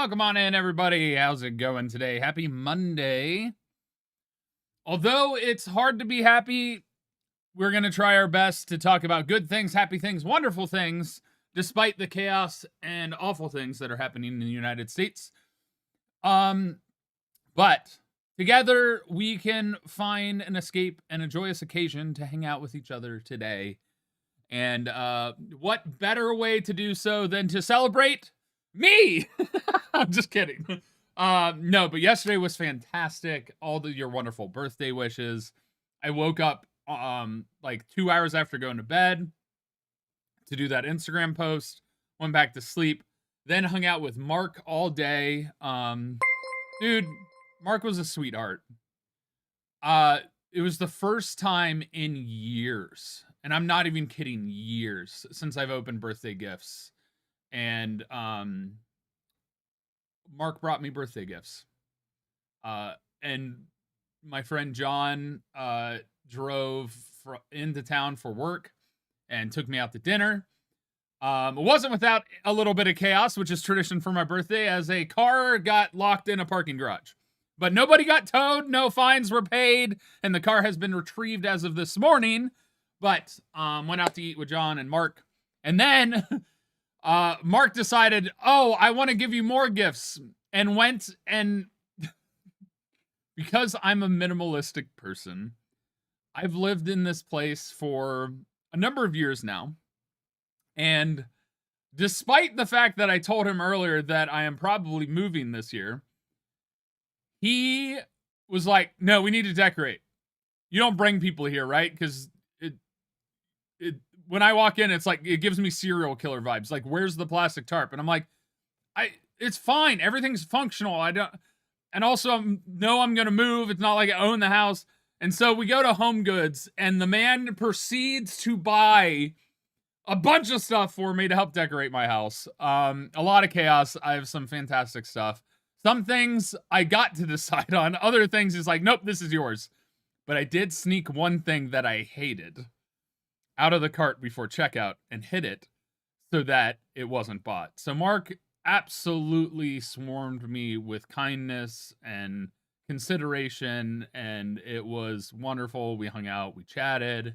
Welcome on in, everybody. How's it going today? Happy Monday. Although it's hard to be happy, we're going to try our best to talk about good things, happy things, wonderful things, despite the chaos and awful things that are happening in the United States. But together we can find an escape and a joyous occasion to hang out with each other today. And what better way to do so than to celebrate me? I'm just kidding. No, but yesterday was fantastic. All your wonderful birthday wishes. I woke up like 2 hours after going to bed to do that Instagram post. Went back to sleep. Then hung out with Mark all day. Dude, Mark was a sweetheart. It was the first time in years, and I'm not even kidding, years, since I've opened birthday gifts. And Mark brought me birthday gifts. And my friend John drove into town for work and took me out to dinner. It wasn't without a little bit of chaos, which is tradition for my birthday, as a car got locked in a parking garage. But nobody got towed, no fines were paid, and the car has been retrieved as of this morning. But went out to eat with John and Mark. And then Mark decided, oh, I want to give you more gifts. And went and, because I'm a minimalistic person, I've lived in this place for a number of years now. And despite the fact that I told him earlier that I am probably moving this year, he was like, no, we need to decorate. You don't bring people here, right? Because when I walk in, it's like, it gives me serial killer vibes. Like, where's the plastic tarp? And I'm like, it's fine. Everything's functional. And also I'm going to move. It's not like I own the house. And so we go to Home Goods, and the man proceeds to buy a bunch of stuff for me to help decorate my house. A lot of chaos. I have some fantastic stuff. Some things I got to decide on. Other things is like, nope, this is yours. But I did sneak one thing that I hated out of the cart before checkout and hid it so that it wasn't bought. So Mark absolutely swarmed me with kindness and consideration, and it was wonderful. We hung out, we chatted,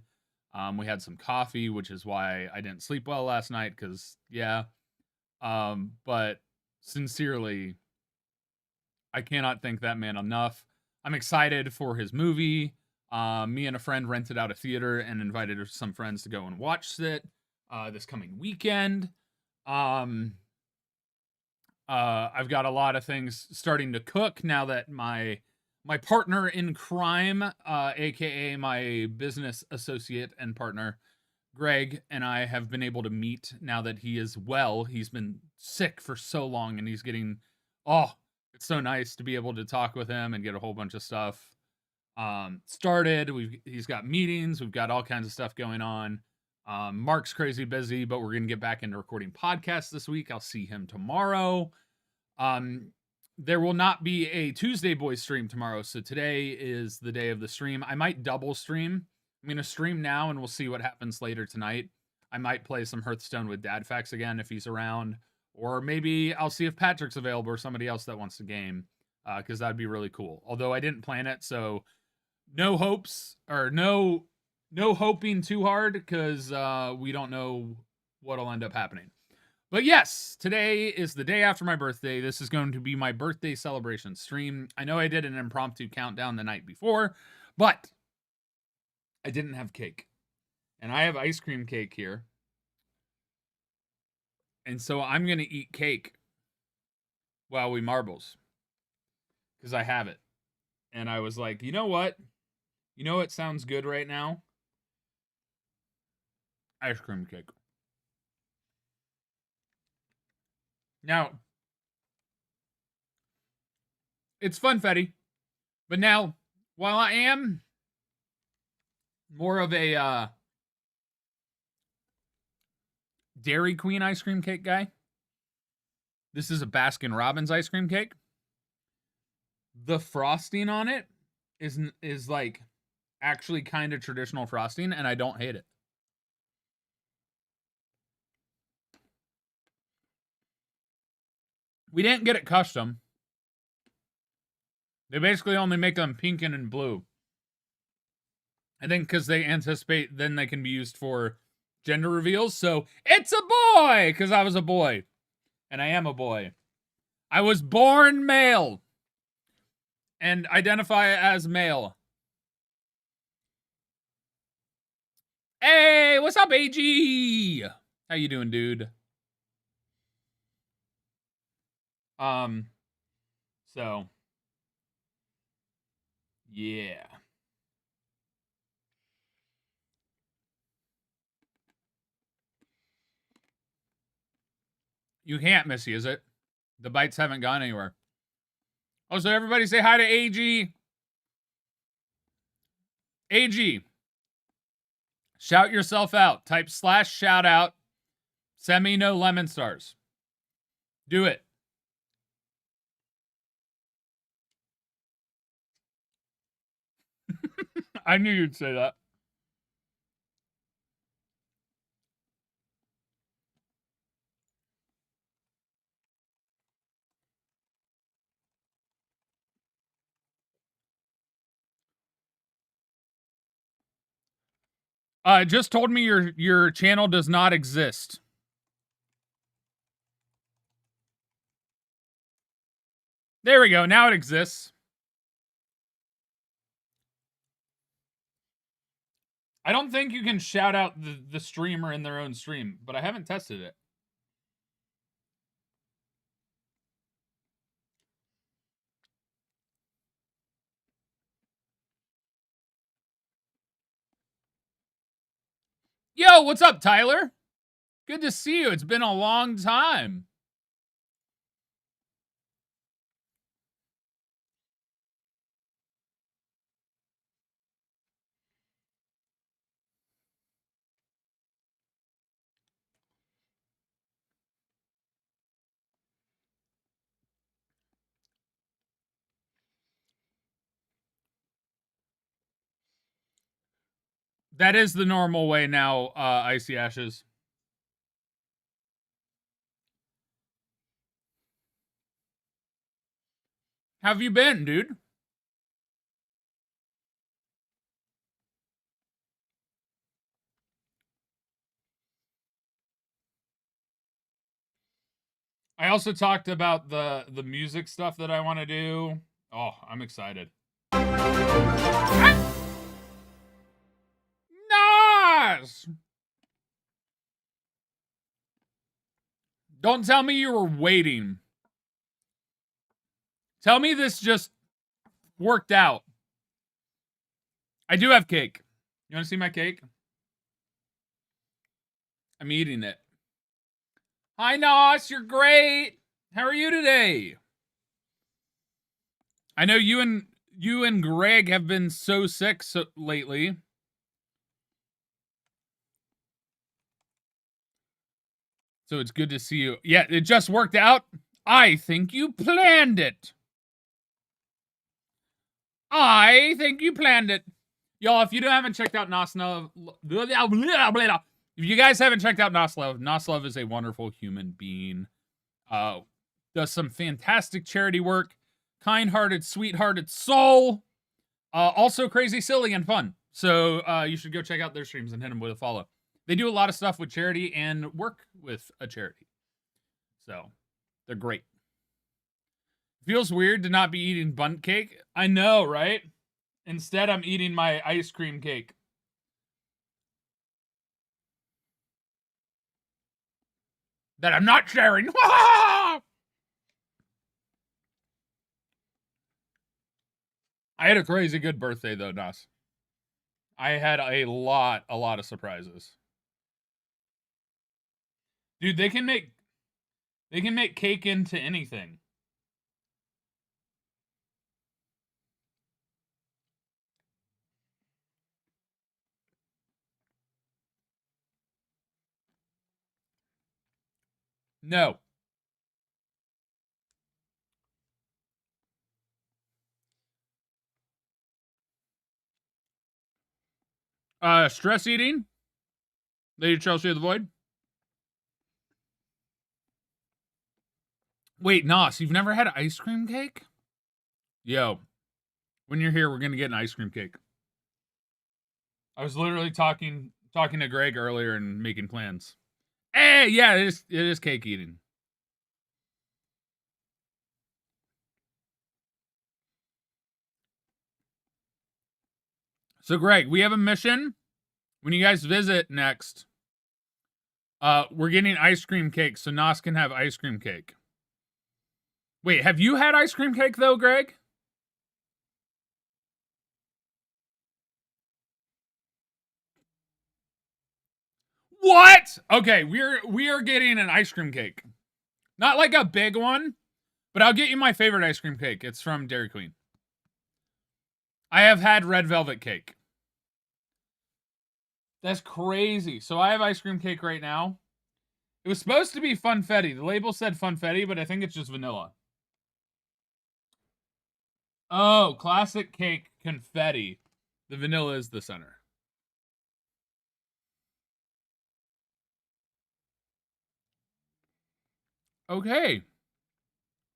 we had some coffee, which is why I didn't sleep well last night, because but sincerely, I cannot thank that man enough. I'm excited for his movie. Me and a friend rented out a theater and invited some friends to go and watch it this coming weekend. I've got a lot of things starting to cook now that my partner in crime, aka my business associate and partner, Greg, and I have been able to meet now that he is well. He's been sick for so long, and he's getting, it's so nice to be able to talk with him and get a whole bunch of stuff started. He's got meetings, we've got all kinds of stuff going on. Mark's crazy busy, but we're gonna get back into recording podcasts this week. I'll see him tomorrow. There will not be a Tuesday Boys stream tomorrow, so today is the day of the stream. I might double stream. I'm gonna stream now, and we'll see what happens later tonight. I might play some Hearthstone with Dad Facts again if he's around, or maybe I'll see if Patrick's available or somebody else that wants to game, because that'd be really cool. Although I didn't plan it, so no hopes, or no hoping too hard, because we don't know what'll end up happening. But yes, today is the day after my birthday. This is going to be my birthday celebration stream. I know I did an impromptu countdown the night before, but I didn't have cake. And I have ice cream cake here. And so I'm going to eat cake while we marbles, because I have it. And I was like, you know what? You know what sounds good right now? Ice cream cake. Now, it's funfetti, but now, while I am more of a Dairy Queen ice cream cake guy, this is a Baskin Robbins ice cream cake. The frosting on it is like actually kind of traditional frosting, and I don't hate it. We didn't get it custom. They basically only make them pink and blue. I think because they anticipate then they can be used for gender reveals. So it's a boy because I was a boy. And I am a boy. I was born male. And identify as male. Hey, what's up, AG? How you doing, dude? So yeah. You can't, Missy, is it? The bites haven't gone anywhere. Oh, so everybody say hi to AG. AG. Shout yourself out. Type /shout out. Send me no lemon stars. Do it. I knew you'd say that. It just told me your channel does not exist. There we go. Now it exists. I don't think you can shout out the streamer in their own stream, but I haven't tested it. Yo, what's up, Tyler? Good to see you. It's been a long time. That is the normal way now, Icy Ashes. How have you been, dude? I also talked about the music stuff that I want to do. Oh, I'm excited. Nice! Don't tell me you were waiting. Tell me this just worked out. I do have cake. You want to see my cake? I'm eating it. Hi, Nos. You're great. How are you today? I know you and Greg have been so sick lately. So it's good to see you. Yeah, it just worked out. I think you planned it. I think you planned it. Y'all, if you haven't checked out Noslov, if you guys haven't checked out Noslov, Noslov is a wonderful human being. Does some fantastic charity work. Kind-hearted, sweet-hearted soul. Also crazy, silly, and fun. So you should go check out their streams and hit them with a follow. They do a lot of stuff with charity and work with a charity. So they're great. Feels weird to not be eating bundt cake. I know, right? Instead, I'm eating my ice cream cake. That I'm not sharing. I had a crazy good birthday, though, Nas. I had a lot of surprises. Dude, they can make cake into anything. No. Stress eating. Lady Chelsea of the Void. Wait, Nos, you've never had ice cream cake? Yo, when you're here, we're gonna get an ice cream cake. I was literally talking to Greg earlier and making plans. Hey, yeah, it is cake eating. So, Greg, we have a mission. When you guys visit next, we're getting ice cream cake so Nos can have ice cream cake. Wait, have you had ice cream cake though, Greg? What? Okay, we are getting an ice cream cake. Not like a big one, but I'll get you my favorite ice cream cake. It's from Dairy Queen. I have had red velvet cake. That's crazy. So I have ice cream cake right now. It was supposed to be funfetti. The label said funfetti, but I think it's just vanilla. Oh, classic cake confetti. The vanilla is the center. Okay.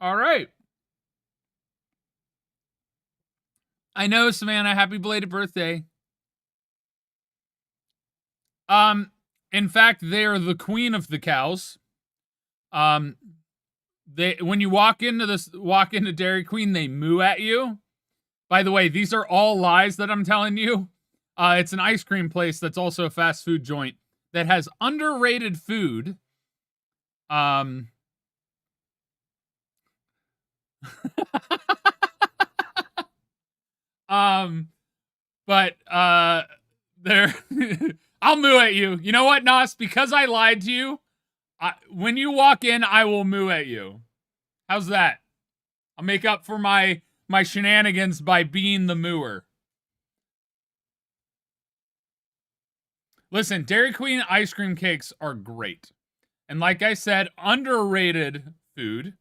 All right. I know, Savannah. Happy belated birthday. In fact, they are the queen of the cows. They when you walk into Dairy Queen, they moo at you. By the way, these are all lies that I'm telling you. It's an ice cream place that's also a fast food joint that has underrated food. But there I'll moo at you. You know what, Nos? Because I lied to you, when you walk in, I will moo at you. How's that? I'll make up for my shenanigans by being the mooer. Listen, Dairy Queen ice cream cakes are great. And like I said, underrated food.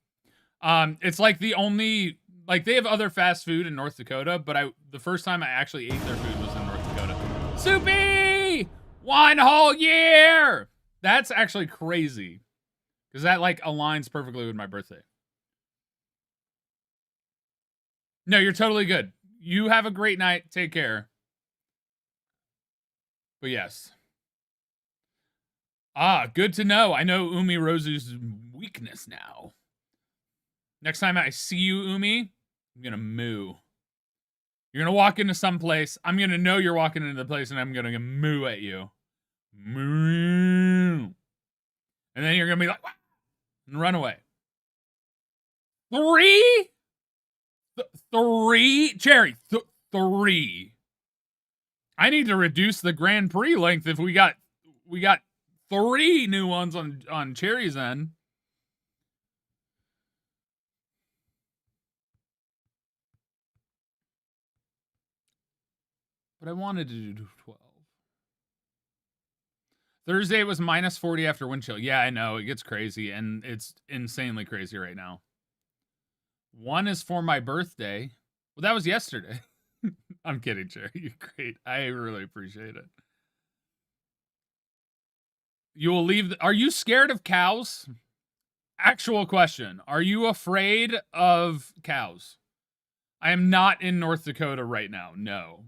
It's like the only, like, they have other fast food in North Dakota, but the first time I actually ate their food was in North Dakota. Soupy! 1 whole year! That's actually crazy. Because that, like, aligns perfectly with my birthday. No, you're totally good. You have a great night. Take care. But yes. Good to know. I know Umi Rosu's weakness now. Next time I see you, Umi, I'm gonna moo. You're gonna walk into some place. I'm gonna know you're walking into the place, and I'm gonna moo at you. Moo. And then you're gonna be like, what? And run away. 3? 3? Cherry, 3. I need to reduce the Grand Prix length if we got 3 new ones on Cherry's end. But I wanted to do 12. Thursday was minus 40 after wind chill. Yeah, I know. It gets crazy, and it's insanely crazy right now. 1 is for my birthday. Well, that was yesterday. I'm kidding, Cherry. You're great. I really appreciate it. You will leave. Are you scared of cows? Actual question. Are you afraid of cows? I am not in North Dakota right now. No.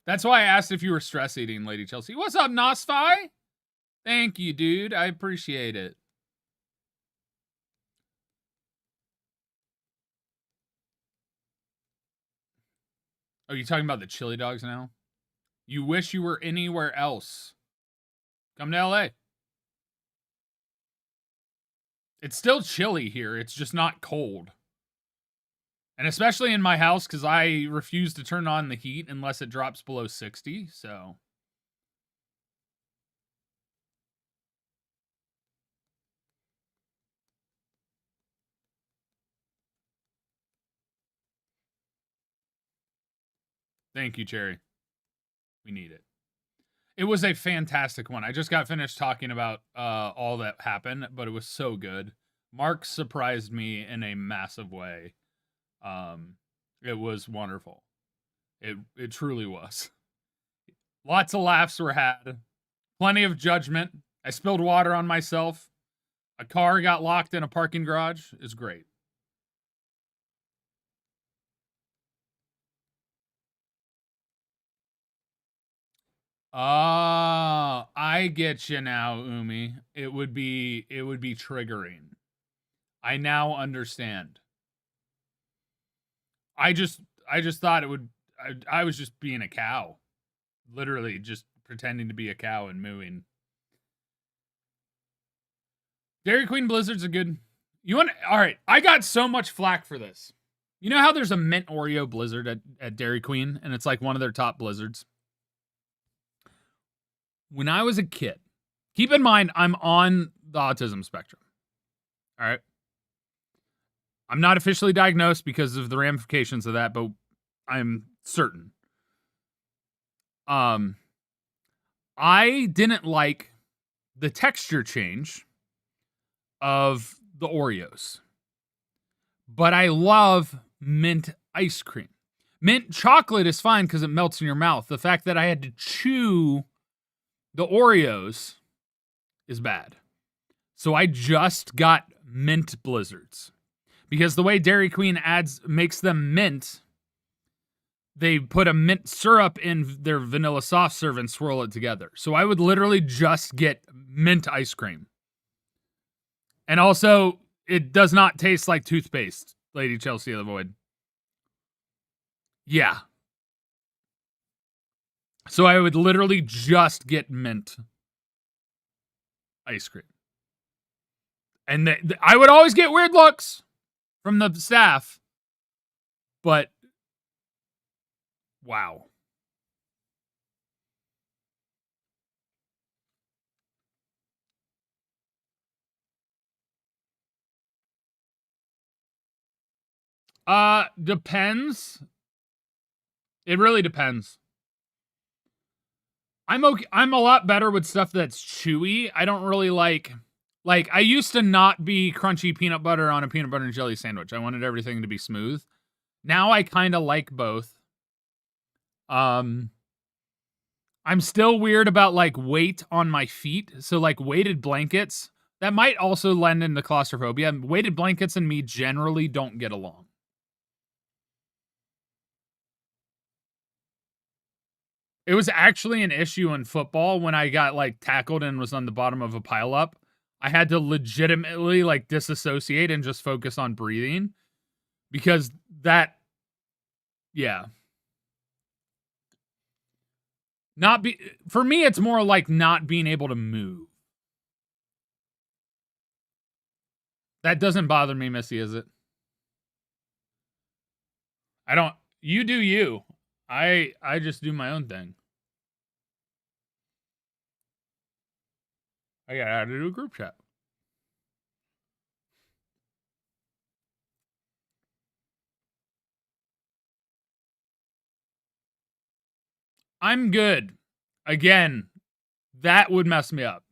That's why I asked if you were stress eating, Lady Chelsea. What's up, Nosfi? Thank you, dude. I appreciate it. Oh, you talking about the chili dogs now? You wish you were anywhere else. Come to LA. It's still chilly here. It's just not cold. And especially in my house, because I refuse to turn on the heat unless it drops below 60, so. Thank you, Cherry. We need it. It was a fantastic one. I just got finished talking about all that happened, but it was so good. Mark surprised me in a massive way. It was wonderful. It truly was. Lots of laughs were had. Plenty of judgment. I spilled water on myself. A car got locked in a parking garage. It's great. I get you now, Umi. It would be triggering. I now understand. I just thought it would. I was just being a cow, literally just pretending to be a cow and mooing. Dairy Queen Blizzards are good. You want? All right, I got so much flack for this. You know how there's a mint Oreo Blizzard at Dairy Queen, and it's like one of their top blizzards. When I was a kid, keep in mind I'm on the autism spectrum. All right. I'm not officially diagnosed because of the ramifications of that, but I'm certain. I didn't like the texture change of the Oreos, but I love mint ice cream. Mint chocolate is fine because it melts in your mouth. The fact that I had to chew the Oreos is bad. So I just got mint Blizzards. Because the way Dairy Queen makes them mint, they put a mint syrup in their vanilla soft serve and swirl it together. So I would literally just get mint ice cream. And also, it does not taste like toothpaste, Lady Chelsea of the Void. Yeah. So I would literally just get mint ice cream. And I would always get weird looks from the staff. But, wow. Depends. It really depends. I'm okay. I'm a lot better with stuff that's chewy. I don't really like I used to not be crunchy peanut butter on a peanut butter and jelly sandwich. I wanted everything to be smooth. Now I kind of like both. I'm still weird about like weight on my feet. So like weighted blankets, that might also lend into claustrophobia. Weighted blankets and me generally don't get along. It was actually an issue in football when I got like tackled and was on the bottom of a pileup. I had to legitimately like disassociate and just focus on breathing because yeah. For me, it's more like not being able to move. That doesn't bother me, Missy, is it? You do you. I just do my own thing. I got added to a group chat. I'm good. Again, that would mess me up.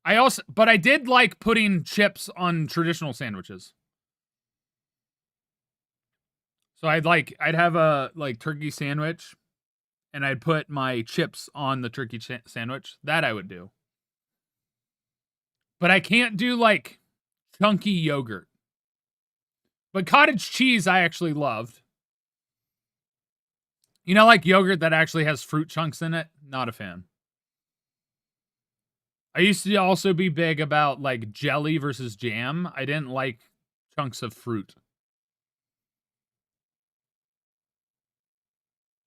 But I did like putting chips on traditional sandwiches. So I'd have a like turkey sandwich and I'd put my chips on the turkey sandwich. That I would do. But I can't do like chunky yogurt. But cottage cheese I actually loved. You know, like yogurt that actually has fruit chunks in it? Not a fan. I used to also be big about like jelly versus jam. I didn't like chunks of fruit.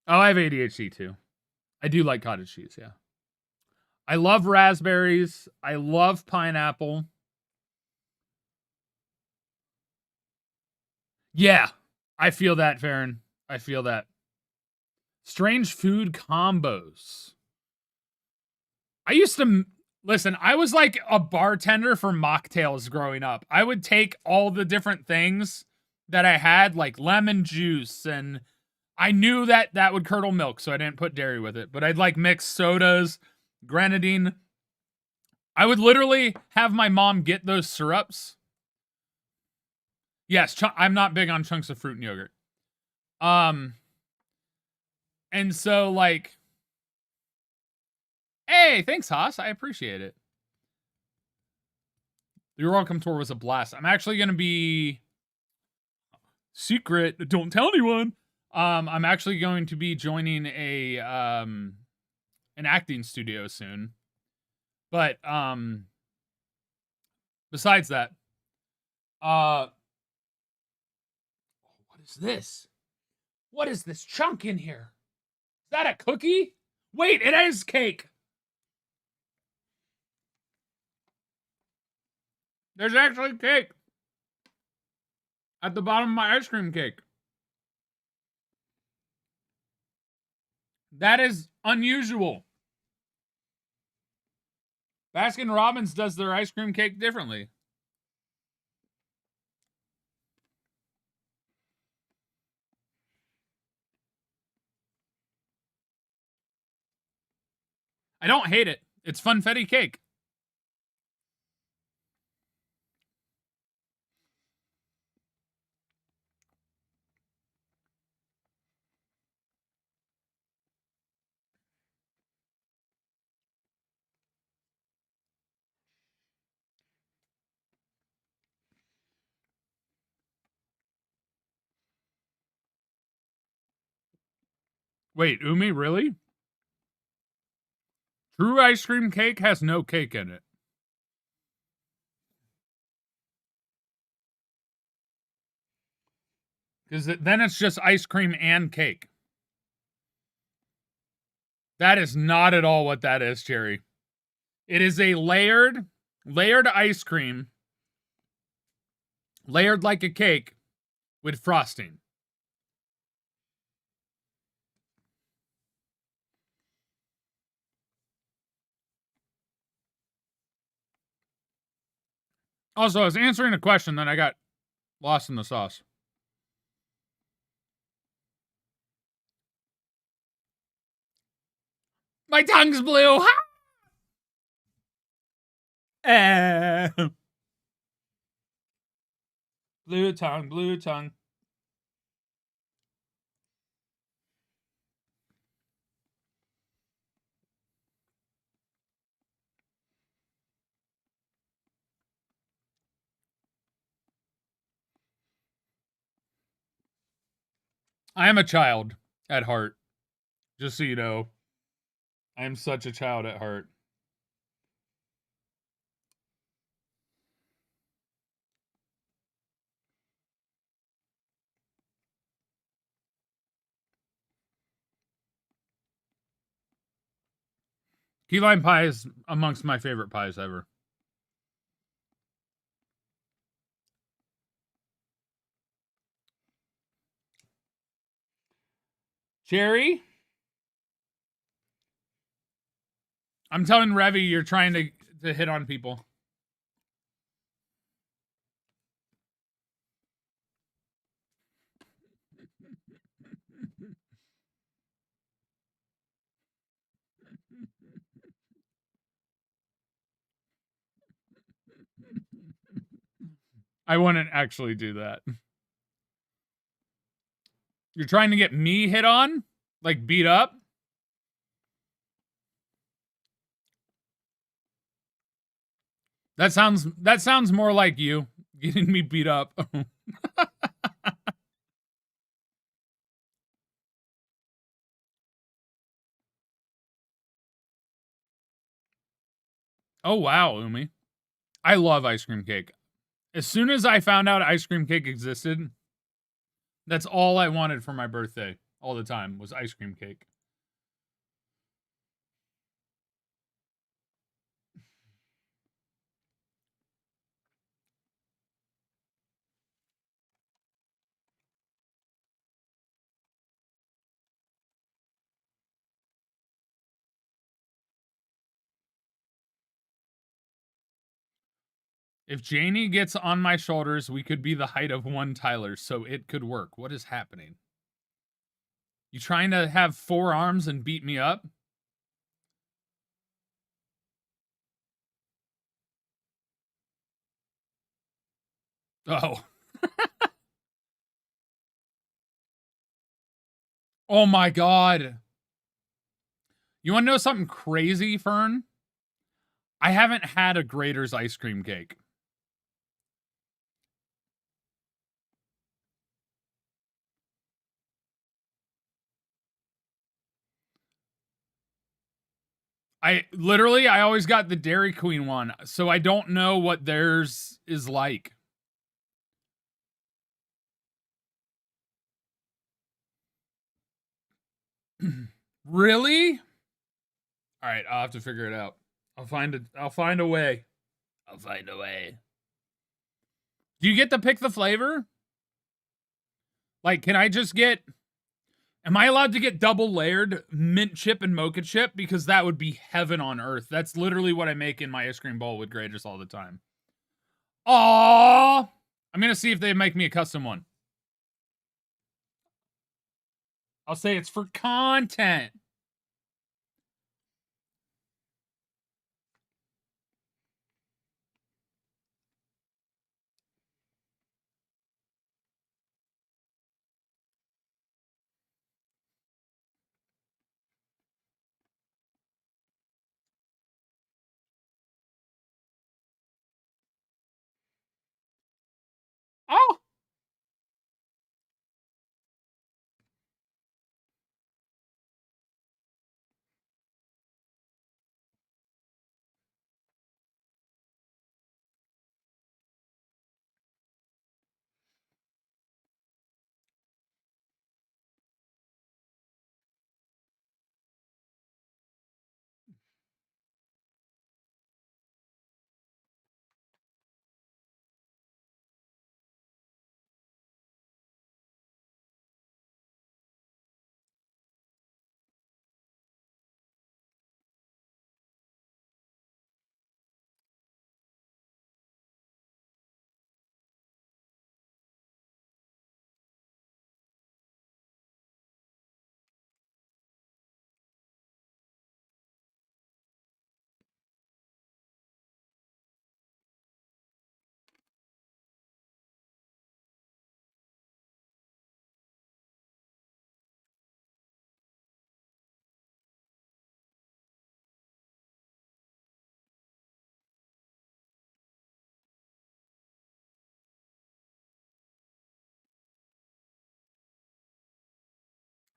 Oh, I have ADHD too. I do like cottage cheese, yeah. I love raspberries. I love pineapple. Yeah, I feel that, Farron. I feel that. Strange food combos. I used to listen, I was like a bartender for mocktails growing up. I would take all the different things that I had, like lemon juice, and I knew that would curdle milk, so I didn't put dairy with it. But I'd like mix sodas, grenadine. I would literally have my mom get those syrups. Yes, I'm not big on chunks of fruit and yogurt. And so like, hey, thanks, Haas. I appreciate it. The Welcome tour was a blast. I'm actually going to be secret. Don't tell anyone. I'm actually going to be joining an acting studio soon. But besides that, what is this? What is this chunk in here? Is that a cookie? Wait, it is cake. There's actually cake at the bottom of my ice cream cake. That is unusual. Baskin Robbins does their ice cream cake differently. I don't hate it. It's funfetti cake. Wait, Umi, really? True ice cream cake has no cake in it. Because then it's just ice cream and cake. That is not at all what that is, Cherry. It is a layered ice cream, layered like a cake with frosting. Also, I was answering a question, then I got lost in the sauce. My tongue's blue. Blue tongue, blue tongue. I am a child at heart. Just so you know. I am such a child at heart. Key lime pie is amongst my favorite pies ever. Cherry? I'm telling Revy you're trying to hit on people. I wouldn't actually do that. You're trying to get me hit on? Like beat up? That sounds more like you getting me beat up. Oh wow, Umi. I love ice cream cake. As soon as I found out ice cream cake existed, that's all I wanted for my birthday all the time was ice cream cake. If Janie gets on my shoulders, we could be the height of one Tyler, so it could work. What is happening? You trying to have 4 arms and beat me up? Oh. Oh my god. You want to know something crazy, Fern? I haven't had a Grater's ice cream cake. I always got the Dairy Queen one, so I don't know what theirs is like. Really? All right, I'll have to figure it out. I'll find a way. I'll find a way. Do you get to pick the flavor? Like, can I just get... Am I allowed to get double layered mint chip and mocha chip? Because that would be heaven on earth. That's literally what I make in my ice cream bowl with Grater's all the time. Aww! I'm going to see if they make me a custom one. I'll say it's for content. Oh!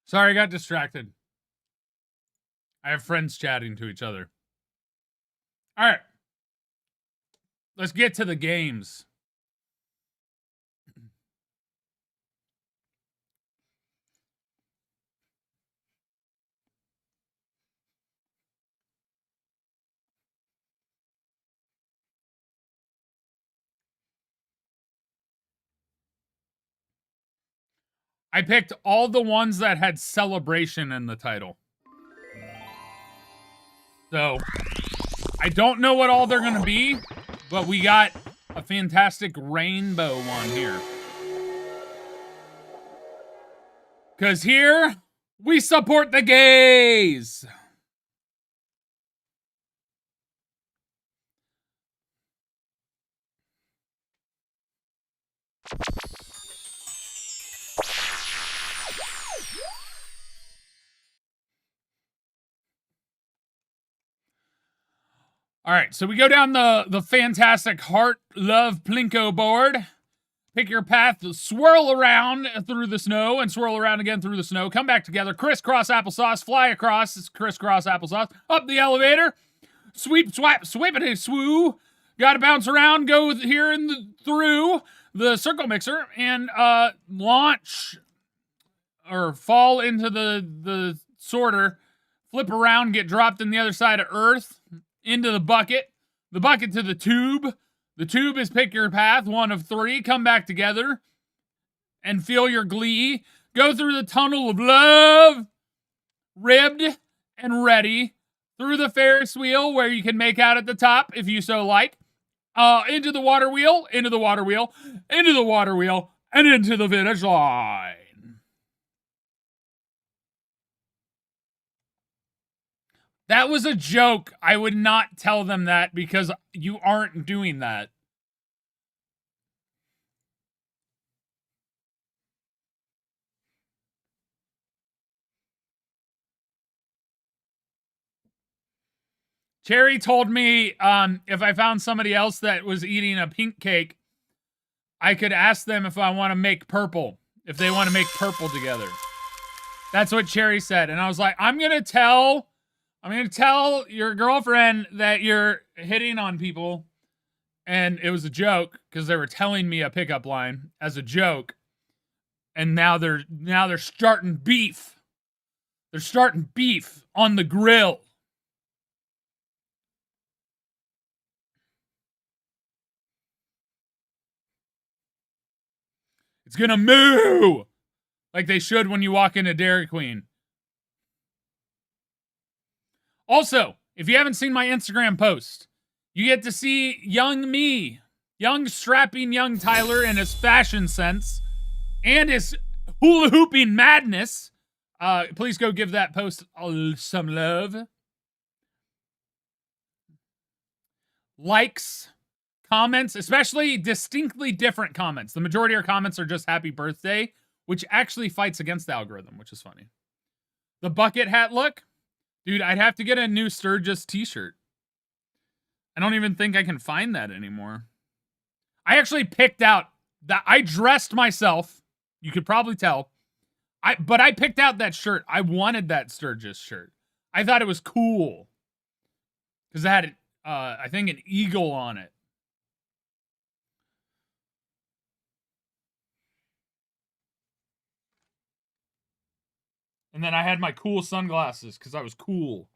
Sorry, I got distracted. I have friends chatting to each other. All right. Let's get to the games. I picked all the ones that had celebration in the title. So, I don't know what all they're going to be, but we got a fantastic rainbow one here. Because here, we support the gays! All right, so we go down the fantastic Heart Love Plinko board. Pick your path, swirl around through the snow, and swirl around again through the snow. Come back together, crisscross applesauce, fly across, crisscross applesauce, up the elevator, sweep, swap, swippity swoo. Gotta bounce around, go here and through the circle mixer, and launch or fall into the sorter, flip around, get dropped in the other side of Earth, into the bucket to the tube. The tube is pick your path, one of three. Come back together and feel your glee. Go through the tunnel of love, ribbed and ready. Through the Ferris wheel where you can make out at the top if you so like. Into the water wheel, into the water wheel, into the water wheel, and into the finish line. That was a joke. I would not tell them that because you aren't doing that. Cherry told me if I found somebody else that was eating a pink cake, I could ask them if I want to make purple. If they want to make purple together. That's what Cherry said. And I was like, I'm going to tell your girlfriend that you're hitting on people. And it was a joke because they were telling me a pickup line as a joke. And now they're starting beef. They're starting beef on the grill. It's going to moo like they should when you walk into Dairy Queen. Also, if you haven't seen my Instagram post, you get to see young me, young strapping young Tyler in his fashion sense and his hula hooping madness. Please go give that post some love. Likes, comments, especially distinctly different comments. The majority of our comments are just happy birthday, which actually fights against the algorithm, which is funny. The bucket hat look. Dude, I'd have to get a new Sturgis t-shirt. I don't even think I can find that anymore. I actually picked out that. I dressed myself. You could probably tell. But I picked out that shirt. I wanted that Sturgis shirt. I thought it was cool. Because it had, I think, an eagle on it. And then I had my cool sunglasses because I was cool.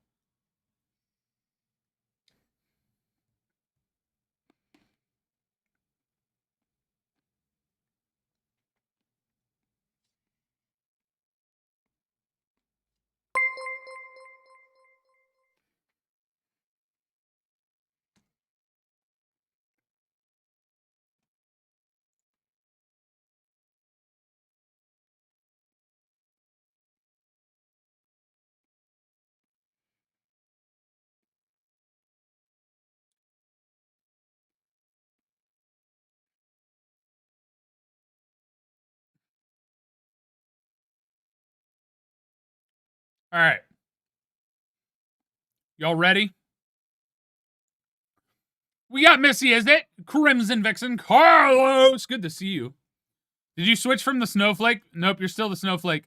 All right. Y'all ready? We got Missy, is it? Crimson Vixen. Carlos, good to see you. Did you switch from the snowflake? Nope, you're still the snowflake.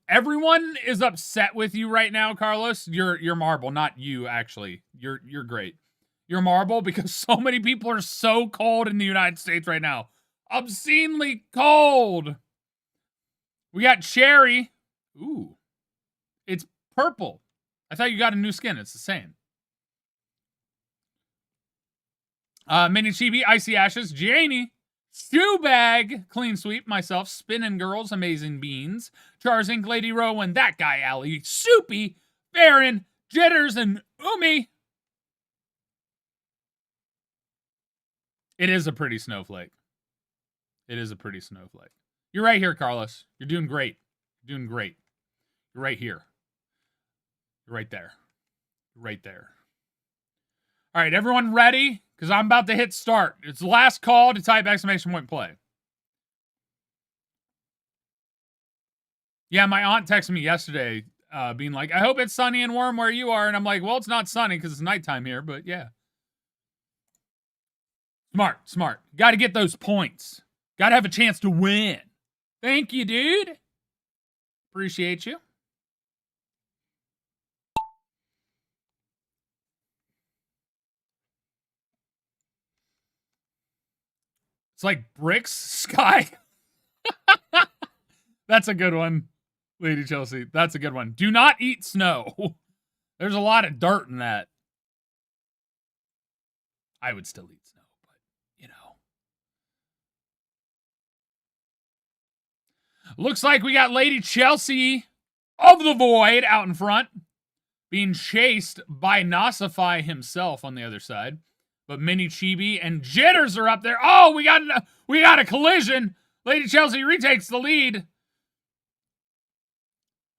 Everyone is upset with you right now, Carlos. You're Marble, not you, actually. You're great. You're Marble because so many people are so cold in the United States right now. Obscenely cold. We got Cherry. Ooh. It's purple. I thought you got a new skin. It's the same. Mini Chibi, Icy Ashes, Janie, Shoebag, Clean Sweep, myself, Spinning Girls, Amazing Beans, Chars Inc., Lady Rowan, That Guy Alley, Soupy, Baron, Jitters, and Umi. It is a pretty snowflake. It is a pretty snowflake. You're right here, Carlos. You're doing great. You're doing great. You're right here. You're right there. You're right there. All right, everyone ready? Because I'm about to hit start. It's the last call to type exclamation point play. Yeah, my aunt texted me yesterday being like, I hope it's sunny and warm where you are. And I'm like, well, it's not sunny because it's nighttime here, but yeah. Smart. Got to get those points. Got to have a chance to win. Thank you, dude. Appreciate you. It's like bricks, sky. That's a good one, Lady Chelsea. That's a good one. Do not eat snow. There's a lot of dirt in that. I would still eat snow, but, you know. Looks like we got Lady Chelsea of the Void out in front, being chased by Nasify himself on the other side. But Mini Chibi and Jitters are up there. Oh, we got a collision. Lady Chelsea retakes the lead.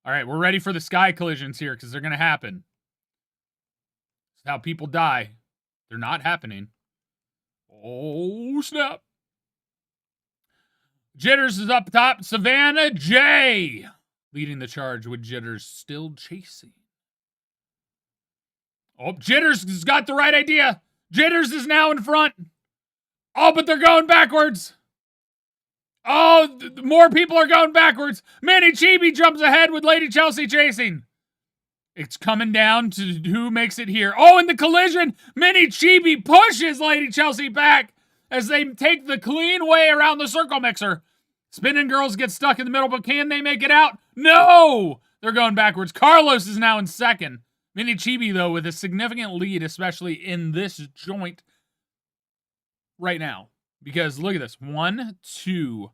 All right, we're ready for the sky collisions here because they're going to happen. It's how people die. They're not happening. Oh, snap. Jitters is up top. Savannah J leading the charge with Jitters still chasing. Oh, Jitters has got the right idea. Jitters is now in front. Oh, but they're going backwards. Oh, more people are going backwards. Manny Chibi jumps ahead with Lady Chelsea chasing. It's coming down to who makes it here. Oh, in the collision, Manny Chibi pushes Lady Chelsea back as they take the clean way around the circle mixer. Spinning Girls get stuck in the middle, but can they make it out? No! They're going backwards. Carlos is now in second. Manny Chibi, though, with a significant lead, especially in this joint right now. Because look at this. 1, 2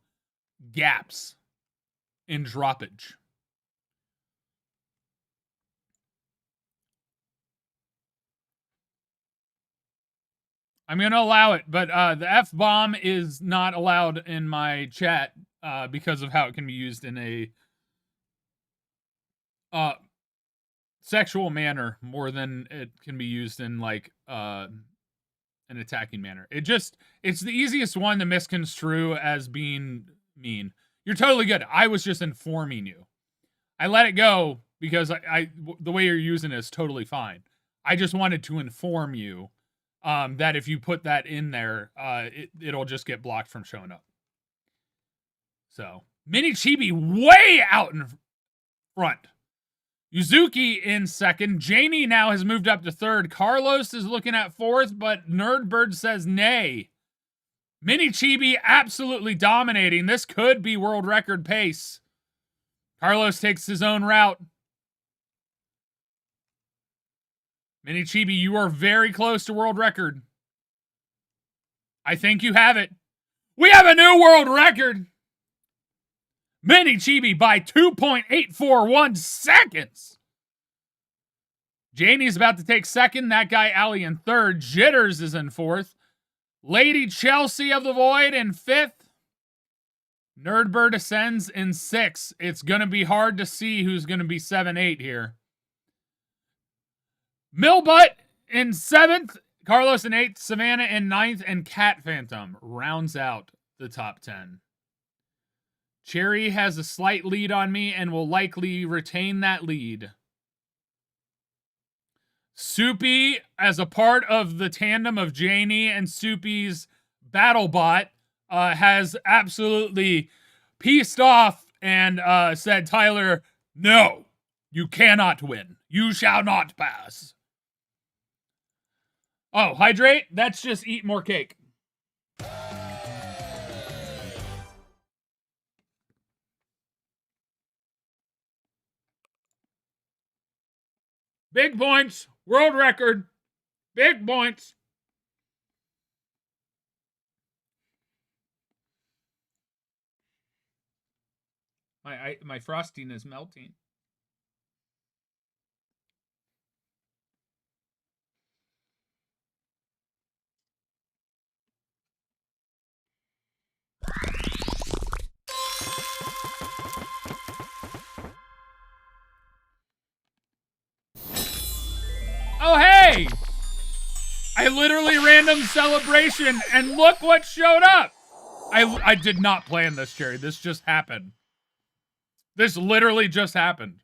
gaps in droppage. I'm going to allow it, but the F-bomb is not allowed in my chat because of how it can be used in a sexual manner more than it can be used in, like, an attacking manner. It's the easiest one to misconstrue as being mean. You're totally good. I was just informing you. I let it go because the way you're using it is totally fine. I just wanted to inform you that if you put that in there, it'll just get blocked from showing up. So, Manny Chibi way out in front. Yuzuki in second. Janie now has moved up to third. Carlos is looking at fourth, but Nerdbird says nay. Manny Chibi absolutely dominating. This could be world record pace. Carlos takes his own route. Manny Chibi, you are very close to world record. I think you have it. We have a new world record. Manny Chibi by 2.841 seconds. Janie's about to take second. That guy, Ali, in third. Jitters is in fourth. Lady Chelsea of the Void in fifth. Nerdbird ascends in sixth. It's going to be hard to see who's going to be 7-8 here. Millbutt in seventh. Carlos in eighth. Savannah in ninth. And Cat Phantom rounds out the top 10. Cherry has a slight lead on me and will likely retain that lead. Soupy, as a part of the tandem of Janie and Soupy's BattleBot, has absolutely pieced off and said, Tyler, no, you cannot win. You shall not pass. Oh, hydrate? That's just eat more cake. Big points. World record. Big points. My frosting is melting. Oh, hey! I literally random celebration, and look what showed up! I did not plan this, Cherry. This just happened. This literally just happened.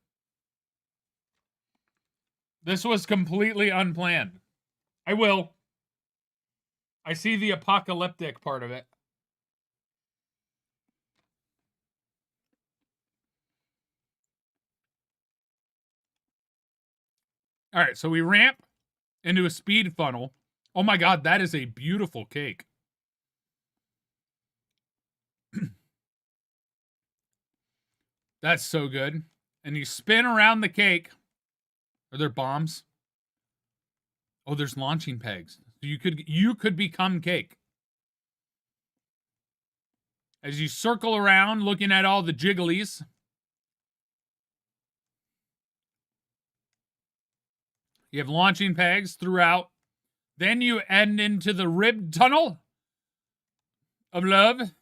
This was completely unplanned. I will. I see the apocalyptic part of it. All right, so we ramp into a speed funnel. Oh my God, that is a beautiful cake. That's so good. And you spin around the cake. Are there bombs? Oh, there's launching pegs. So you could become cake. As you circle around looking at all the jigglies. You have launching pegs throughout. Then you end into the ribbed tunnel of love.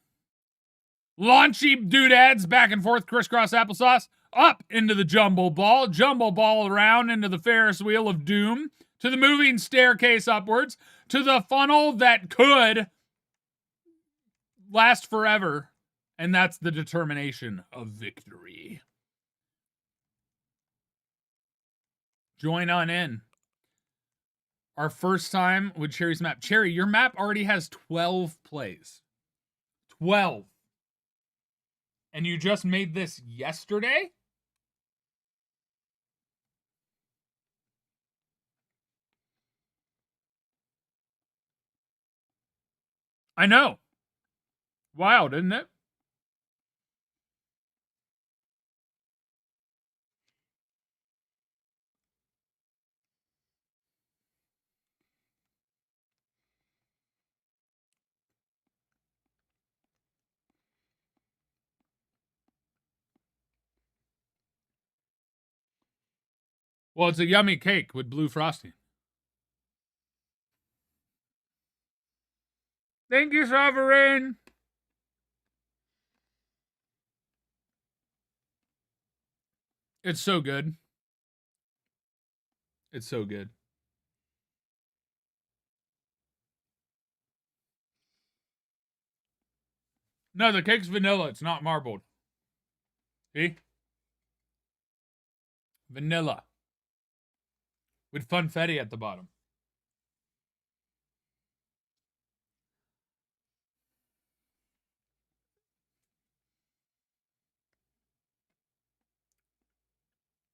Launchy doodads back and forth, crisscross applesauce. Up into the jumble ball around into the Ferris wheel of doom. To the moving staircase upwards. To the funnel that could last forever. And that's the determination of victory. Join on in. Our first time with Cherry's map. Cherry, your map already has 12 plays. 12. And you just made this yesterday? I know. Wild, isn't it? Well, it's a yummy cake with blue frosting. Thank you, Sovereign. It's so good. It's so good. No, the cake's vanilla. It's not marbled. See? Vanilla. With funfetti at the bottom.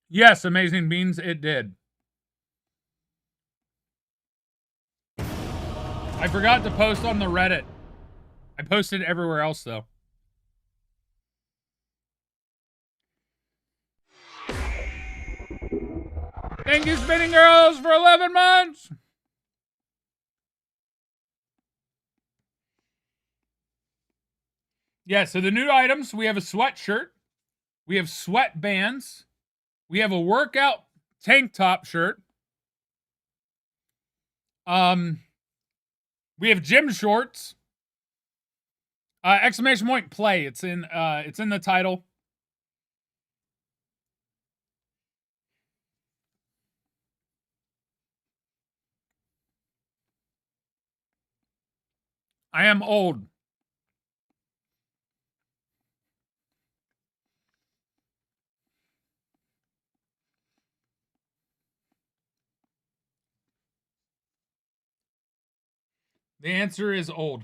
Yes, Amazing Beans, it did. I forgot to post on the Reddit. I posted everywhere else, though. Thank you, Spinning Girls, for 11 months! Yeah, so the new items, we have a sweatshirt. We have sweatbands. We have a workout tank top shirt. We have gym shorts. Exclamation point play. It's in the title. I am old. The answer is old.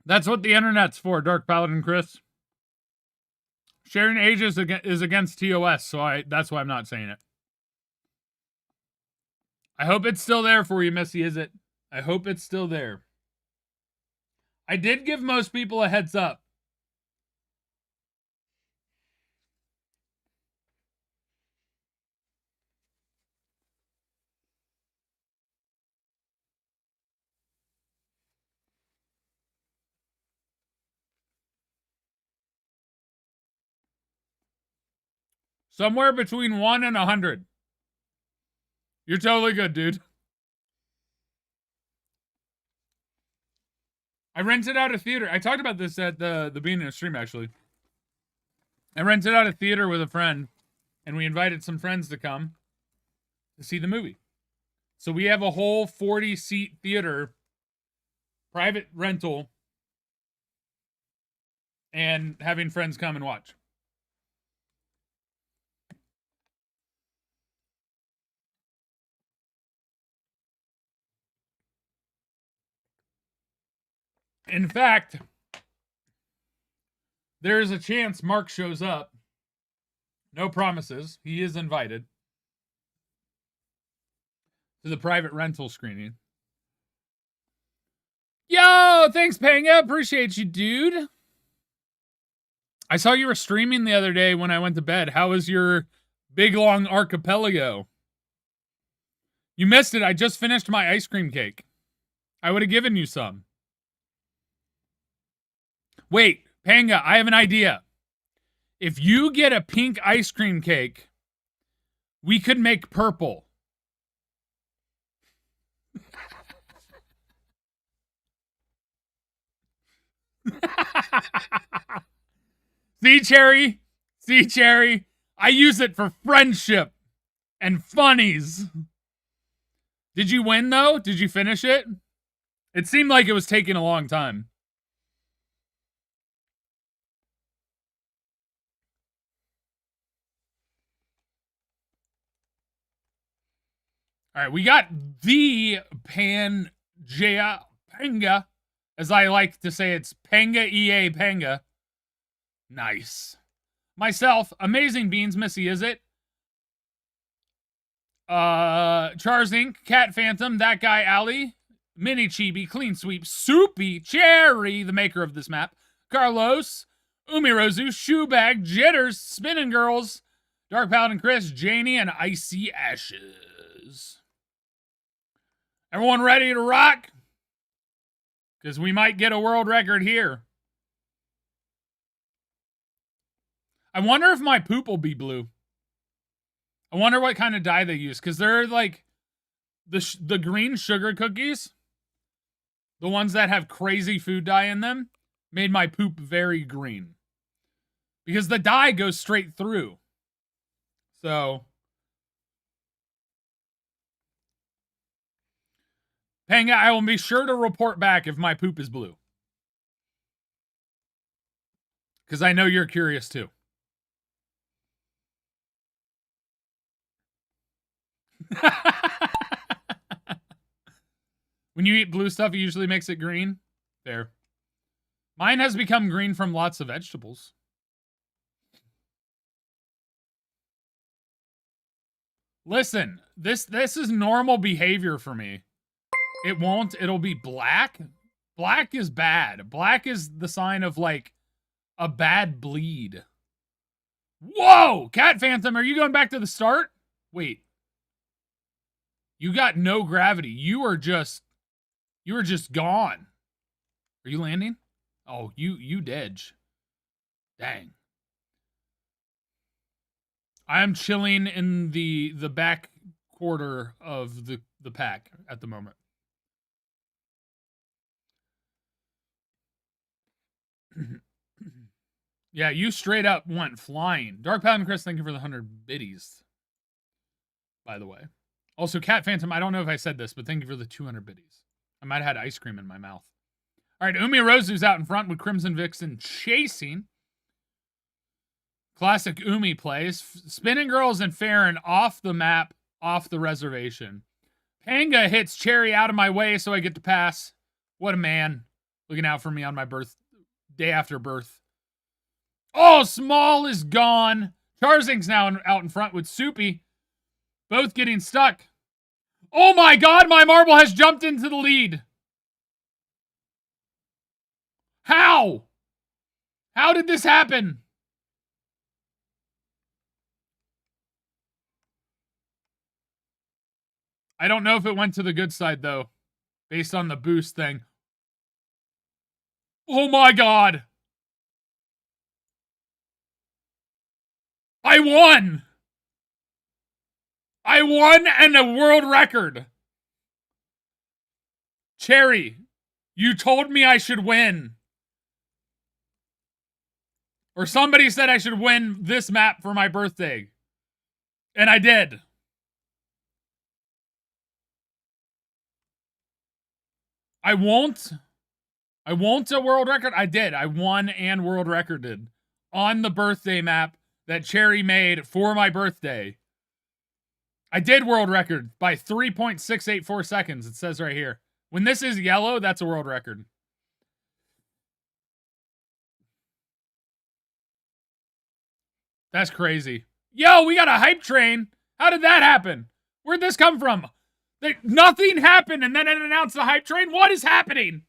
That's what the internet's for, Dark Paladin Chris. Sharing ages is against TOS, so that's why I'm not saying it. I hope it's still there for you, Missy, is it? I hope it's still there. I did give most people a heads up. Somewhere between 1 and 100. You're totally good, dude. I rented out a theater. I talked about this at the beginning of the stream, actually. I rented out a theater with a friend, and we invited some friends to come to see the movie. So we have a whole 40-seat theater, private rental, and having friends come and watch. In fact, there's a chance Mark shows up. No promises. He is invited to the private rental screening. Yo, thanks, Panga. Appreciate you, dude. I saw you were streaming the other day when I went to bed. How was your big, long archipelago? You missed it. I just finished my ice cream cake. I would have given you some. Wait, Panga, I have an idea. If you get a pink ice cream cake, we could make purple. See, Cherry? See, Cherry? I use it for friendship and funnies. Did you win, though? Did you finish it? It seemed like it was taking a long time. All right, we got the Panga, as I like to say, it's Panga EA Panga. Nice. Myself, Amazing Beans, Missy, is it? Chars Inc., Cat Phantom, That Guy Ali, Mini Chibi, Clean Sweep, Soupy, Cherry, the maker of this map, Carlos, Umirozu, Shoebag, Jitters, Spinning Girls, Dark Paladin Chris, Janie, and Icy Ashes. Everyone ready to rock? Because we might get a world record here. I wonder if my poop will be blue. I wonder what kind of dye they use, because they're like the green sugar cookies, the ones that have crazy food dye in them, made my poop very green. Because the dye goes straight through. So, Panga, I will be sure to report back if my poop is blue. Because I know you're curious too. When you eat blue stuff, it usually makes it green. Fair. Mine has become green from lots of vegetables. Listen, this is normal behavior for me. It won't. It'll be black. Black is bad. Black is the sign of, like, a bad bleed. Whoa! Cat Phantom, are you going back to the start? Wait. You got no gravity. You are just gone. Are you landing? Oh, you dead. Dang. I am chilling in the back quarter of the pack at the moment. Yeah, you straight up went flying. Dark Paladin Chris, thank you for the 100 biddies. By the way. Also, Cat Phantom, I don't know if I said this, but thank you for the 200 biddies. I might have had ice cream in my mouth. All right, Umirozu's out in front with Crimson Vixen chasing. Classic Umi plays. Spinning Girls and Farron off the map, off the reservation. Panga hits Cherry out of my way so I get to pass. What a man. Looking out for me on my day after birth. Oh, Small is gone. Charzing's now out in front with Soupy. Both getting stuck. Oh my god, my marble has jumped into the lead. How? How did this happen? I don't know if it went to the good side, though, based on the boost thing. Oh my god. I won! I won and a world record. Cherry, you told me I should win. Or somebody said I should win this map for my birthday. And I did. I won't a world record. I did. I won and world recorded on the birthday map that Cherry made for my birthday. I did world record by 3.684 seconds. It says right here. When this is yellow, that's a world record. That's crazy. Yo, we got a hype train. How did that happen? Where'd this come from? Nothing happened and then it announced the hype train? What is happening?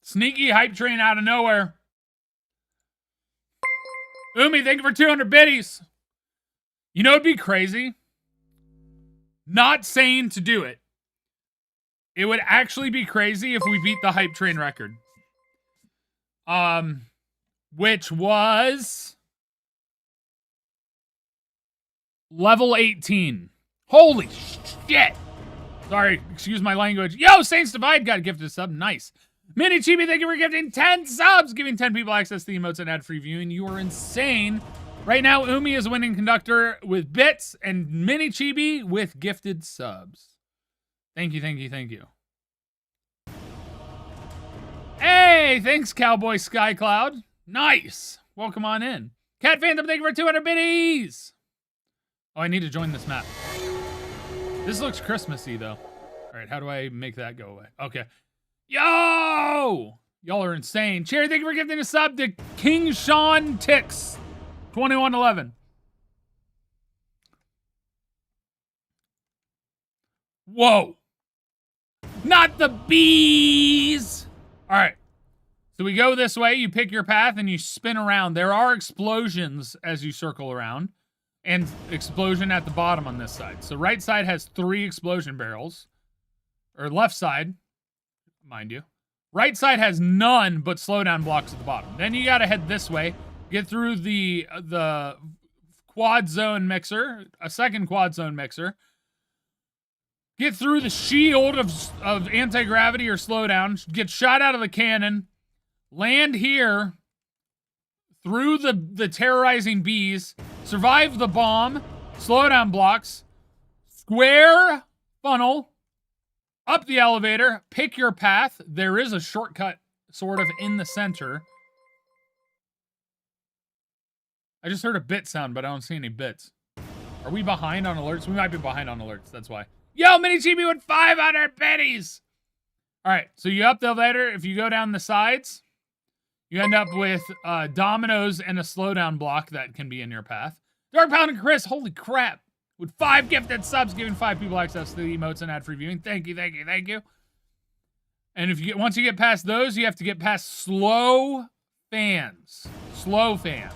Sneaky hype train out of nowhere. Umi, thank you for 200 biddies. You know, it'd be crazy. Not saying to do it. It would actually be crazy if we beat the hype train record. Which was level 18. Holy shit. Sorry, excuse my language. Yo, Saints Divide got gifted a sub. Nice. Mini Chibi, thank you for gifting 10 subs, giving 10 people access to the emotes and ad-free viewing. You are insane. Right now, Umi is winning conductor with bits and Mini Chibi with gifted subs. Thank you, thank you, thank you. Hey, thanks, Cowboy Skycloud. Nice. Welcome on in. Cat Phantom, thank you for 200 biddies. Oh, I need to join this map. This looks Christmassy, though. All right, how do I make that go away? Okay. Yo! Y'all are insane. Cherry, thank you for gifting a sub to King Sean Tix. 2111. Whoa. Not the bees! All right. So we go this way, you pick your path, and you spin around. There are explosions as you circle around, and explosion at the bottom on this side. So right side has 3 explosion barrels, or left side, mind you. Right side has none but slowdown blocks at the bottom. Then you gotta head this way, get through the quad zone mixer, a second quad zone mixer, get through the shield of anti-gravity or slowdown, get shot out of the cannon, land here through the terrorizing bees, survive the bomb, slowdown blocks, square funnel, up the elevator, pick your path. There is a shortcut sort of in the center. I just heard a bit sound, but I don't see any bits. Are we behind on alerts? We might be behind on alerts, that's why. Yo, Mini Chibi with 500 pennies! Alright, so you up the elevator. If you go down the sides, you end up with dominoes and a slowdown block that can be in your path. Dark Pound and Chris, holy crap. With 5 gifted subs, giving 5 people access to the emotes and ad-free viewing. Thank you, thank you, thank you. And if you once you get past those, you have to get past slow fans. Slow fans.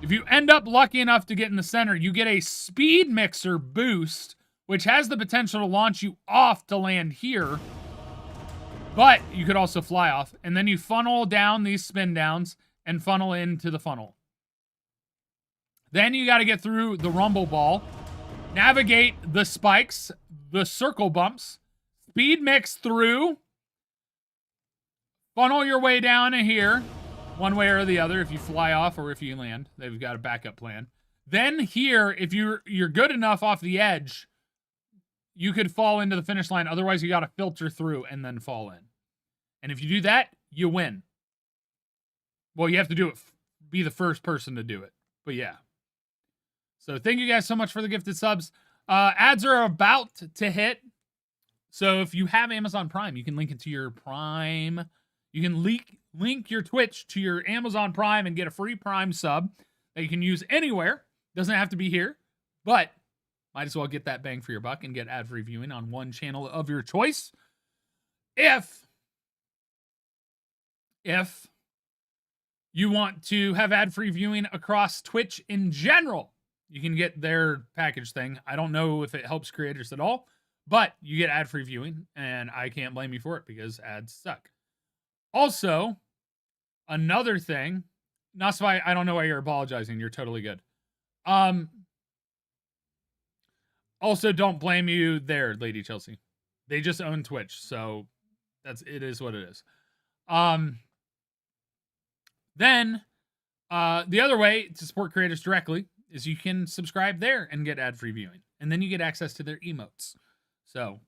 If you end up lucky enough to get in the center, you get a speed mixer boost, which has the potential to launch you off to land here. But you could also fly off. And then you funnel down these spin downs and funnel into the funnel. Then you got to get through the rumble ball, navigate the spikes, the circle bumps, speed mix through, funnel your way down to here, one way or the other if you fly off or if you land. They've got a backup plan. Then here, if you're good enough off the edge, you could fall into the finish line. Otherwise, you got to filter through and then fall in. And if you do that, you win. Well, you have to do it, be the first person to do it. But yeah. So thank you guys so much for the gifted subs. Ads are about to hit. So if you have Amazon Prime, you can link it to your Prime. You can link your Twitch to your Amazon Prime and get a free Prime sub that you can use anywhere. Doesn't have to be here, but might as well get that bang for your buck and get ad-free viewing on one channel of your choice. If you want to have ad-free viewing across Twitch in general, you can get their package thing. I don't know if it helps creators at all, but you get ad-free viewing, and I can't blame you for it because ads suck. Also, another thing, Nasvai, I don't know why you're apologizing. You're totally good. Also, don't blame you there, Lady Chelsea. They just own Twitch, so it is what it is. Then, the other way to support creators directly is you can subscribe there and get ad-free viewing. And then you get access to their emotes. So,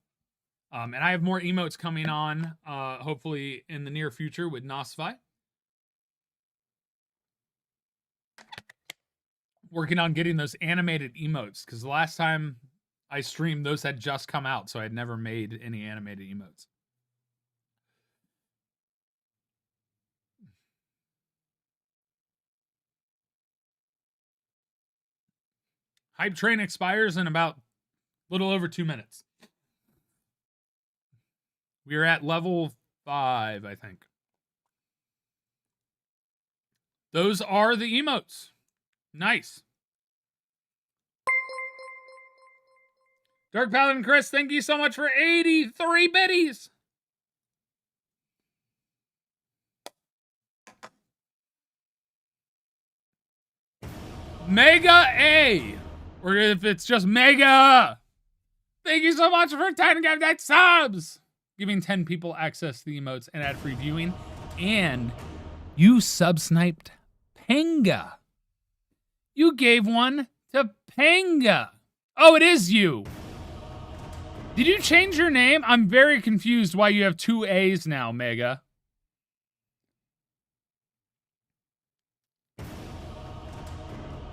and I have more emotes coming on, hopefully in the near future with Nosfy. Working on getting those animated emotes, because the last time I streamed, those had just come out, so I had never made any animated emotes. Hype train expires in about a little over 2 minutes. We are at level 5, I think. Those are the emotes. Nice. Dark Paladin Chris, thank you so much for 83 biddies. Mega A. Or if it's just Mega. Thank you so much for 10 gifted subs. Giving 10 people access to the emotes and ad-free viewing. And you sub-sniped Penga. You gave one to Penga. Oh, it is you. Did you change your name? I'm very confused why you have 2 A's now, Mega.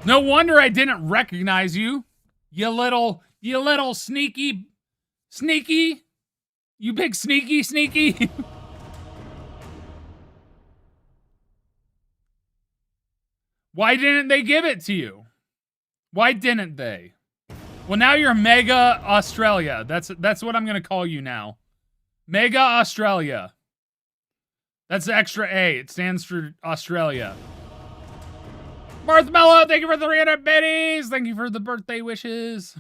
No wonder I didn't recognize you. You little sneaky, you big sneaky. Why didn't they give it to you? Why didn't they? Well, now you're Mega Australia. That's what I'm going to call you now. Mega Australia. That's the extra A. It stands for Australia. Martha Mello, thank you for 300 biddies. Thank you for the birthday wishes.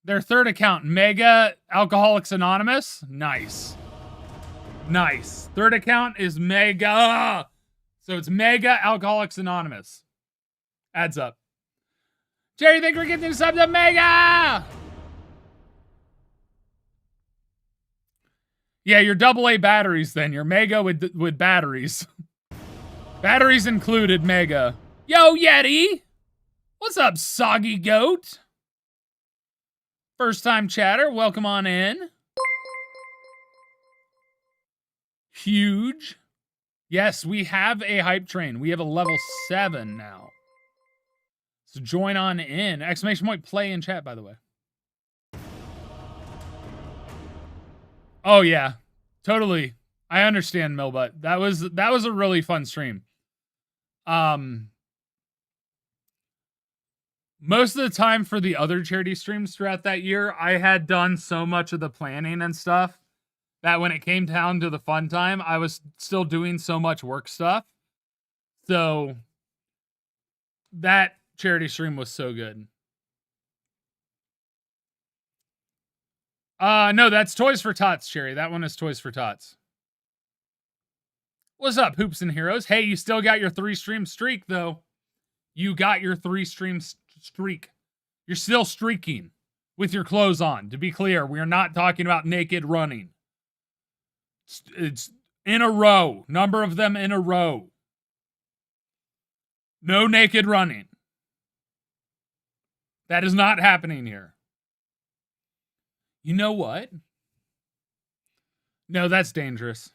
Their third account, Mega Alcoholics Anonymous. Nice. Nice. Third account is Mega. So it's Mega Alcoholics Anonymous. Adds up. Jerry, thank you for getting sub to Mega. Yeah, you're AA batteries then. You're Mega with batteries. Batteries included, Mega. Yo, Yeti. What's up, soggy goat? First time chatter. Welcome on in. Huge. Yes, we have a hype train. We have a level 7 now. So join on in. Exclamation point play in chat, by the way. Oh yeah, totally. I understand, Milbutt. That was a really fun stream. Most of the time for the other charity streams throughout that year, I had done so much of the planning and stuff that when it came down to the fun time, I was still doing so much work stuff. So that charity stream was so good. No, that's Toys for Tots, Cherry. That one is Toys for Tots. What's up, Hoops and Heroes? Hey, you still got your 3-stream streak, though. You got your 3-stream streak. You're still streaking with your clothes on. To be clear, we are not talking about naked running. It's in a row. Number of them in a row. No naked running. That is not happening here. You know what? No, that's dangerous.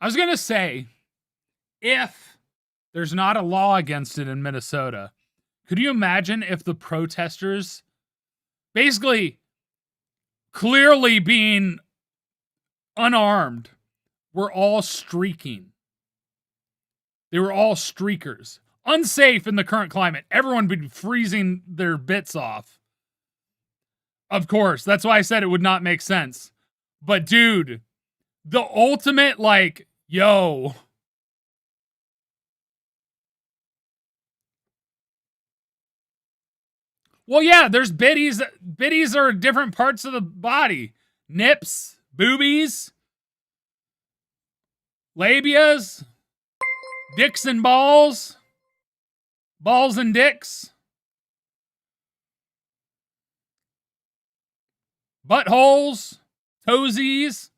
I was going to say, if there's not a law against it in Minnesota, could you imagine if the protesters, basically clearly being unarmed, were all streaking? They were all streakers. Unsafe in the current climate. Everyone would be freezing their bits off. Of course, that's why I said it would not make sense. But dude, the ultimate, like, yo. Well, yeah, there's biddies. Biddies are different parts of the body. Nips, boobies, labias, dicks and balls, balls and dicks, buttholes, toesies,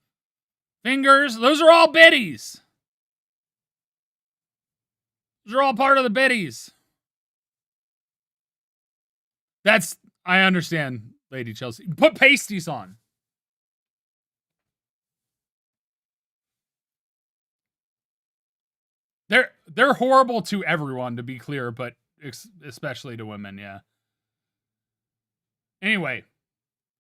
fingers. Those are all biddies. Those are all part of the biddies. I understand, Lady Chelsea. Put pasties on. They're horrible to everyone, to be clear, but especially to women, yeah. Anyway,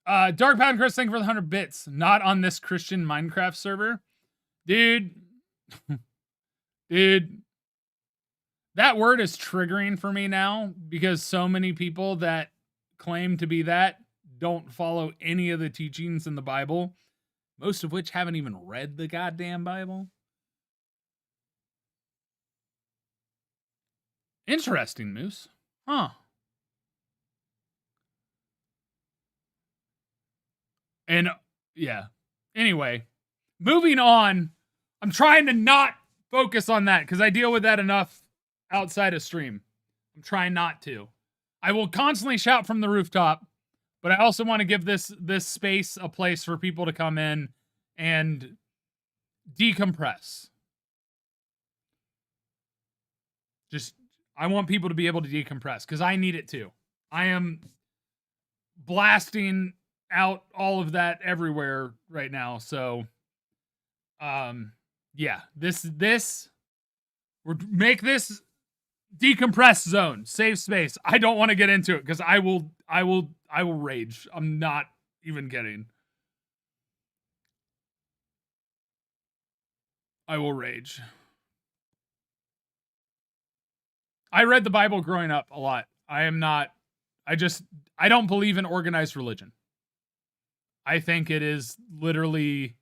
Dark Pound Chris, thank you for the 100 bits. Not on this Christian Minecraft server. Dude. Dude. That word is triggering for me now because so many people that claim to be that don't follow any of the teachings in the Bible, most of which haven't even read the goddamn Bible. Interesting, Moose. Huh. And, yeah. Anyway, moving on. I'm trying to not focus on that because I deal with that enough outside of stream. I'm trying not to. I will constantly shout from the rooftop, but I also want to give this space a place for people to come in and decompress. I want people to be able to decompress because I need it too. I am blasting out all of that everywhere right now. So, yeah, this Make this decompress zone, safe space. I don't want to get into it because I will rage. I'm not even kidding. I will rage. I read the Bible growing up a lot. I don't believe in organized religion. I think it is literally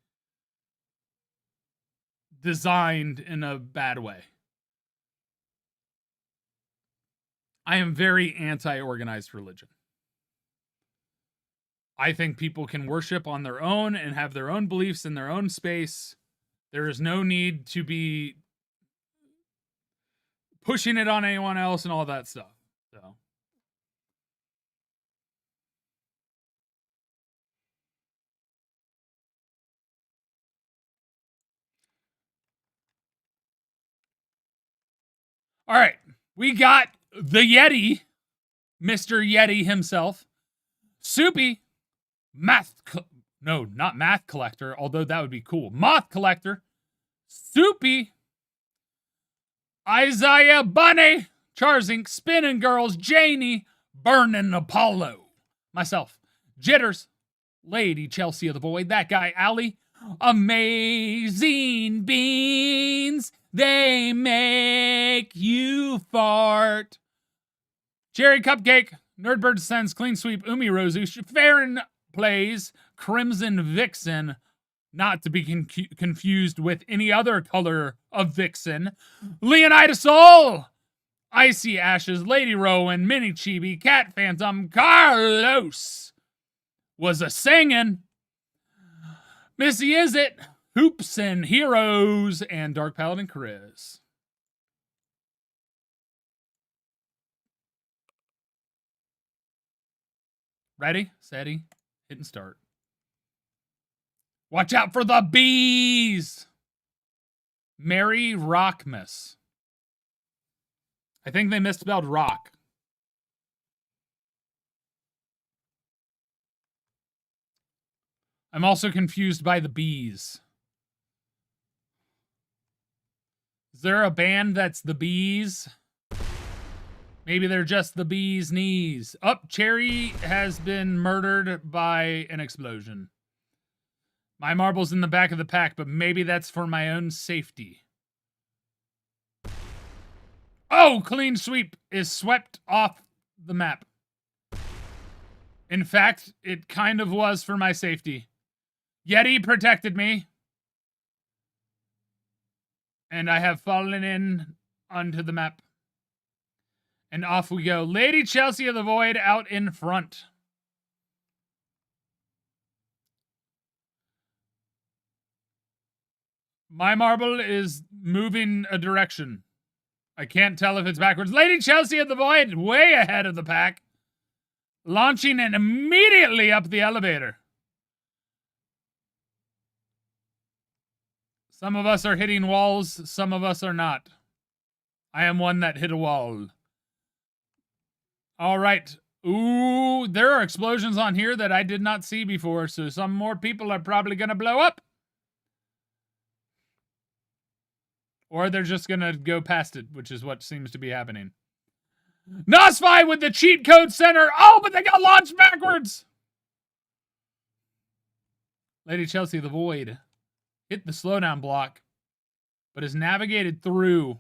designed in a bad way. I am very anti-organized religion. I think people can worship on their own and have their own beliefs in their own space. There is no need to be pushing it on anyone else and all that stuff. So. All right. We got the Yeti, Mr. Yeti himself. Soupy, not math collector, although that would be cool. Moth collector. Soupy, Isaiah Bunny, Charzink, Spinning Girls, Janie, Burning Apollo. Myself, Jitters, Lady Chelsea of the Void, that guy, Allie, Amazing Beans, they make you fart. Cherry Cupcake, Nerdbird Sends, Clean Sweep, Umi Rosu, Farron Plays, Crimson Vixen, not to be confused with any other color of Vixen, Leonidas Soul, Icy Ashes, Lady Rowan, Mini Chibi, Cat Phantom, Carlos was a singing, Missy Is It, Hoops and Heroes, and Dark Paladin Chris. Ready, steady, hit and start. Watch out for the bees! Mary Rockmas. I think they misspelled rock. I'm also confused by the bees. Is there a band that's the bees? Maybe they're just the bee's knees. Cherry has been murdered by an explosion. My marble's in the back of the pack, but maybe that's for my own safety. Oh, Clean Sweep is swept off the map. In fact, it kind of was for my safety. Yeti protected me. And I have fallen in onto the map. And off we go. Lady Chelsea of the Void out in front. My marble is moving a direction. I can't tell if it's backwards. Lady Chelsea of the Void, way ahead of the pack. Launching and immediately up the elevator. Some of us are hitting walls, some of us are not. I am one that hit a wall. All right. Ooh, there are explosions on here that I did not see before, so some more people are probably going to blow up. Or they're just going to go past it, which is what seems to be happening. Nosfi with the cheat code center. Oh, but they got launched backwards. Lady Chelsea the Void hit the slowdown block, but is navigated through.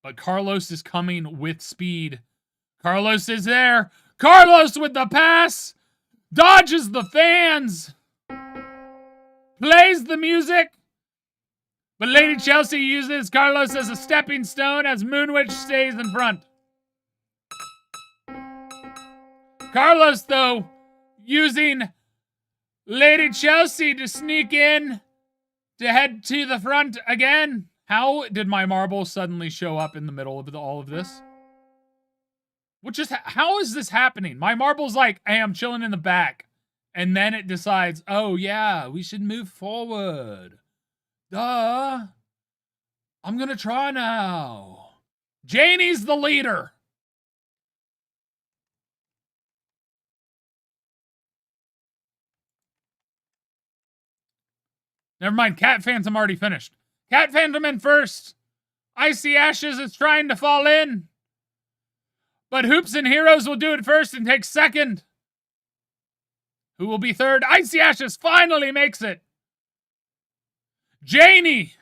But Carlos is coming with speed. Carlos is there. Carlos with the pass. Dodges the fans. Plays the music. But Lady Chelsea uses Carlos as a stepping stone as Moonwitch stays in front. Carlos, though, using Lady Chelsea to sneak in to head to the front again. How did my marble suddenly show up in the middle of all of this? How is this happening? My marble's like, hey, I'm chilling in the back. And then it decides, oh yeah, we should move forward. Duh. I'm gonna try now. Janie's the leader. Never mind, Cat Phantom already finished. Cat Phantom in first. Icy Ashes is trying to fall in. But Hoops and Heroes will do it first and take second. Who will be third? Icy Ashes finally makes it. Janie.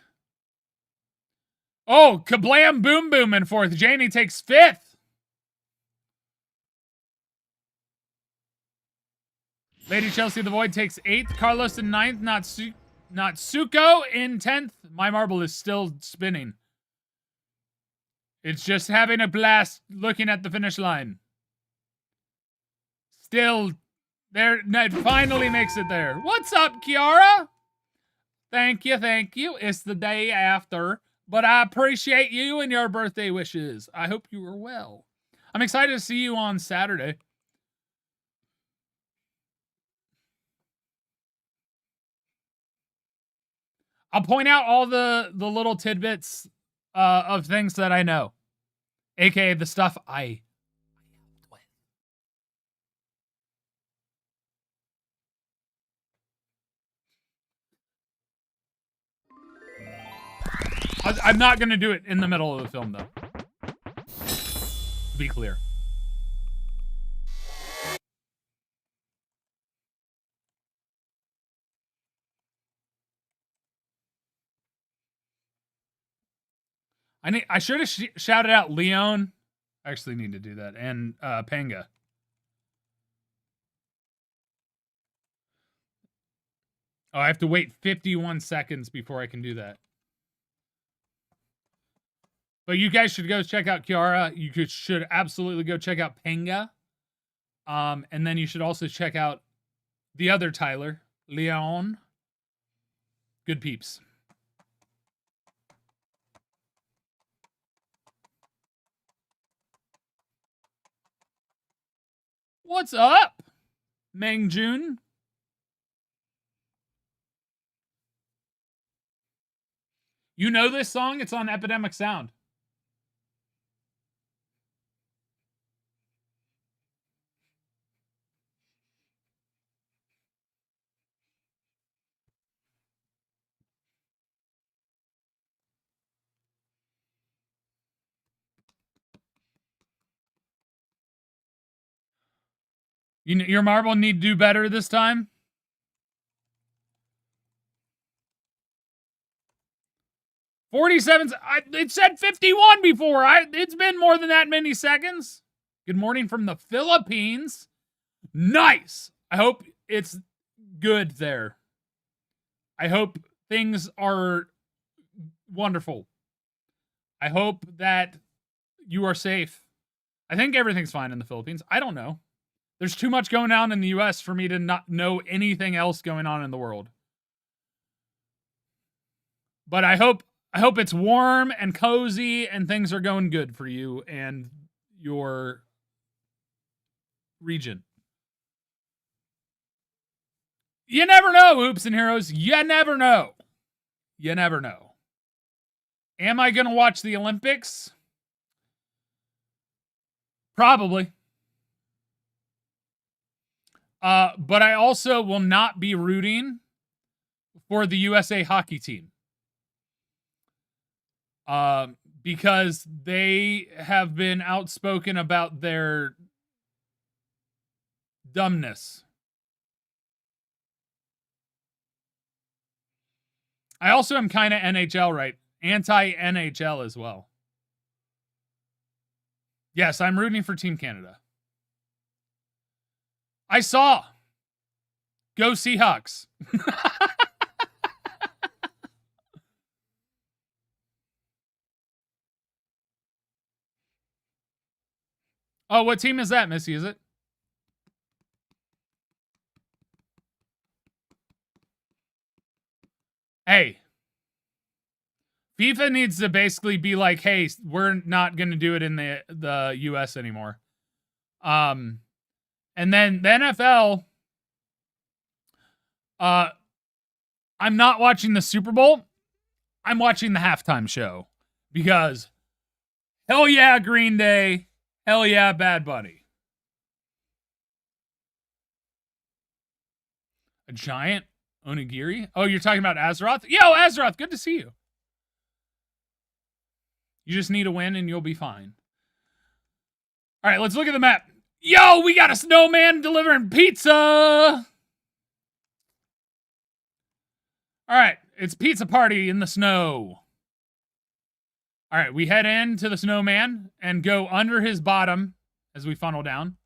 Oh, Kablam Boom Boom in fourth. Janie takes fifth. Lady Chelsea the Void takes eighth. Carlos in ninth. Natsuko in 10th. My marble is still spinning. It's just having a blast looking at the finish line. Still there. It finally makes it there. What's up, Kiara? Thank you, thank you. It's the day after, but I appreciate you and your birthday wishes. I hope you are well. I'm excited to see you on Saturday. I'll point out all the little tidbits of things that I know, aka the stuff I helped with. I'm not going to do it in the middle of the film, though. To be clear. I should have shouted out Leon. I actually need to do that. And Panga. Oh, I have to wait 51 seconds before I can do that. But you guys should go check out Kiara. You should absolutely go check out Panga. And then you should also check out the other Tyler, Leon. Good peeps. What's up, Meng Jun? You know this song? It's on Epidemic Sound. Your marble need to do better this time? It said 51 before. It's been more than that many seconds. Good morning from the Philippines. Nice. I hope it's good there. I hope things are wonderful. I hope that you are safe. I think everything's fine in the Philippines. I don't know. There's too much going on in the US for me to not know anything else going on in the world. But I hope it's warm and cozy and things are going good for you and your region. You never know, Hoops and Heroes. You never know. You never know. Am I going to watch the Olympics? Probably. But I also will not be rooting for the USA hockey team. Because they have been outspoken about their dumbness. I also am kind of NHL, right? Anti-NHL as well. Yes, I'm rooting for Team Canada. I saw. Go Seahawks. Oh, what team is that, Missy? Is it? Hey. FIFA needs to basically be like, hey, we're not going to do it in the US anymore. And then the NFL, I'm not watching the Super Bowl. I'm watching the halftime show because hell yeah, Green Day. Hell yeah, Bad Bunny. A giant onigiri? Oh, you're talking about Azeroth? Yo, Azeroth, good to see you. You just need a win and you'll be fine. All right, let's look at the map. Yo, we got a snowman delivering pizza. All right, it's pizza party in the snow. All right, we head into the snowman and go under his bottom as we funnel down.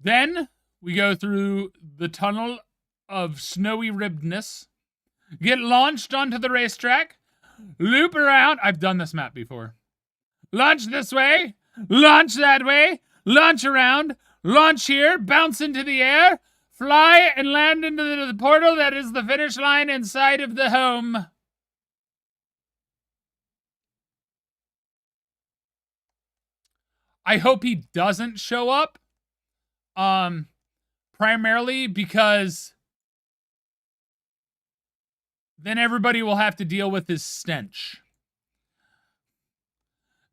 Then we go through the tunnel of snowy ribbedness, get launched onto the racetrack, loop around. I've done this map before. Launch this way, launch that way, launch around, launch here, bounce into the air, fly and land into the portal that is the finish line inside of the home. I hope he doesn't show up. Primarily because then everybody will have to deal with his stench.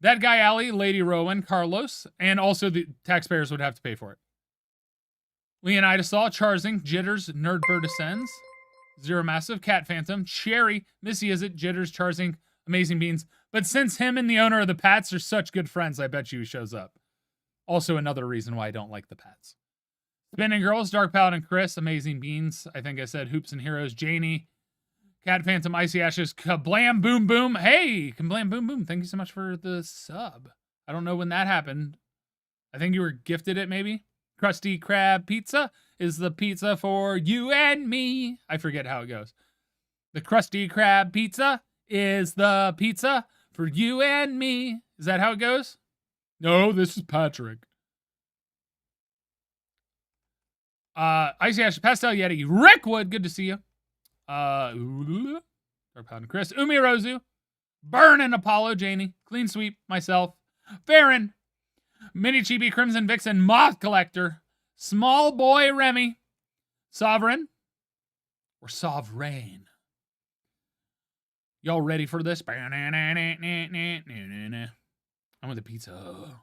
That guy, Ali, Lady Rowan, Carlos, and also the taxpayers would have to pay for it. Leonidas All, Charzing, Jitters, Nerdbird Ascends, Zero Massive, Cat Phantom, Cherry, Missy Izzet, Jitters, Charzing, Amazing Beans. But since him and the owner of the Pats are such good friends, I bet you he shows up. Also another reason why I don't like the Pats. Spinning Girls, Dark Paladin, Chris, Amazing Beans. I think I said Hoops and Heroes, Janie, Cat Phantom, Icy Ashes, Kablam Boom Boom. Hey, Kablam Boom Boom. Thank you so much for the sub. I don't know when that happened. I think you were gifted it maybe. Krusty Krab Pizza is the pizza for you and me. I forget how it goes. The Krusty Krab Pizza is the pizza for you and me. Is that how it goes? No, this is Patrick. Icy Ash, Pastel Yeti, Rickwood, good to see you. Dark Pound Chris, Umi Rozu, Burnin' Apollo, Janie, Clean Sweep, myself, Farron, Mini Chibi, Crimson Vixen, Moth Collector, Small Boy Remy, Sovereign, or Sovereign. Y'all ready for this? I'm with the pizza.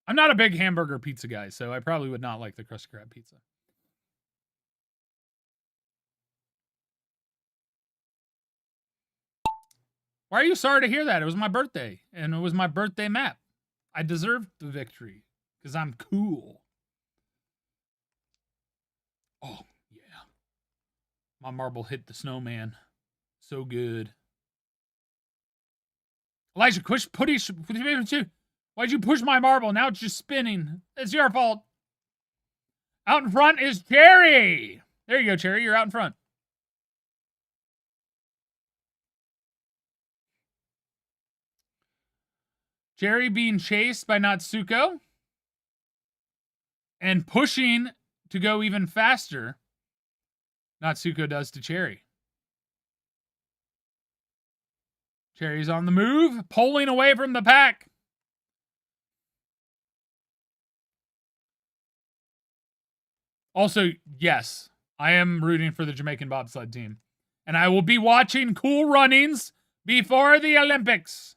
I'm not a big hamburger pizza guy, so I probably would not like the Krusty Krab pizza. Why are you sorry to hear that? It was my birthday, and it was my birthday map. I deserved the victory, because I'm cool. Oh, yeah. My marble hit the snowman. So good. Elijah, why'd you push my marble? Now it's just spinning. It's your fault. Out in front is Cherry. There you go, Cherry. You're out in front. Cherry being chased by Natsuko. And pushing to go even faster. Natsuko does to Cherry. Cherry's on the move, pulling away from the pack. Also, yes, I am rooting for the Jamaican bobsled team. And I will be watching Cool Runnings before the Olympics.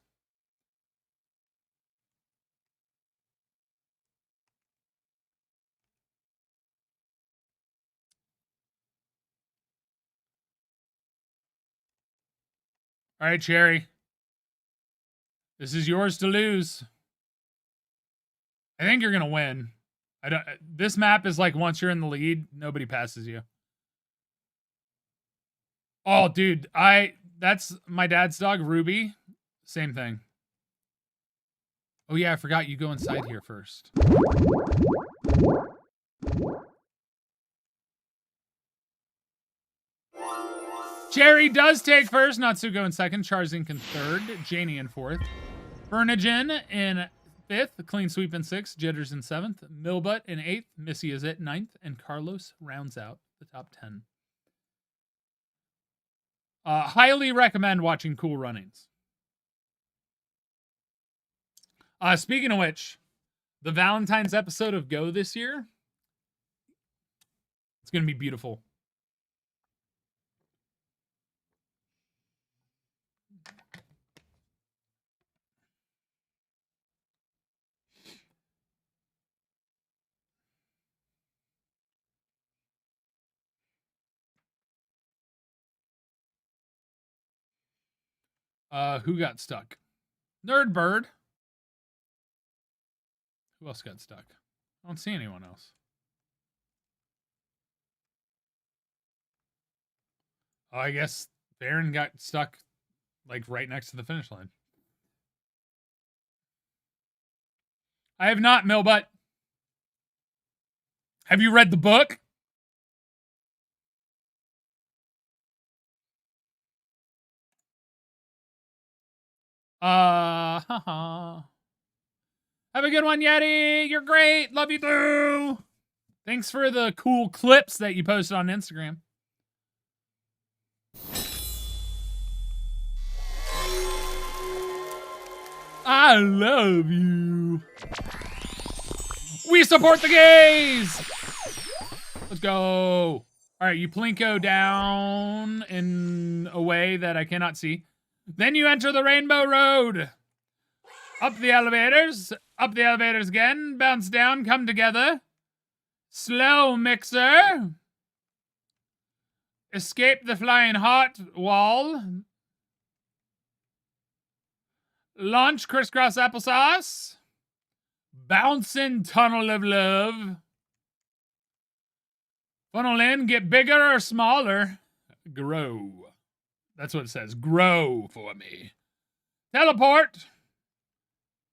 All right, Cherry. This is yours to lose. I think you're going to win. This map is like once you're in the lead, nobody passes you. Oh, dude, that's my dad's dog, Ruby. Same thing. Oh yeah, I forgot you go inside here first. Cherry does take first, Natsuko in second, Charzink in third, Janie in fourth, Bernigin in fifth, Clean Sweep in sixth, Jitters in seventh, Milbutt in eighth, Missy is at ninth, and Carlos rounds out the top 10. Highly recommend watching Cool Runnings. Speaking of which, the Valentine's episode of Go this year, it's going to be beautiful. Who got stuck? Nerdbird. Who else got stuck? I don't see anyone else. Oh, I guess Baron got stuck like right next to the finish line. I have not, Millbutt. Have you read the book? Haha. Have a good one, Yeti. You're great. Love you too. Thanks for the cool clips that you posted on Instagram. I love you. We support the gays. Let's go. All right, you plinko down in a way that I cannot see. Then you enter the Rainbow Road. Up the elevators again. Bounce down, come together. Slow mixer. Escape the flying hot wall. Launch crisscross applesauce. Bouncing tunnel of love. Funnel in, get bigger or smaller. Grow. That's what it says. Grow for me. Teleport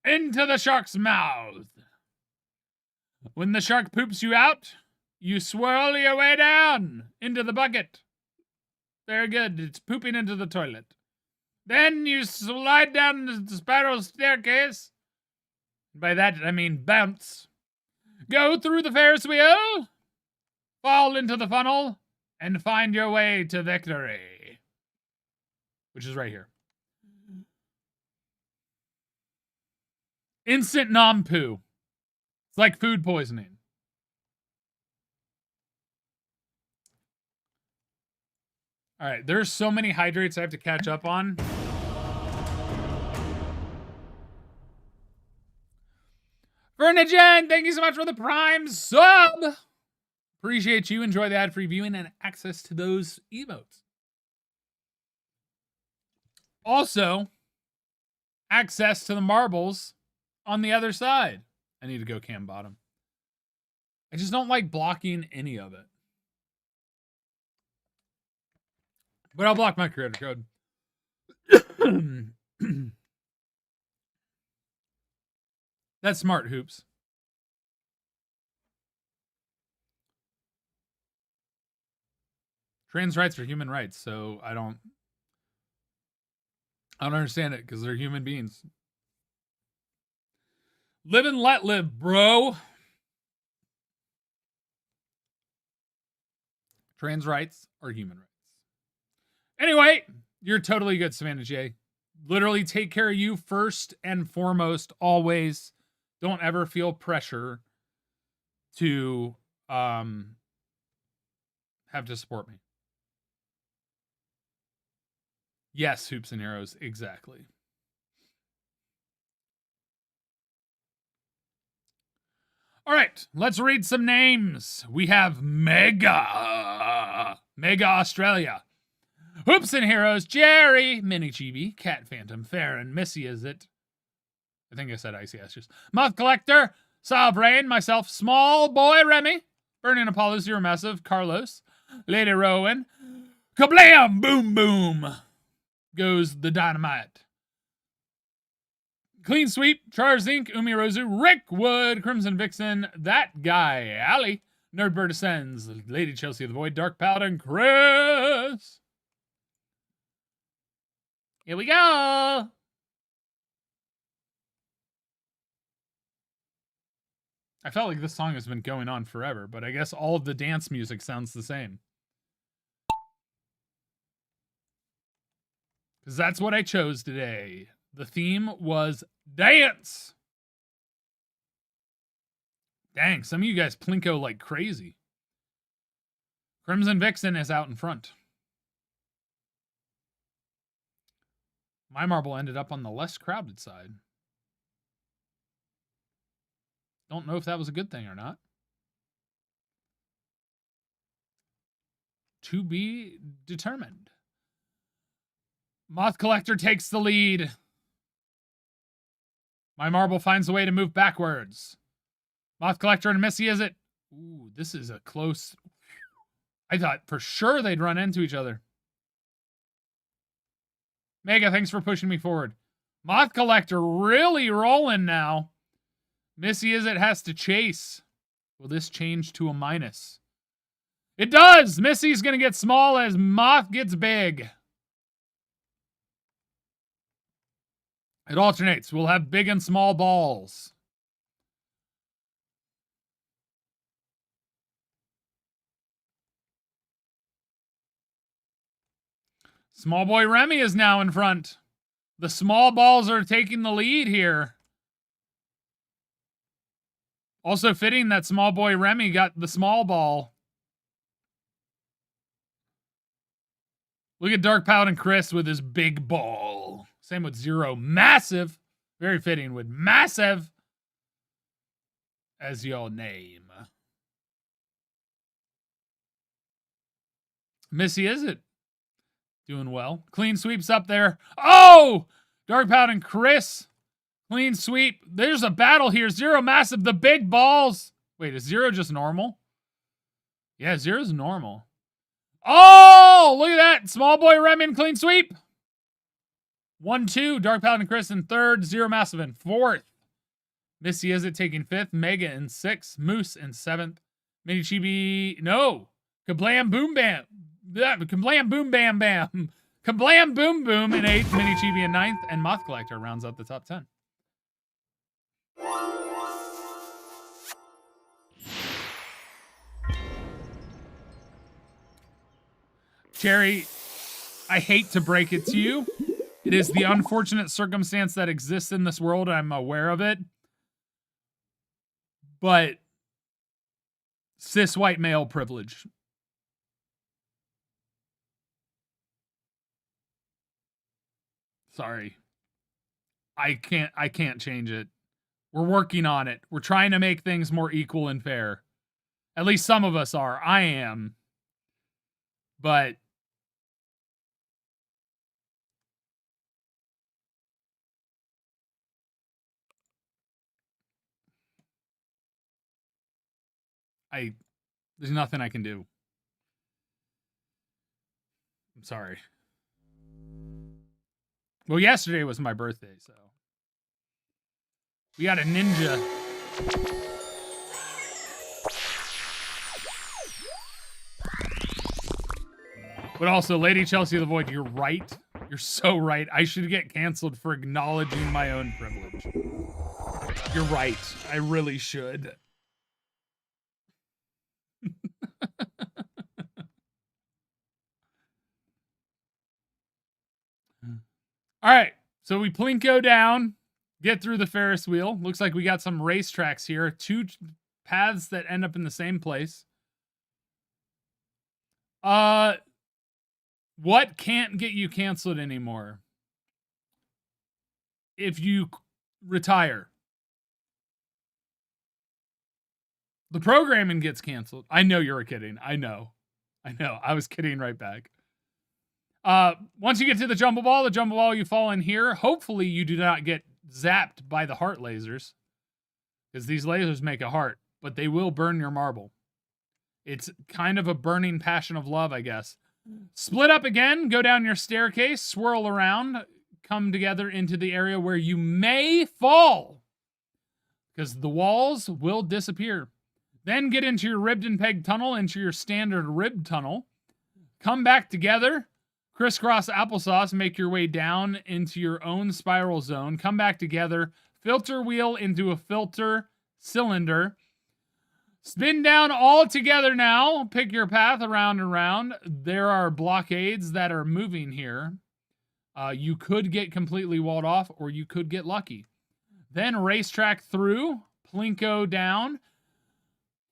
into the shark's mouth. When the shark poops you out, you swirl your way down into the bucket. Very good. It's pooping into the toilet. Then you slide down the spiral staircase. By that, I mean bounce. Go through the Ferris wheel. Fall into the funnel. And find your way to victory. Which is right here. Instant nom poo. It's like food poisoning. All right, there's so many hydrates I have to catch up on. Vernigen, thank you so much for the Prime sub. Appreciate you. Enjoy the ad-free viewing and access to those emotes. Also, access to the marbles on the other side. I need to go cam bottom. I just don't like blocking any of it. But I'll block my creator code. That's smart, Hoops. Trans rights are human rights, so I don't understand it because they're human beings. Live and let live, bro. Trans rights are human rights. Anyway, you're totally good, Savannah J. Literally take care of you first and foremost, always. Don't ever feel pressure to have to support me. Yes, Hoops and Heroes, exactly. All right, let's read some names. We have Mega Australia. Hoops and Heroes, Jerry, Mini Chibi, Cat Phantom, Farron, Missy Is It. I think I said Icy Ashes. Moth Collector, Sovereign, myself, Small Boy Remy, Burning Apollo, Zero Massive, Carlos, Lady Rowan, Kablam, Boom Boom, goes the Dynamite. Clean Sweep, Charles Inc., Umi Rozu, Rick Wood, Crimson Vixen, That Guy, Ali, Nerdbird Ascends, Lady Chelsea of the Void, Dark Paladin, Chris. Here we go. I felt like this song has been going on forever, but I guess all of the dance music sounds the same. Because that's what I chose today. The theme was dance. Dang, some of you guys plinko like crazy. Crimson Vixen is out in front. My marble ended up on the less crowded side. Don't know if that was a good thing or not. To be determined. Moth Collector takes the lead. My marble finds a way to move backwards. Moth Collector and Missy Izzet. Ooh, this is a close... I thought for sure they'd run into each other. Mega, thanks for pushing me forward. Moth Collector really rolling now. Missy Izzet has to chase. Will this change to a minus? It does! Missy's going to get small as Moth gets big. It alternates. We'll have big and small balls. Small boy Remy is now in front. The small balls are taking the lead here. Also fitting that small boy Remy got the small ball. Look at Dark Paladin Chris with his big ball. Same with Zero. Massive. Very fitting with massive as your name. Missy Izzet doing well. Clean sweeps up there. Oh! Dark Paladin Chris. Clean sweep. There's a battle here. Zero massive. The big balls. Wait, is Zero just normal? Yeah, Zero's normal. Oh! Look at that. Small boy Remy clean sweep. 1-2. Dark Paladin Chris in third. Zero massive in fourth. Missy Izzet taking fifth. Mega in sixth. Moose in seventh. Mini Chibi. No. Kablam Boom Bam. Kablam Boom Bam Bam. Kablam Boom Boom in 8th, Mini Chibi in 9th, and Moth Collector rounds out the top 10. Cherry, I hate to break it to you. It is the unfortunate circumstance that exists in this world. I'm aware of it. But cis white male privilege. Sorry. I can't change it. We're working on it. We're trying to make things more equal and fair. At least some of us are. I am. But there's nothing I can do. I'm sorry. Well, yesterday was my birthday, so we got a ninja. But also, Lady Chelsea the Void, you're right. You're so right. I should get canceled for acknowledging my own privilege. You're right. I really should. All right, so we plinko down, get through the Ferris wheel. Looks like we got some racetracks here. 2 paths that end up in the same place. What can't get you canceled anymore? If you retire. The programming gets canceled. I know you're kidding. I know. I was kidding right back. Once you get to the jumbo ball you fall in here. Hopefully you do not get zapped by the heart lasers, because these lasers make a heart, but they will burn your marble. It's kind of a burning passion of love, I guess. Split up again, go down your staircase, swirl around, come together into the area where you may fall, because the walls will disappear. Then get into your ribbed and pegged tunnel, into your standard ribbed tunnel. Come back together. Crisscross applesauce, make your way down into your own spiral zone. Come back together. Filter wheel into a filter cylinder. Spin down all together now. Pick your path around and around. There are blockades that are moving here. You could get completely walled off, or you could get lucky. Then racetrack through. Plinko down.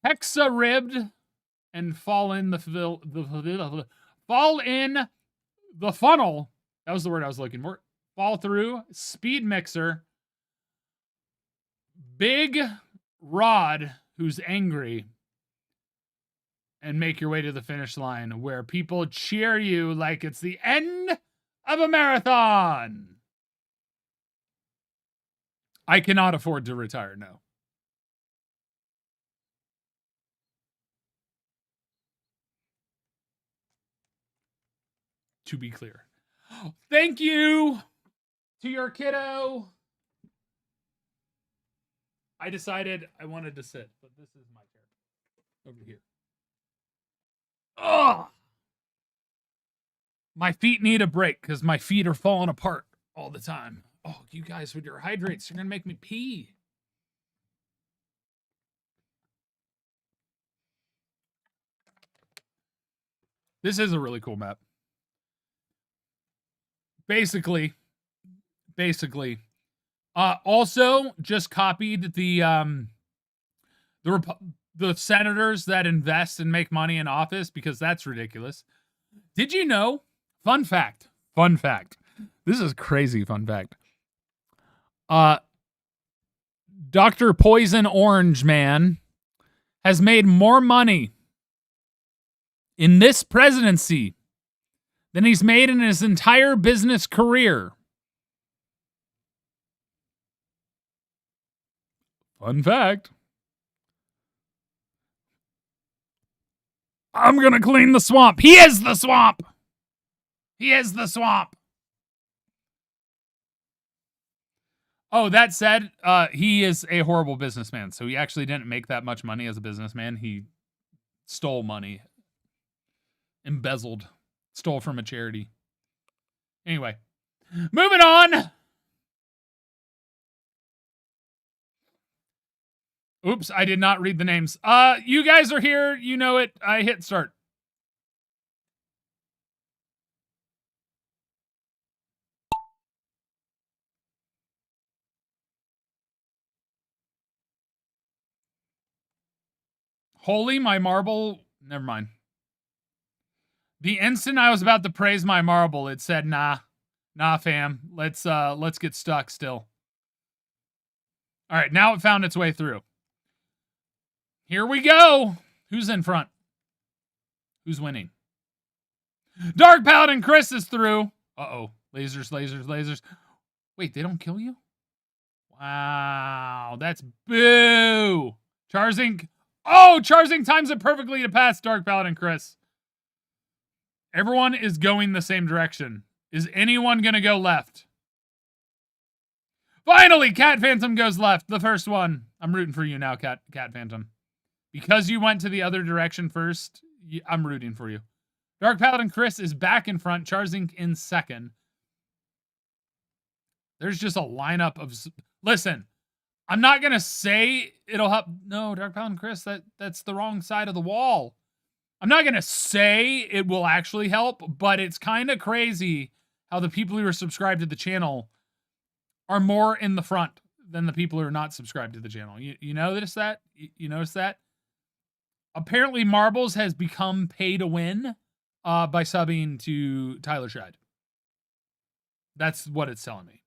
Hexa ribbed. And fall in the funnel. That was the word I was looking for. Fall through. Speed mixer. Big Rod, who's angry. And make your way to the finish line, where people cheer you like it's the end of a marathon. I cannot afford to retire, no. To be clear. Thank you to your kiddo. I decided I wanted to sit, but this is my chair. Over here. Ugh! My feet need a break because my feet are falling apart all the time. Oh, you guys with your hydrates, you're going to make me pee. This is a really cool map. Basically, also just copied the senators that invest and make money in office because that's ridiculous. Did you know? Fun fact. This is crazy fun fact. Dr. Poison Orange Man has made more money in this presidency than he's made in his entire business career. Fun fact. I'm gonna clean the swamp. He is the swamp. Oh, that said, he is a horrible businessman. So he actually didn't make that much money as a businessman. He stole money, embezzled, stole from a charity. Anyway, moving on. Oops, I did not read the names. You guys are here. You know it. I hit start. Holy, my marble. Never mind. The instant I was about to praise my marble, it said, nah, fam. Let's get stuck still. All right, now it found its way through. Here we go. Who's in front? Who's winning? Dark Paladin Chris is through. Uh-oh. Lasers. Wait, they don't kill you? Wow, that's boo. Charzing. Oh, Charzing times it perfectly to pass Dark Paladin Chris. Everyone is going the same direction. Is anyone going to go left? Finally, Cat Phantom goes left. The first one. I'm rooting for you now, Cat Phantom. Because you went to the other direction first, I'm rooting for you. Dark Paladin Chris is back in front. Charzing in second. There's just a lineup of... Listen, I'm not going to say it'll help. No, Dark Paladin Chris, that's the wrong side of the wall. I'm not going to say it will actually help, but it's kind of crazy how the people who are subscribed to the channel are more in the front than the people who are not subscribed to the channel. You notice that? You notice that? Apparently, Marbles has become pay to win by subbing to Tyler Shred. That's what it's telling me.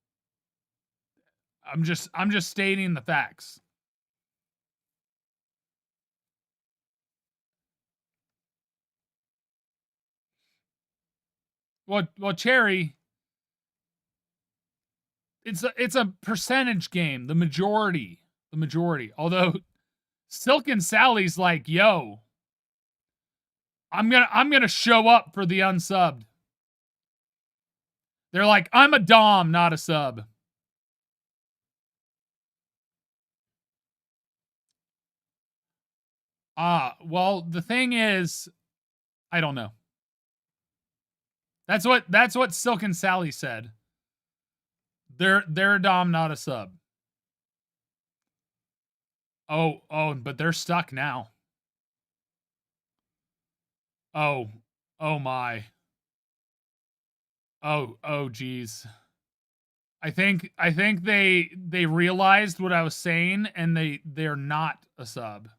I'm just stating the facts. Well, Cherry, it's a percentage game. The majority. Although Silk and Sally's like, yo, I'm gonna show up for the unsubbed. They're like, I'm a dom, not a sub. Well, the thing is, I don't know. That's what Silk and Sally said. They're a dom, not a sub. Oh, but they're stuck now. Oh my. Oh geez. I think they realized what I was saying and they're not a sub.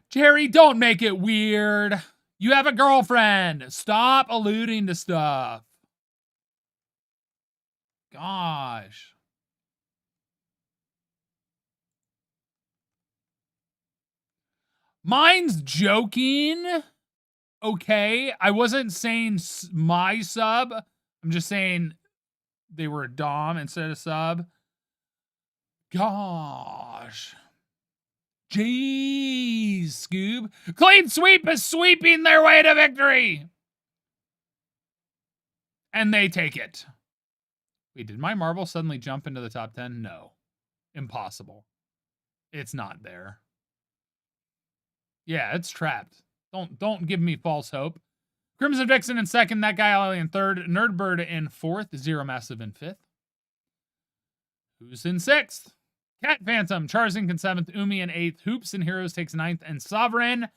Jerry, don't make it weird. You have a girlfriend. Stop alluding to stuff. Gosh. Mine's joking. Okay. I wasn't saying my sub. I'm just saying they were a dom instead of sub. gosh. Jeez, Scoob. Clean Sweep is sweeping their way to victory. And they take it. Wait, did my marble suddenly jump into the top 10? No. Impossible. It's not there. Yeah, it's trapped. Don't give me false hope. Crimson Vixen in second, that guy Ollie in third, Nerdbird in fourth, Zero Massive in fifth. Who's in sixth? Cat Phantom, Charzink in seventh, Umi in eighth, Hoops and Heroes takes ninth, and Sovereign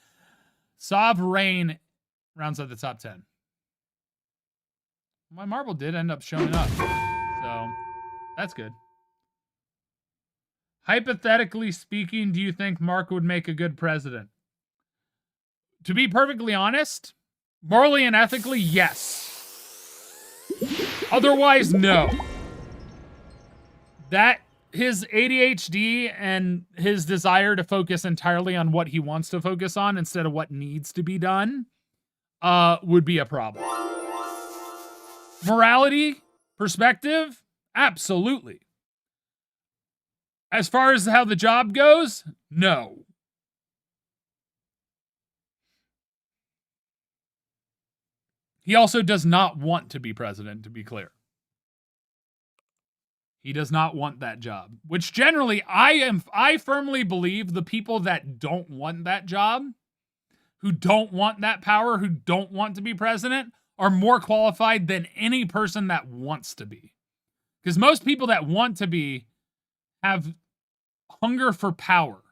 rounds out the top 10. My marble did end up showing up, so that's good. Hypothetically speaking, do you think Mark would make a good president? To be perfectly honest, morally and ethically, yes. Otherwise, no. That his ADHD and his desire to focus entirely on what he wants to focus on instead of what needs to be done would be a problem. Morality, perspective, absolutely. As far as how the job goes, no. He also does not want to be president, to be clear. He does not want that job, which generally I firmly believe the people that don't want that job, who don't want that power, who don't want to be president, are more qualified than any person that wants to be. Because most people that want to be have hunger for power.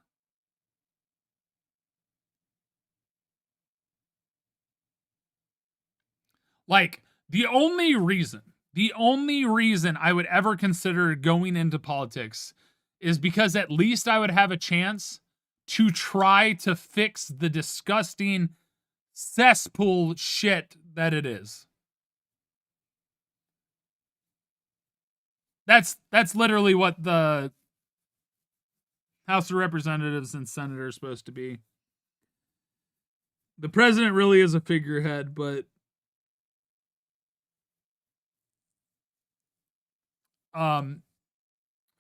Like, the only reason I would ever consider going into politics is because at least I would have a chance to try to fix the disgusting cesspool shit that it is. That's literally what the House of Representatives and Senate are supposed to be. The president really is a figurehead, but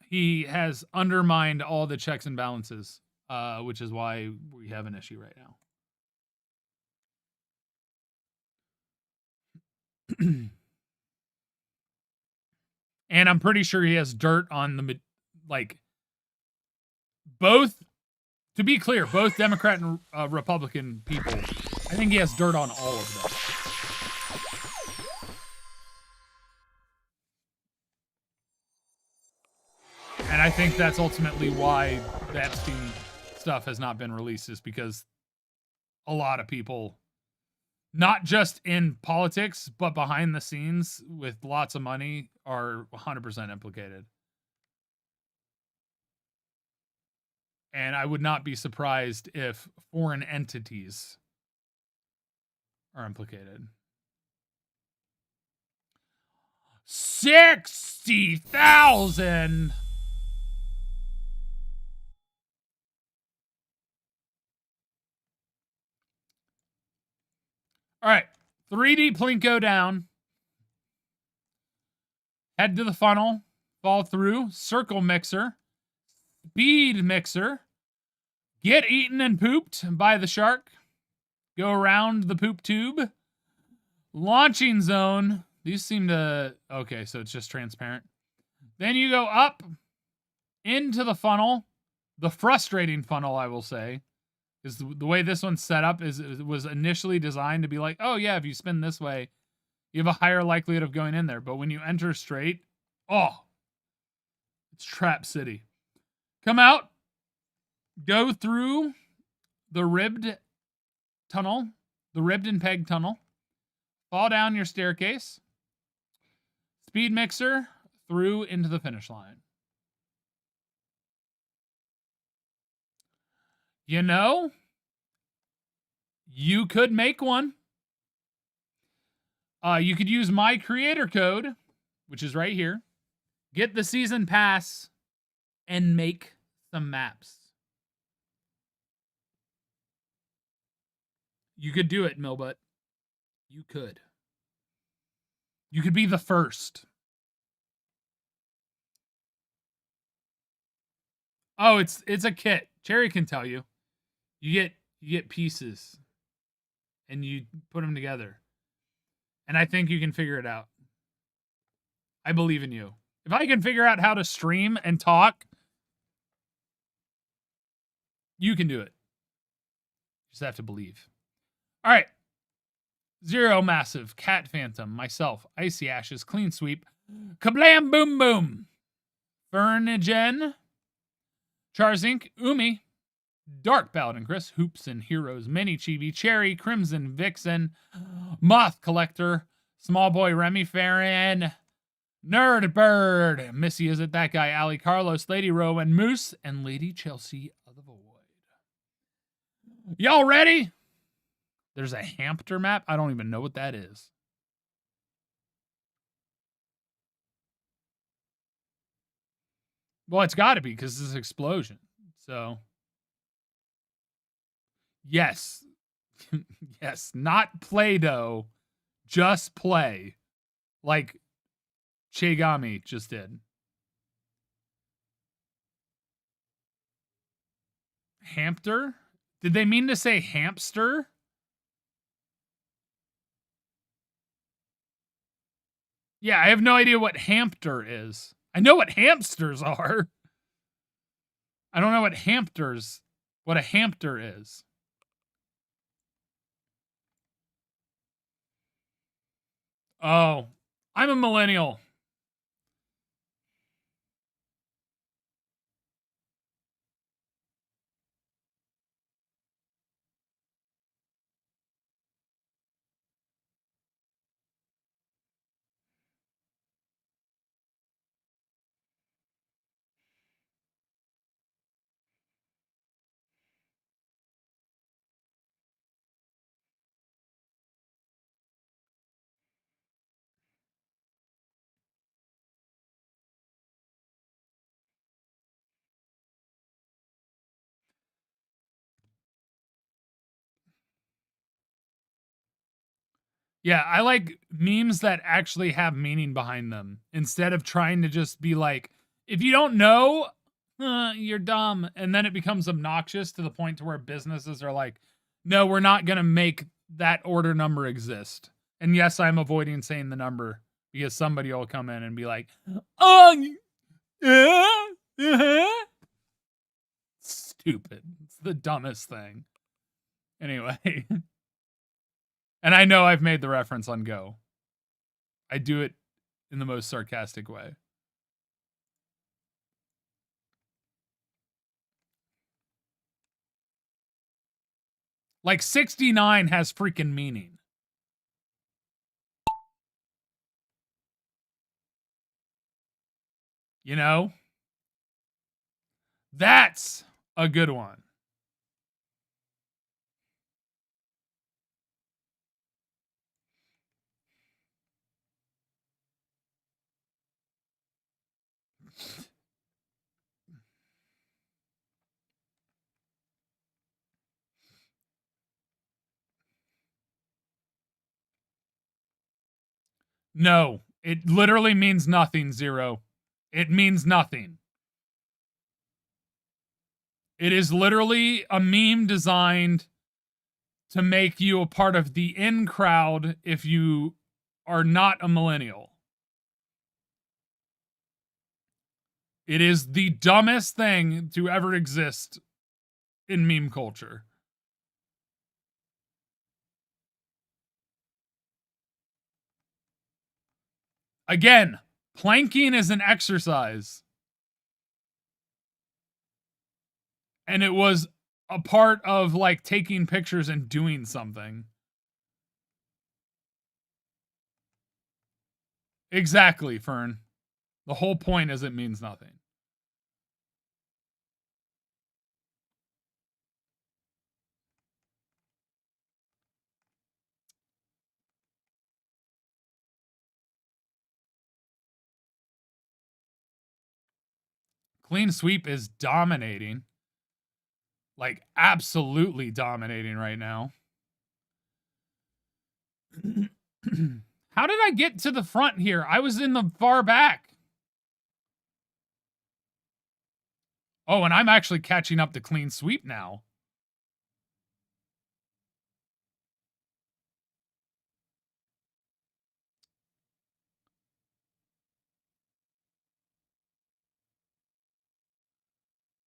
he has undermined all the checks and balances, which is why we have an issue right now. And I'm pretty sure he has dirt on the, like, both, to be clear, both Democrat and Republican people, I think he has dirt on all of them. And I think that's ultimately why the Epstein stuff has not been released, is because a lot of people, not just in politics, but behind the scenes with lots of money, are 100% implicated. And I would not be surprised if foreign entities are implicated. 60,000! All right, 3D Plinko down. Head to the funnel, fall through, circle mixer, speed mixer, get eaten and pooped by the shark, go around the poop tube, launching zone. These seem to, okay, so it's just transparent. Then you go up into the funnel, the frustrating funnel, I will say. Because the way this one's set up is it was initially designed to be like, oh yeah, if you spin this way, you have a higher likelihood of going in there. But when you enter straight, oh, it's Trap City. Come out, go through the ribbed tunnel, the ribbed and pegged tunnel, fall down your staircase, speed mixer through into the finish line. You know, you could make one. You could use my creator code, which is right here. Get the season pass and make some maps. You could do it, Milbutt. You could. You could be the first. Oh, it's a kit. Cherry can tell you. You get pieces and you put them together. And I think you can figure it out. I believe in you. If I can figure out how to stream and talk, you can do it. You just have to believe. All right. Zero Massive, Cat Phantom, myself, Icy Ashes, Clean Sweep, Kablam Boom Boom, Fernigen, Charzink, Umi, Dark Paladin Chris, Hoops and Heroes, Mini Chibi, Cherry, Crimson Vixen, Moth Collector, Small Boy Remy Farron, Nerd Bird, Missy Is It That Guy, Ali Carlos, Lady Rowan, Moose, and Lady Chelsea of the Void. Y'all ready? There's a hamster map. I don't even know what that is. Well, it's got to be because this is explosion. So, yes. Yes, not Play-Doh, just play. Like Chigami just did. Hamster? Did they mean to say hamster? Yeah, I have no idea what hamster is. I know what hamsters are. I don't know what a hamster is. Oh, I'm a millennial. Yeah, I like memes that actually have meaning behind them instead of trying to just be like, if you don't know, you're dumb. And then it becomes obnoxious to the point to where businesses are like, no, we're not going to make that order number exist. And yes, I'm avoiding saying the number because somebody will come in and be like, oh, stupid. It's the dumbest thing. Anyway. And I know I've made the reference on Go. I do it in the most sarcastic way. Like 69 has freaking meaning. You know? That's a good one. No, it literally means nothing, Zero. It means nothing. It is literally a meme designed to make you a part of the in crowd if you are not a millennial. It is the dumbest thing to ever exist in meme culture. Again, planking is an exercise. And it was a part of like taking pictures and doing something. Exactly, Fern. The whole point is it means nothing. Clean Sweep is dominating. Like, absolutely dominating right now. How did I get to the front here? I was in the far back. Oh, and I'm actually catching up to clean sweep now.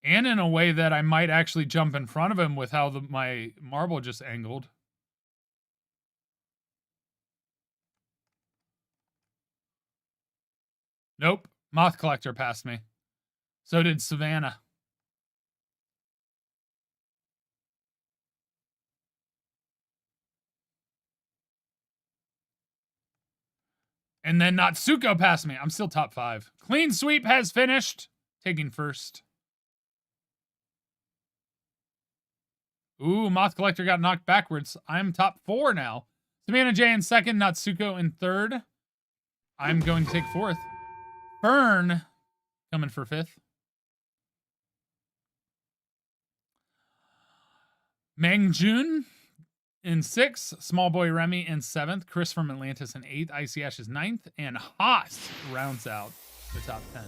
And in a way that I might actually jump in front of him with how my marble just angled. Nope. Moth Collector passed me. So did Savannah. And then Natsuko passed me. I'm still top 5. Clean sweep has finished. Taking first. Ooh, Moth Collector got knocked backwards. I'm top 4 now. Savannah J in second. Natsuko in third. I'm going to take fourth. Fern coming for fifth. Mangjun in sixth. Small Boy Remy in seventh. Chris from Atlantis in eighth. Icy Ash is ninth. And Haas rounds out the top 10.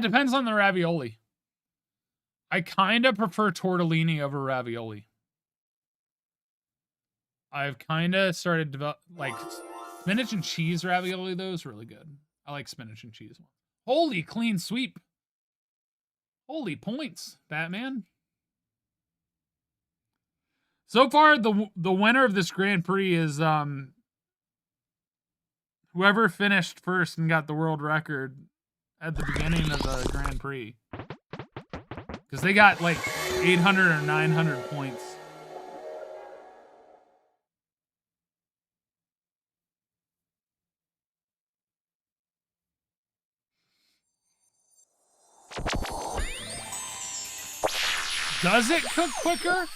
Depends on the ravioli. I kind of prefer tortellini over ravioli. I've kind of started develop like spinach and cheese ravioli. Though is really good. I like spinach and cheese one. Holy clean sweep! Holy points, Batman. So far, the winner of this Grand Prix is whoever finished first and got the world record at the beginning of the Grand Prix. Because they got like 800 or 900 points. Does it cook quicker?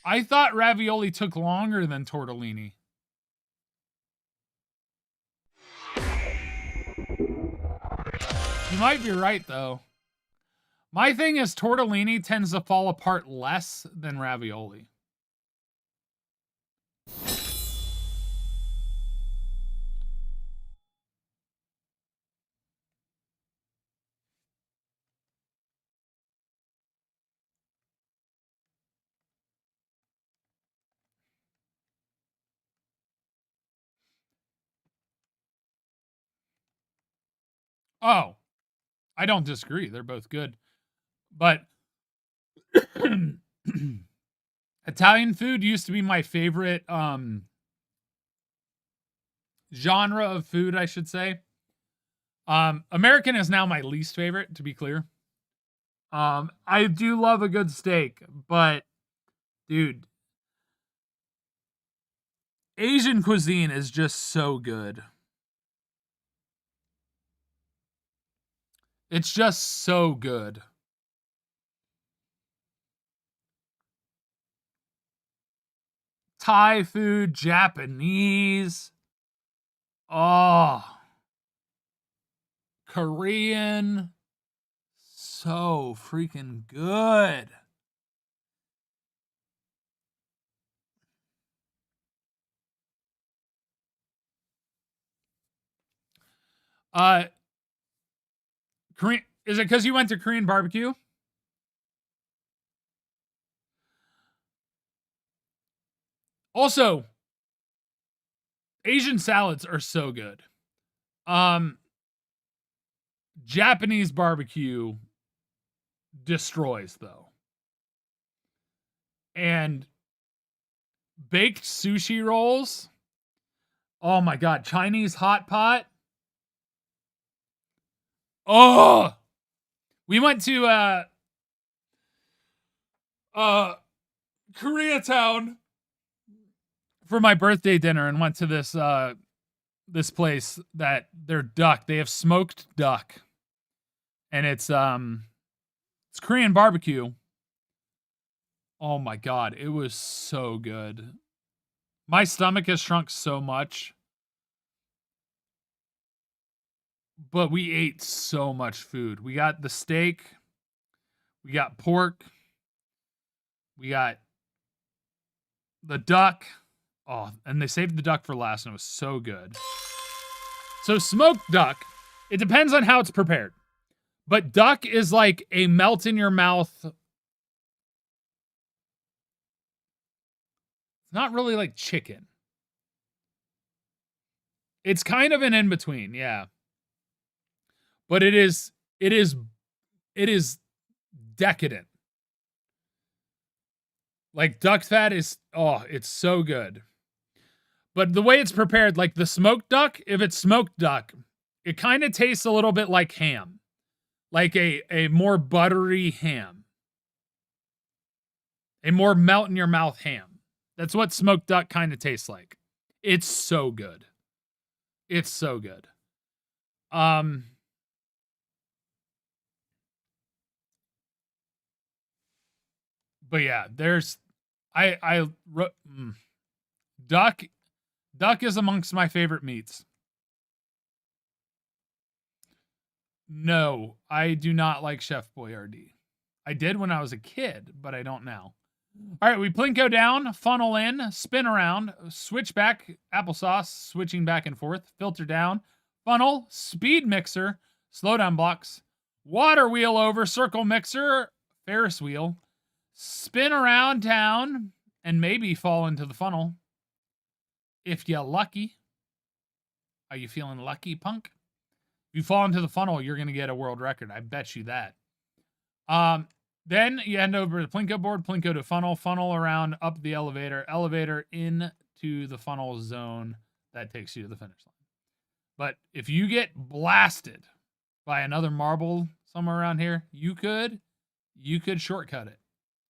I thought ravioli took longer than tortellini. You might be right, though. My thing is tortellini tends to fall apart less than ravioli. Oh, I don't disagree. They're both good. But Italian food used to be my favorite genre of food, I should say. American is now my least favorite, to be clear. I do love a good steak, but dude, Asian cuisine is just so good. It's just so good. Thai food, Japanese. Oh. Korean. So freaking good. Korean, is it because you went to Korean barbecue? Also, Asian salads are so good. Japanese barbecue destroys, though. And baked sushi rolls. Oh my god, Chinese hot pot. Oh, we went to Koreatown for my birthday dinner and went to this place that their duck, they have smoked duck. And it's Korean barbecue. Oh my god, it was so good. My stomach has shrunk so much. But we ate so much food. We got the steak. We got pork. We got the duck. Oh, and they saved the duck for last, and it was so good. So smoked duck, it depends on how it's prepared. But duck is like a melt in your mouth. It's not really like chicken. It's kind of an in-between, yeah. But it is decadent. Like duck fat is, oh, it's so good. But the way it's prepared, like the smoked duck, if it's smoked duck, it kind of tastes a little bit like ham. Like a more buttery ham. A more melt in your mouth ham. That's what smoked duck kind of tastes like. It's so good. It's so good. But yeah, there's duck is amongst my favorite meats. No, I do not like Chef Boyardee. I did when I was a kid, but I don't now. All right, we plinko down, funnel in, spin around, switch back, applesauce, switching back and forth, filter down, funnel, speed mixer, slow down blocks, water wheel over, circle mixer, Ferris wheel, spin around town, and maybe fall into the funnel. If you're lucky. Are you feeling lucky, punk? If you fall into the funnel, you're going to get a world record. I bet you that. Then you end over the plinko board, plinko to funnel, funnel around up the elevator, elevator into the funnel zone that takes you to the finish line. But if you get blasted by another marble somewhere around here, you could shortcut it.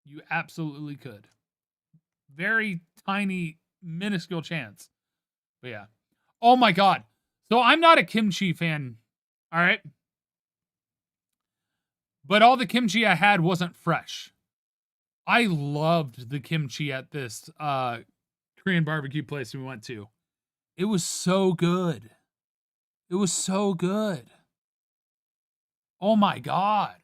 You absolutely could. Very tiny, minuscule chance. But yeah. Oh my God. So I'm not a kimchi fan. All right. But all the kimchi I had wasn't fresh. I loved the kimchi at this Korean barbecue place we went to. It was so good. It was so good. Oh my God.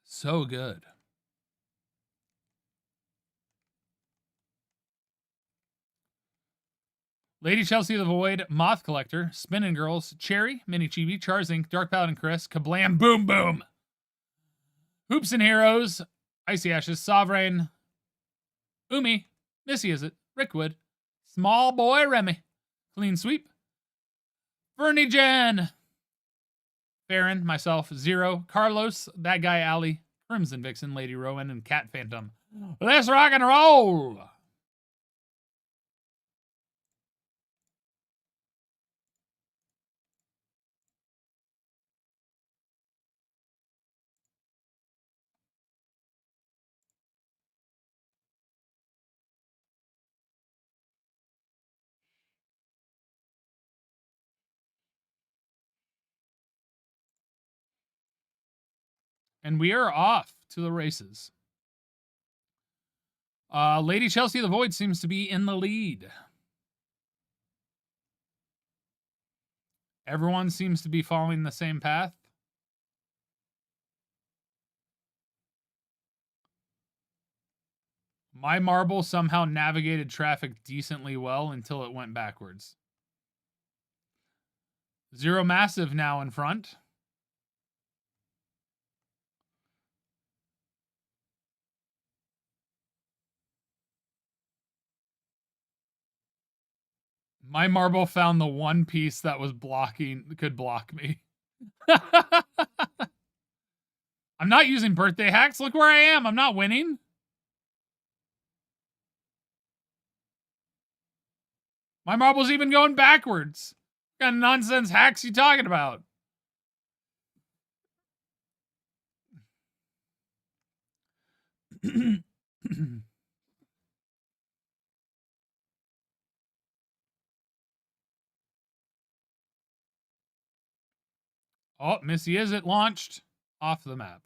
So good. Lady Chelsea the Void, Moth Collector, Spinning Girls, Cherry, Mini Chibi, Chars Inc., Dark Paladin Chris, Kablam Boom Boom, Hoops and Heroes, Icy Ashes, Sovereign, Umi, Missy Is It, Rickwood, Small Boy Remy, Clean Sweep, Fernie Jen, Farron, myself, Zero, Carlos, That Guy Alley, Crimson Vixen, Lady Rowan, and Cat Phantom. Let's rock and roll! And we are off to the races. Lady Chelsea the Void seems to be in the lead. Everyone seems to be following the same path. My marble somehow navigated traffic decently well until it went backwards. Zero Massive now in front. My marble found the one piece that was could block me. I'm not using birthday hacks. Look where I am. I'm not winning. My marble's even going backwards. What kind of nonsense hacks you talking about? Oh, Missy Is It launched off the map.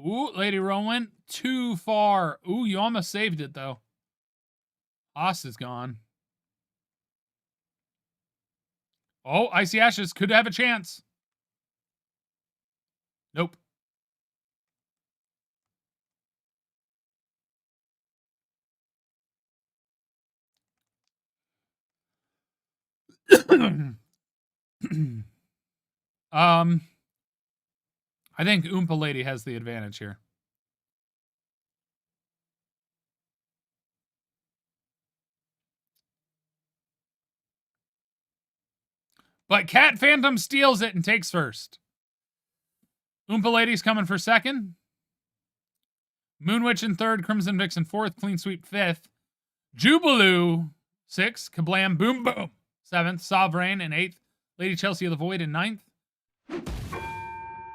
Ooh, Lady Rowan, too far. Ooh, you almost saved it, though. Haas is gone. Oh, Icy Ashes could have a chance. Nope. I think Oompa Lady has the advantage here. But Cat Phantom steals it and takes first. Oompa Lady's coming for second. Moonwitch in third. Crimson Vixen fourth. Clean Sweep fifth. Jubilee sixth. Kablam Boom Boom seventh. Sovereign in eighth. Lady Chelsea of the Void in ninth.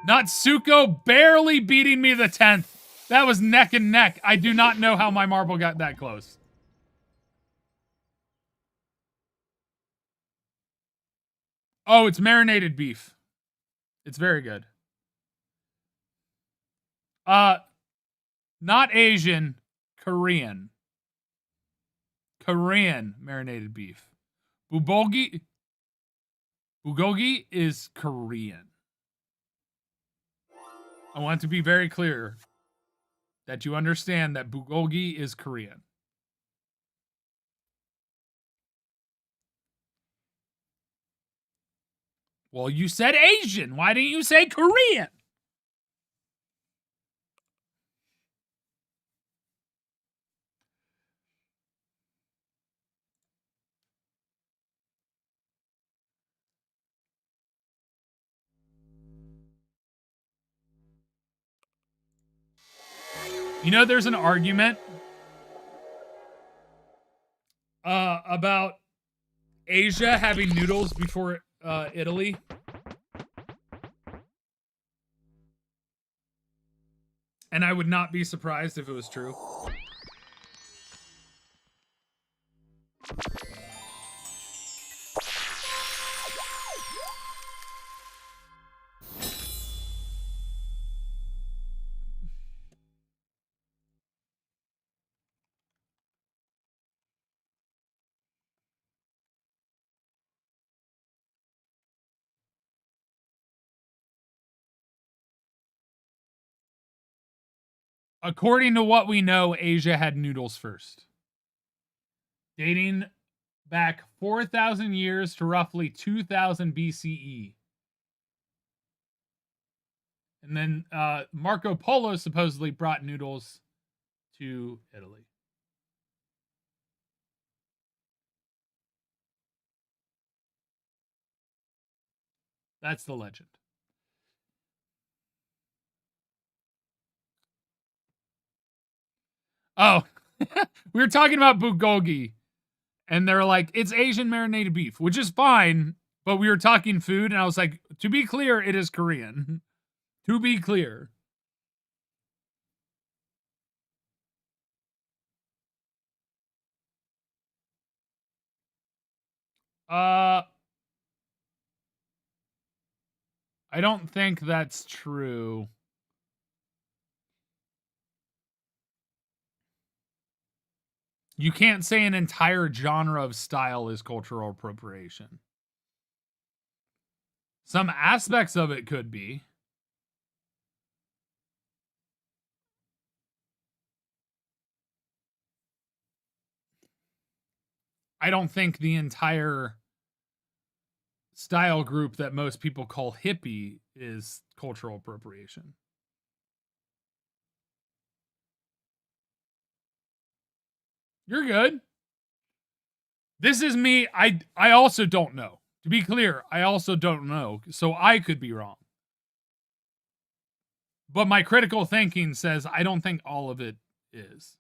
Natsuko barely beating me the 10th. That was neck and neck. I do not know how my marble got that close. Oh, it's marinated beef. It's very good. Not Asian, Korean. Korean marinated beef. Bulgogi is Korean. I want to be very clear that you understand that bulgogi is Korean. Well, you said Asian. Why didn't you say Korean? You know, there's an argument about Asia having noodles before Italy. And I would not be surprised if it was true. According to what we know, Asia had noodles first. Dating back 4,000 years to roughly 2000 BCE. And then Marco Polo supposedly brought noodles to Italy. That's the legend. Oh, we were talking about bulgogi. And they're like, it's Asian marinated beef, which is fine. But we were talking food, and I was like, to be clear, it is Korean. To be clear. I don't think that's true. You can't say an entire genre of style is cultural appropriation. Some aspects of it could be. I don't think the entire style group that most people call hippie is cultural appropriation. You're good. This is me. I also don't know. To be clear, I also don't know. So I could be wrong. But my critical thinking says I don't think all of it is.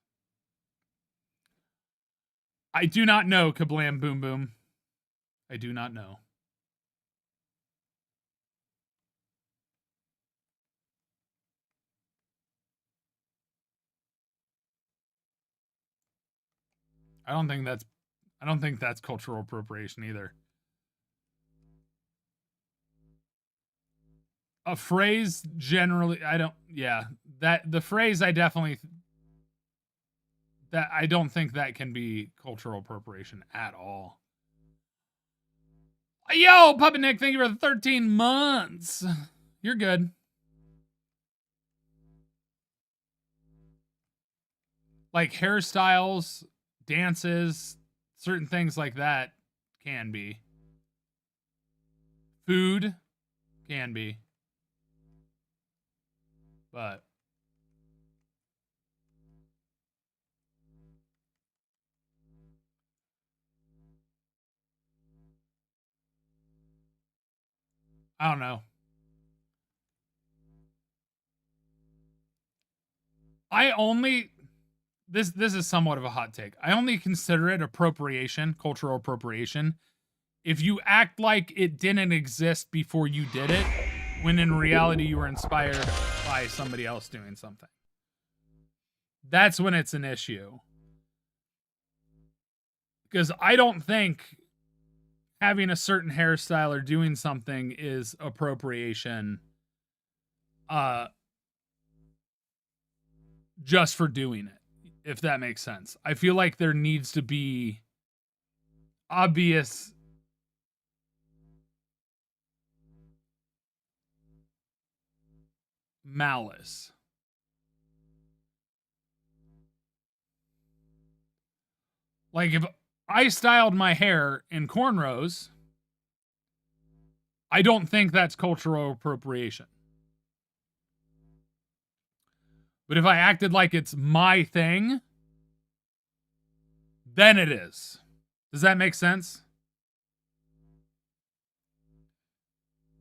I do not know, Kablam Boom Boom. I do not know. I don't think that's cultural appropriation either. A phrase generally, the phrase I definitely, that I don't think that can be cultural appropriation at all. Yo, Puppet Nick, thank you for the 13 months. You're good. like hairstyles, dances, certain things like that can be. Food can be. But I don't know. I only this is somewhat of a hot take. I only consider it appropriation, cultural appropriation, if you act like it didn't exist before you did it, when in reality you were inspired by somebody else doing something. That's when it's an issue. Because I don't think having a certain hairstyle or doing something is appropriation just for doing it, if that makes sense. I feel like there needs to be obvious malice. Like if I styled my hair in cornrows, I don't think that's cultural appropriation. But if I acted like it's my thing, then it is. Does that make sense?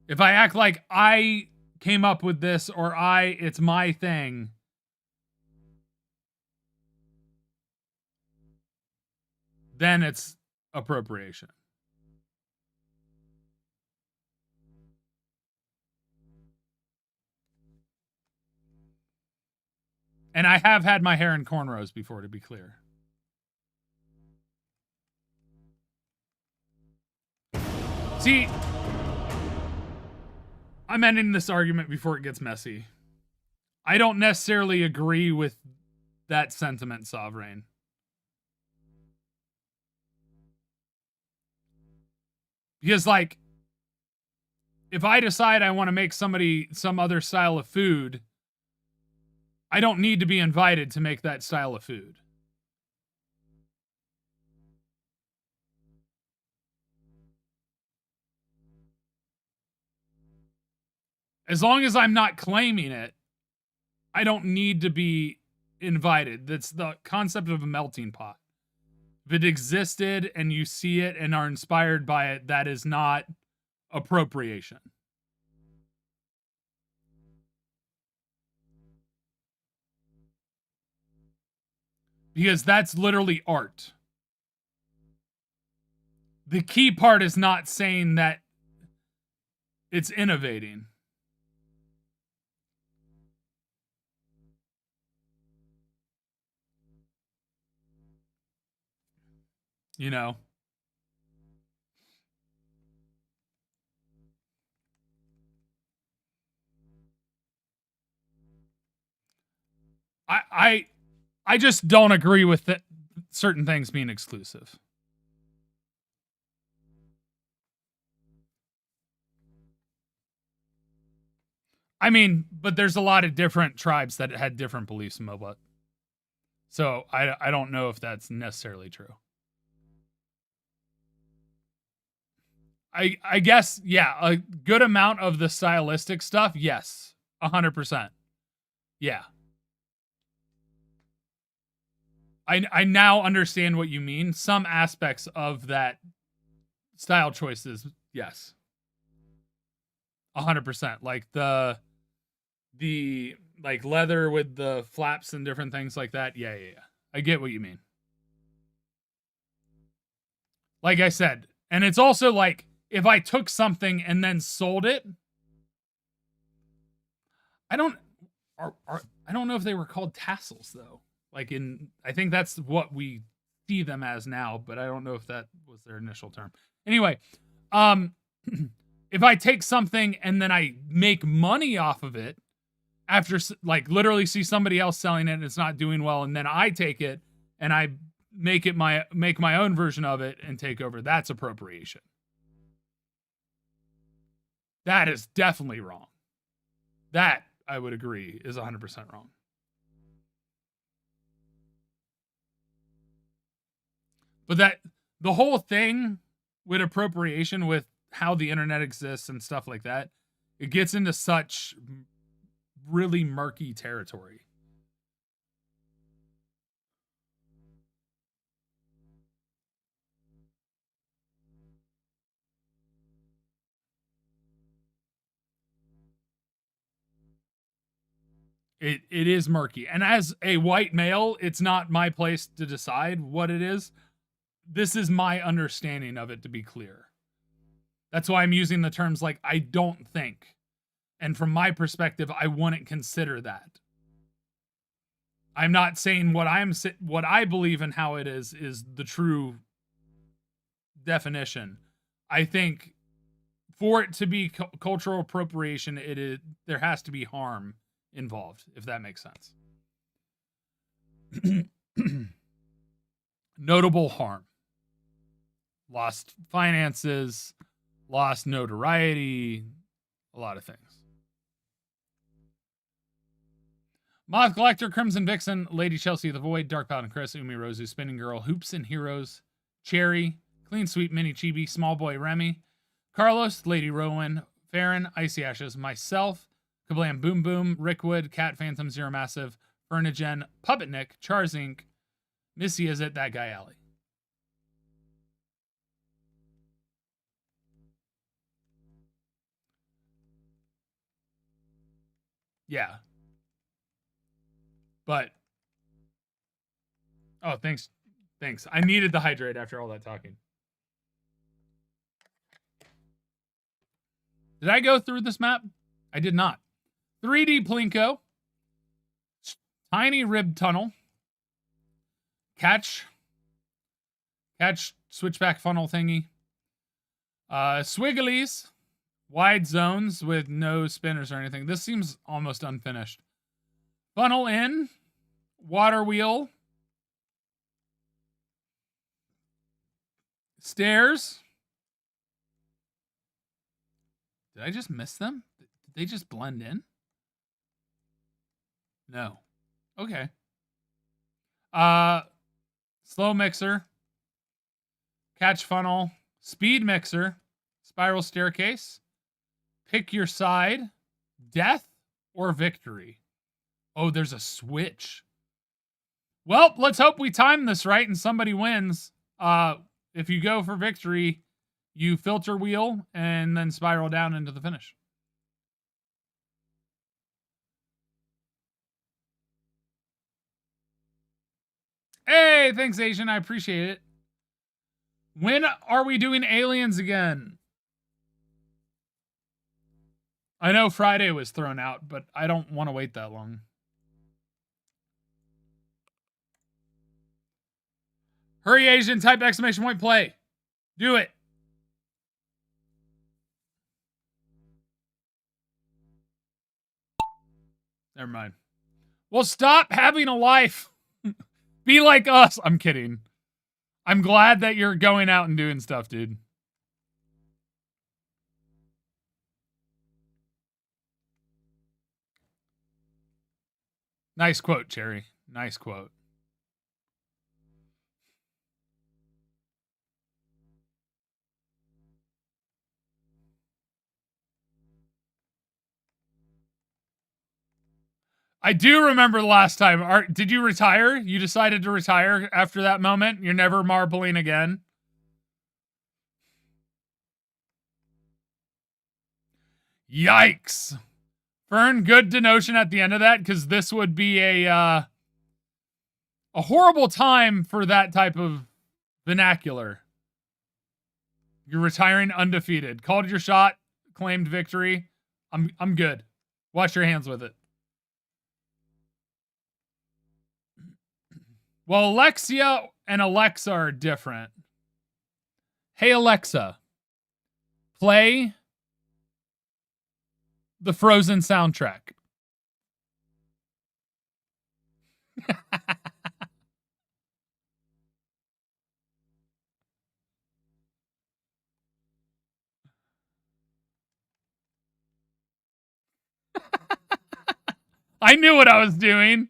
If I act like I came up with this or it's my thing, then it's appropriation. And I have had my hair in cornrows before, to be clear. See, I'm ending this argument before it gets messy. I don't necessarily agree with that sentiment, Sovereign. Because, like, if I decide I want to make somebody some other style of food, I don't need to be invited to make that style of food. As long as I'm not claiming it, I don't need to be invited. That's the concept of a melting pot. If it existed and you see it and are inspired by it, that is not appropriation. Because that's literally art. The key part is not saying that it's innovating. You know? I just don't agree with certain things being exclusive. I mean, but there's a lot of different tribes that had different beliefs in MOBA. So I don't know if that's necessarily true. I guess, yeah, a good amount of the stylistic stuff, yes. 100%. Yeah. I now understand what you mean. Some aspects of that style choices, yes. 100%. Like the like leather with the flaps and different things like that. Yeah. I get what you mean. Like I said, and it's also like if I took something and then sold it, I don't know if they were called tassels though. Like I think that's what we see them as now, but I don't know if that was their initial term. Anyway, if I take something and then I make money off of it after like literally see somebody else selling it and it's not doing well, and then I take it and I make my own version of it and take over, that's appropriation. That is definitely wrong. That I would agree is 100% wrong. But that the whole thing with appropriation, with how the internet exists and stuff like that, it gets into such really murky territory. It is murky. And as a white male, it's not my place to decide what it is. This is my understanding of it, to be clear. That's why I'm using the terms like I don't think. And from my perspective, I wouldn't consider that. I'm not saying what I believe and how it is the true definition. I think for it to be cultural appropriation, there has to be harm involved, if that makes sense. Notable harm. Lost finances, lost notoriety, a lot of things. Moth Collector, Crimson Vixen, Lady Chelsea the Void, Dark Paladin Chris, Umi Rosu, Spinning Girl, Hoops and Heroes, Cherry, Clean Sweep Mini Chibi, Small Boy Remy, Carlos, Lady Rowan, Farron, Icy Ashes, myself, Kablam Boom Boom, Rickwood, Cat Phantom, Zero Massive, Fernigen, Puppet Nick, Chars Inc., Missy Is It, That Guy Alley. Yeah. But oh, thanks. I needed the hydrate after all that talking. Did I go through this map? I did not. 3D Plinko. Tiny Rib Tunnel. Catch switchback funnel thingy. Swigglies. Wide zones with no spinners or anything. This seems almost unfinished. Funnel in. Water wheel. Stairs. Did I just miss them? Did they just blend in? No. Okay. Slow mixer. Catch funnel. Speed mixer. Spiral staircase. Pick your side. Death or victory. Oh, there's a switch. Well, let's hope we time this right and somebody wins. If you go for victory, you filter wheel and then spiral down into the finish. Hey, thanks, Asian. I appreciate it. When are we doing Aliens again? I know Friday was thrown out, but I don't want to wait that long. Hurry, Asian, type exclamation point play. Do it. Never mind. Well, stop having a life. Be like us. I'm kidding. I'm glad that you're going out and doing stuff, dude. Nice quote, Cherry. Nice quote. I do remember the last time. Did you retire? You decided to retire after that moment? You're never marbling again? Yikes. Fern, good denotion at the end of that, because this would be a horrible time for that type of vernacular. You're retiring undefeated. Called your shot, claimed victory. I'm good. Wash your hands with it. Well, Alexia and Alexa are different. Hey, Alexa, play the Frozen soundtrack. I knew what I was doing.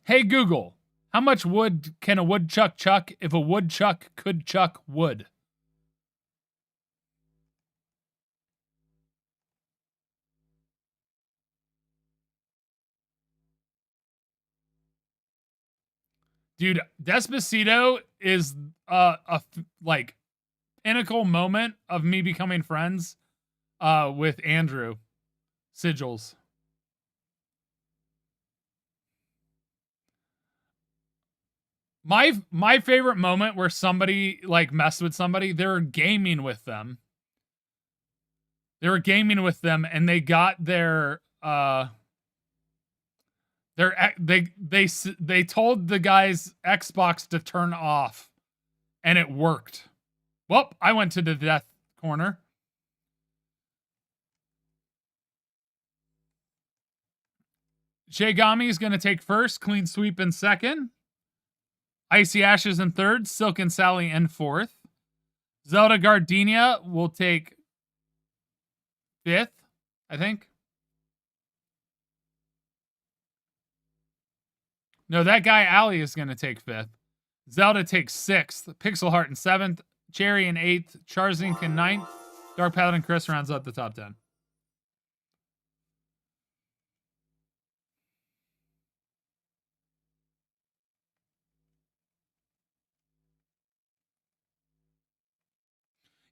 Hey Google, how much wood can a woodchuck chuck if a woodchuck could chuck wood? Dude, Despacito is like pinnacle moment of me becoming friends with Andrew Sigils. My favorite moment where somebody like messed with somebody, they were gaming with them. They were gaming with them and they got they told the guy's Xbox to turn off and it worked. Well, I went to the death corner. Shaygami is going to take first, Clean Sweep in second, Icy Ashes in third, Silk and Sally in fourth. Zelda Gardenia will take fifth, I think. No, that guy Ali is going to take fifth. Zelda takes sixth, Pixel Heart in seventh, Cherry in eighth, Charzink in ninth, Dark Paladin Chris rounds up the top 10.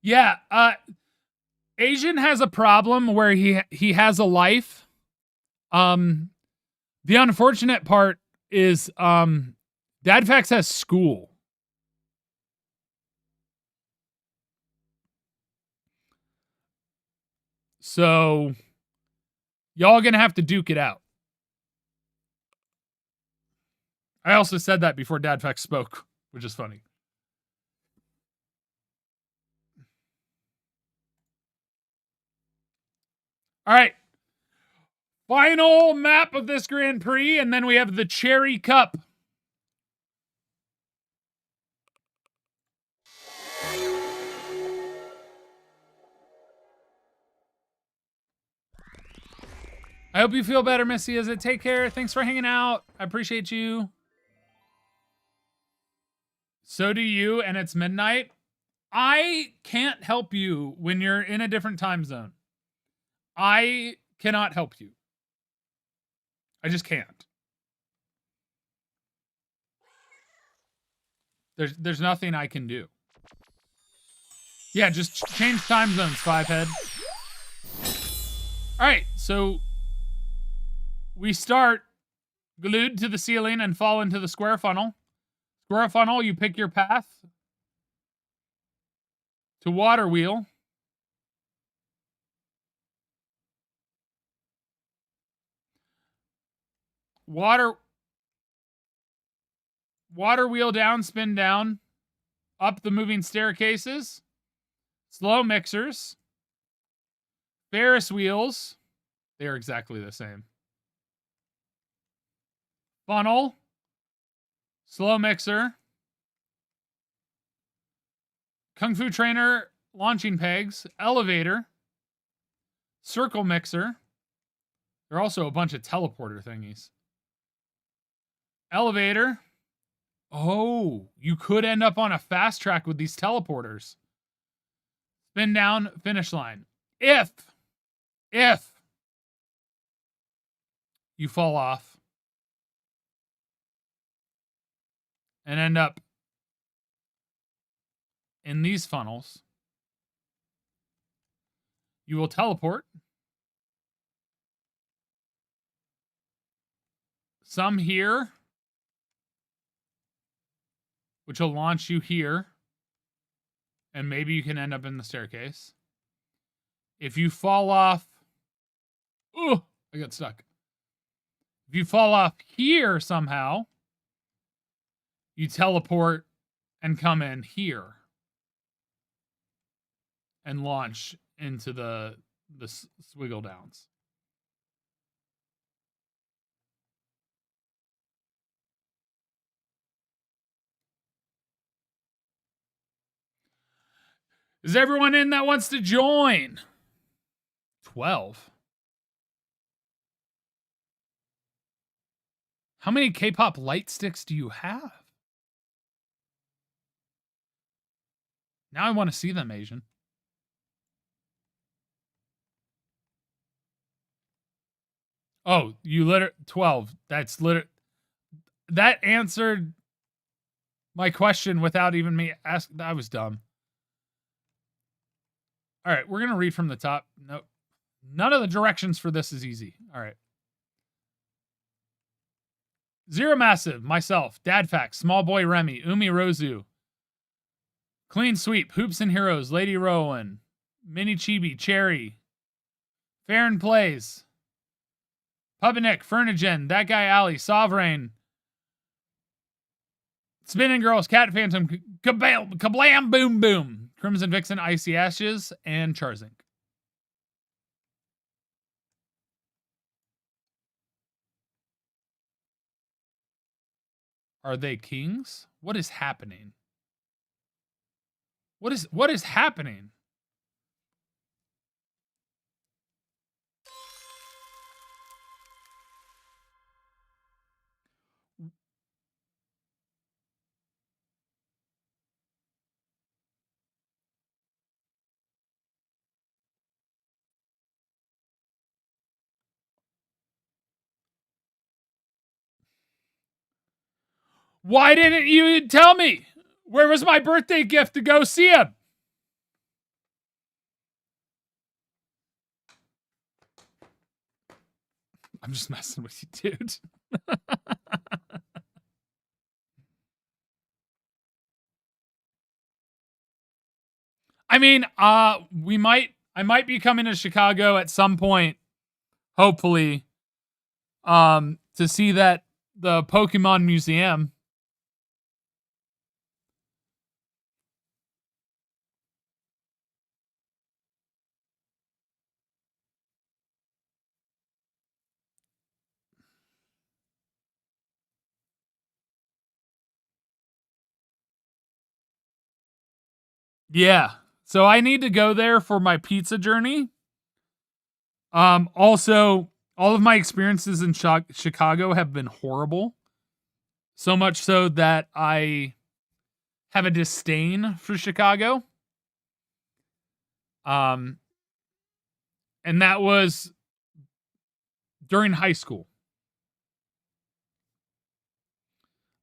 Yeah, Asian has a problem where he has a life. The unfortunate part is Dadfax has school. So y'all gonna have to duke it out. I also said that before Dadfax spoke, which is funny. All right. Final map of this Grand Prix, and then we have the Cherry Cup. I hope you feel better, Missy. Is it? Take care. Thanks for hanging out. I appreciate you. So do you, and it's midnight. I can't help you when you're in a different time zone. I cannot help you. I just can't. There's nothing I can do. Yeah, just change time zones, Fivehead. All right, so we start glued to the ceiling and fall into the square funnel. Square funnel, you pick your path to water wheel. Water wheel down, spin down, up the moving staircases, slow mixers, Ferris wheels. They are exactly the same. Funnel, slow mixer, Kung Fu Trainer launching pegs, elevator, circle mixer. There are also a bunch of teleporter thingies. Elevator. Oh, you could end up on a fast track with these teleporters. Spin down, finish line. If you fall off and end up in these funnels, you will teleport. Some here, which will launch you here. And maybe you can end up in the staircase. If you fall off... Ooh, I got stuck. If you fall off here somehow, you teleport and come in here. And launch into the Swiggle Downs. Is everyone in that wants to join? 12. How many K-pop light sticks do you have? Now I want to see them, Asian. Oh, you 12. That's that answered my question without even me asking. I was dumb. All right, we're going to read from the top. Nope. None of the directions for this is easy. All right. Zero Massive, myself, Dad Facts, Small Boy Remy, Umi Rozu, Clean Sweep, Hoops and Heroes, Lady Rowan, Mini Chibi, Cherry, Fair and Plays, Pubinik, Furnigen, That Guy Alley, Sovereign, Spinning Girls, Cat Phantom, Kablam Boom Boom, Crimson Vixen, Icy Ashes, and Charzink. Are they kings? What is happening? What is happening? Why didn't you tell me? Where was my birthday gift to go see him? I'm just messing with you, dude. I mean, I might be coming to Chicago at some point, hopefully, to see the Pokemon Museum. Yeah. So I need to go there for my pizza journey. Also, all of my experiences in Chicago have been horrible. So much so that I have a disdain for Chicago. And that was during high school.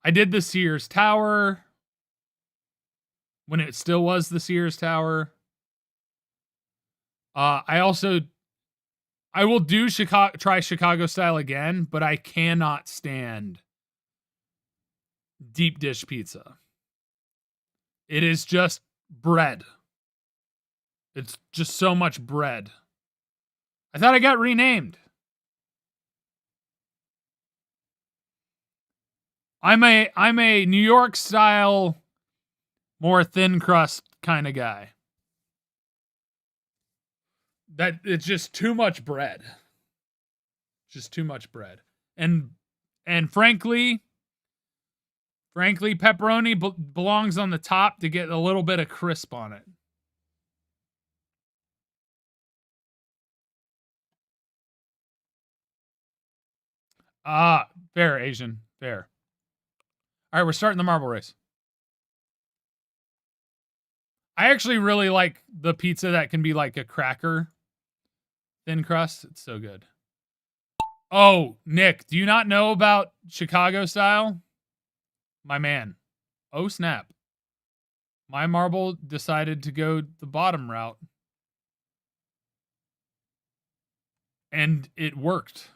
I did the Sears Tower when it still was the Sears Tower. I will do try Chicago style again, but I cannot stand deep dish pizza. It is just bread. It's just so much bread. I thought I got renamed. I'm a New York style, more thin crust kind of guy. That it's just too much bread. Just too much bread. And frankly, pepperoni belongs on the top to get a little bit of crisp on it. Fair, Asian. Fair. All right, we're starting the marble race. I actually really like the pizza that can be like a cracker thin crust. It's so good. Oh, Nick, do you not know about Chicago style? My man. Oh, snap. My marble decided to go the bottom route. And it worked.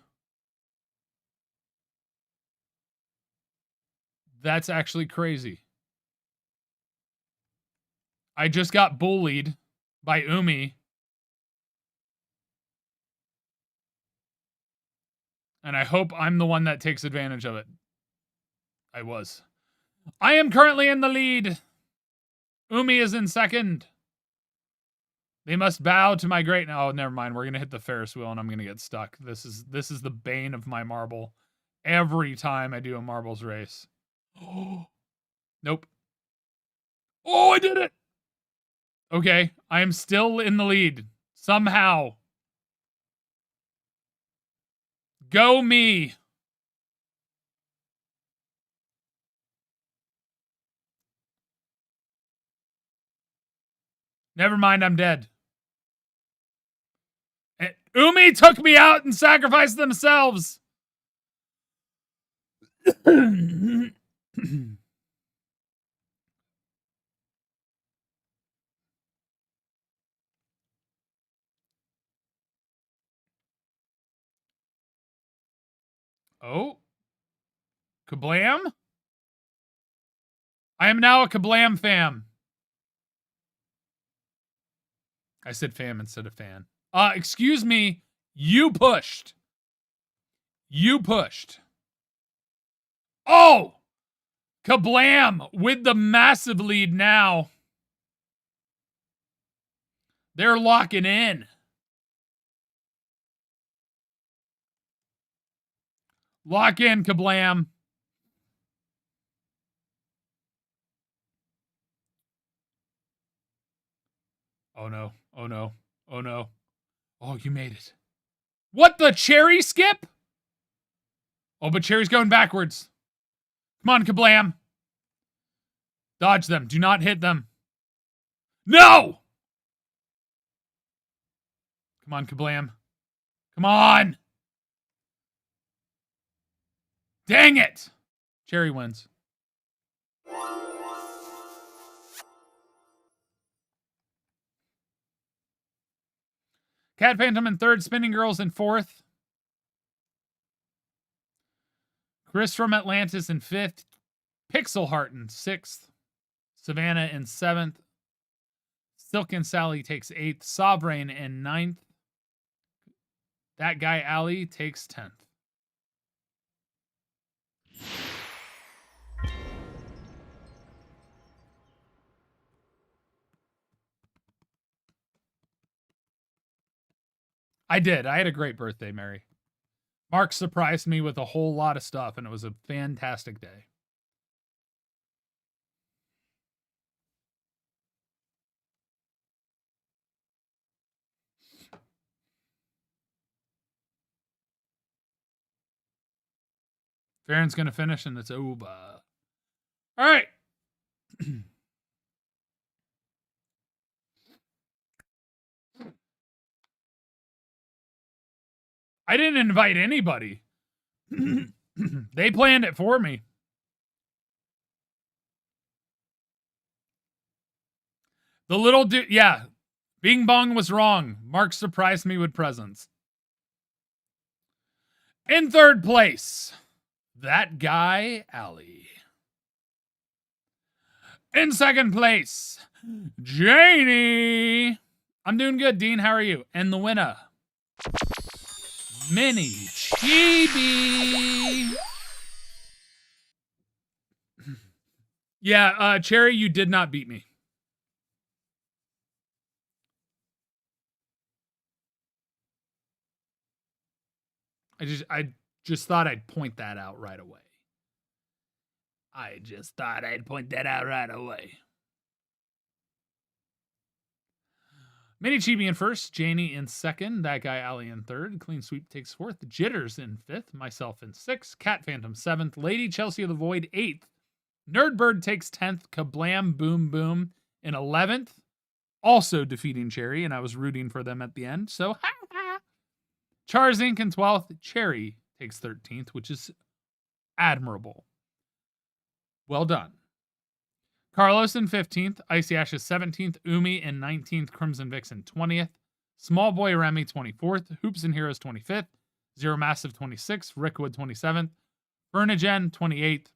That's actually crazy. I just got bullied by Umi. And I hope I'm the one that takes advantage of it. I was. I am currently in the lead. Umi is in second. They must bow to my great... Oh, never mind. We're going to hit the Ferris wheel and I'm going to get stuck. This is the bane of my marble. Every time I do a marbles race. Oh, nope. Oh, I did it. Okay. I am still in the lead. Somehow. Go me. Never mind, I'm dead. Umi took me out and sacrificed themselves. Oh. Kablam? I am now a Kablam fam. I said fam instead of fan. Excuse me. You pushed. You pushed. Oh! Kablam with the massive lead now. They're locking in. Lock in, Kablam. Oh no. Oh no. Oh no. Oh, you made it. What, the cherry skip? Oh, but cherry's going backwards. Come on, Kablam. Dodge them. Do not hit them. No! Come on, Kablam. Come on! Dang it! Cherry wins. Cat Phantom in third, Spinning Girls in fourth. Chris from Atlantis in fifth. Pixel Heart in sixth. Savannah in seventh. Silk and Sally takes eighth. Sovereign in ninth. That guy Ali takes 10th. I did. I had a great birthday, Mary. Mark surprised me with a whole lot of stuff, and it was a fantastic day. Farron's going to finish, and it's over. All right. I didn't invite anybody. They planned it for me. The little dude, yeah. Bing Bong was wrong. Mark surprised me with presents. In third place, that guy, Ali. In second place, Janie. I'm doing good, Dean. How are you? And the winner, Mini Chibi. Yeah, Cherry, you did not beat me. I just thought I'd point that out right away. Mini Chibi in first, Janie in second, that guy Ali in third, Clean Sweep takes fourth, Jitters in fifth, myself in sixth, Cat Phantom seventh, Lady Chelsea of the Void eighth, Nerdbird takes 10th, Kablam Boom Boom in 11th, also defeating Cherry, and I was rooting for them at the end, so ha ha. Chars Inc. in 12th, Cherry takes 13th, which is admirable. Well done. Carlos in 15th, Icy Ashes 17th, Umi in 19th, Crimson Vixen 20th, Small Boy Remy 24th, Hoops and Heroes 25th, Zero Massive 26th, Rickwood 27th, Vernigen 28th,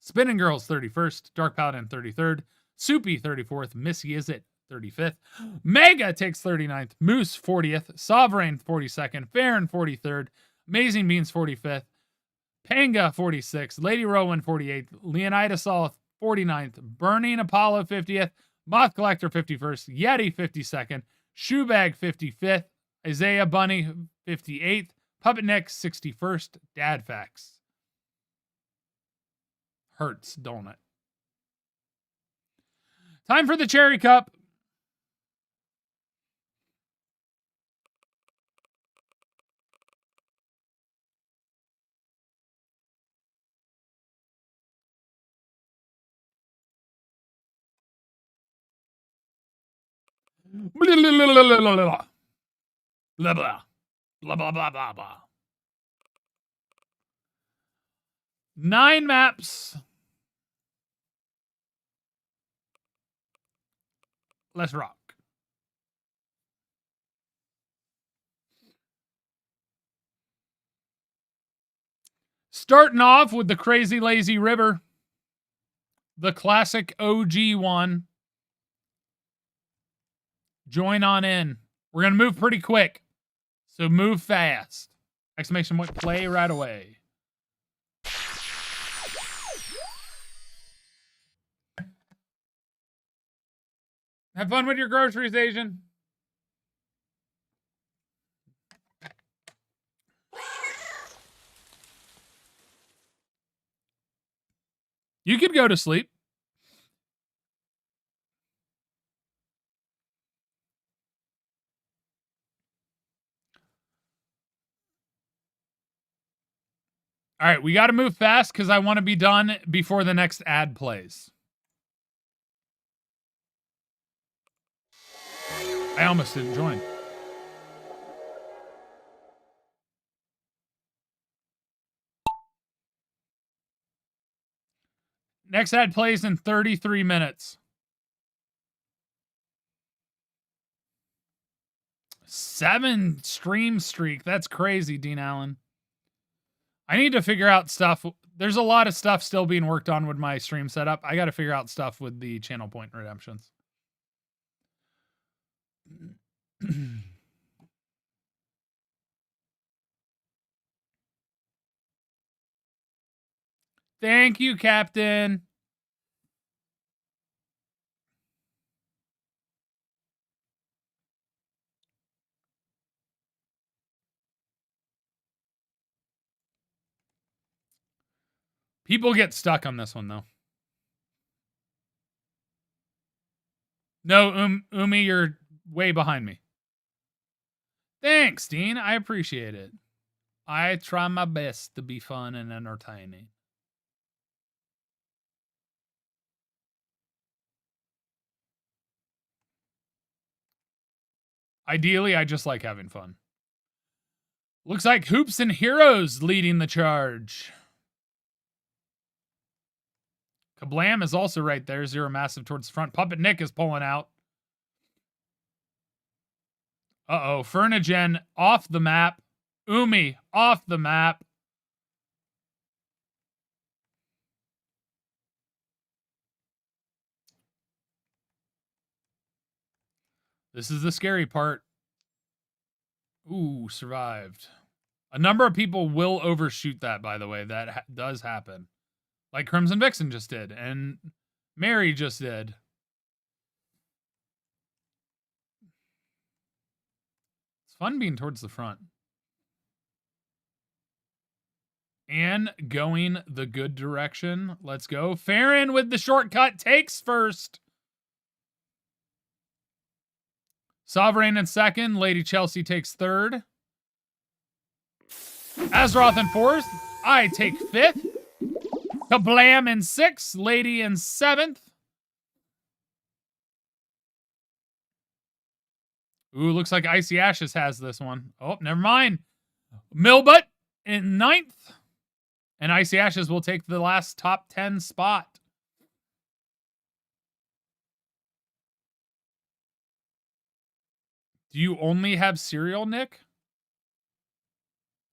Spinning Girls 31st, Dark Paladin 33rd, Soupy 34th, Miss Yizit 35th, Mega takes 39th, Moose 40th, Sovereign 42nd, Farron 43rd, Amazing Beans 45th, Panga 46th, Lady Rowan 48th, Leonidas All 49th, Burning Apollo 50th, Moth Collector 51st, Yeti 52nd, Shoebag 55th, Isaiah Bunny 58th, Puppet Nick 61st, Dad Facts. Hurts, don't it? Time for the Cherry Cup. Blah, blah, blah, blah, blah, blah. Blah, blah. Blah, blah, blah, blah, blah. 9 maps. Let's rock. Starting off with the Crazy Lazy River. The classic OG one. Join on in. We're going to move pretty quick. So move fast. Exclamation point, play right away. Have fun with your groceries, Asian. You could go to sleep. All right, we got to move fast because I want to be done before the next ad plays. I almost didn't join. Next ad plays in 33 minutes. 7 stream streak. That's crazy, Dean Allen. I need to figure out stuff. There's a lot of stuff still being worked on with my stream setup. I got to figure out stuff with the channel point redemptions. Thank you, Captain. People get stuck on this one, though. No, Umi, you're way behind me. Thanks, Dean. I appreciate it. I try my best to be fun and entertaining. Ideally, I just like having fun. Looks like Hoops and Heroes leading the charge. Kablam is also right there. Zero Massive towards the front. Puppet Nick is pulling out. Uh-oh. Furnigen off the map. Umi off the map. This is the scary part. Ooh, survived. A number of people will overshoot that, by the way. That does happen. Like Crimson Vixen just did. And Mary just did. It's fun being towards the front. And going the good direction. Let's go. Farron with the shortcut takes first. Sovereign in second. Lady Chelsea takes third. Azeroth in fourth. I take fifth. Kablam in sixth. Lady in seventh. Ooh, looks like Icy Ashes has this one. Oh, never mind. Milbutt in ninth. And Icy Ashes will take the last top 10 spot. Do you only have cereal, Nick?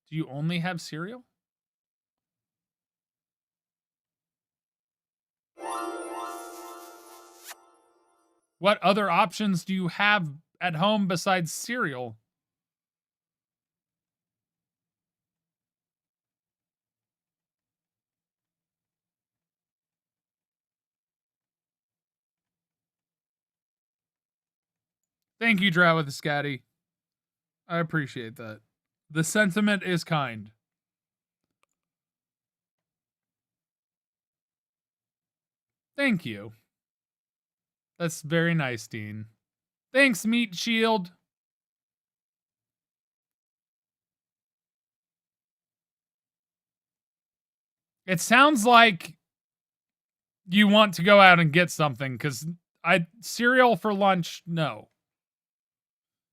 Do you only have cereal? What other options do you have at home besides cereal? Thank you, Drow with the Scatty. I appreciate that. The sentiment is kind. Thank you. That's very nice, Dean. Thanks, Meat Shield. It sounds like you want to go out and get something, because cereal for lunch, no.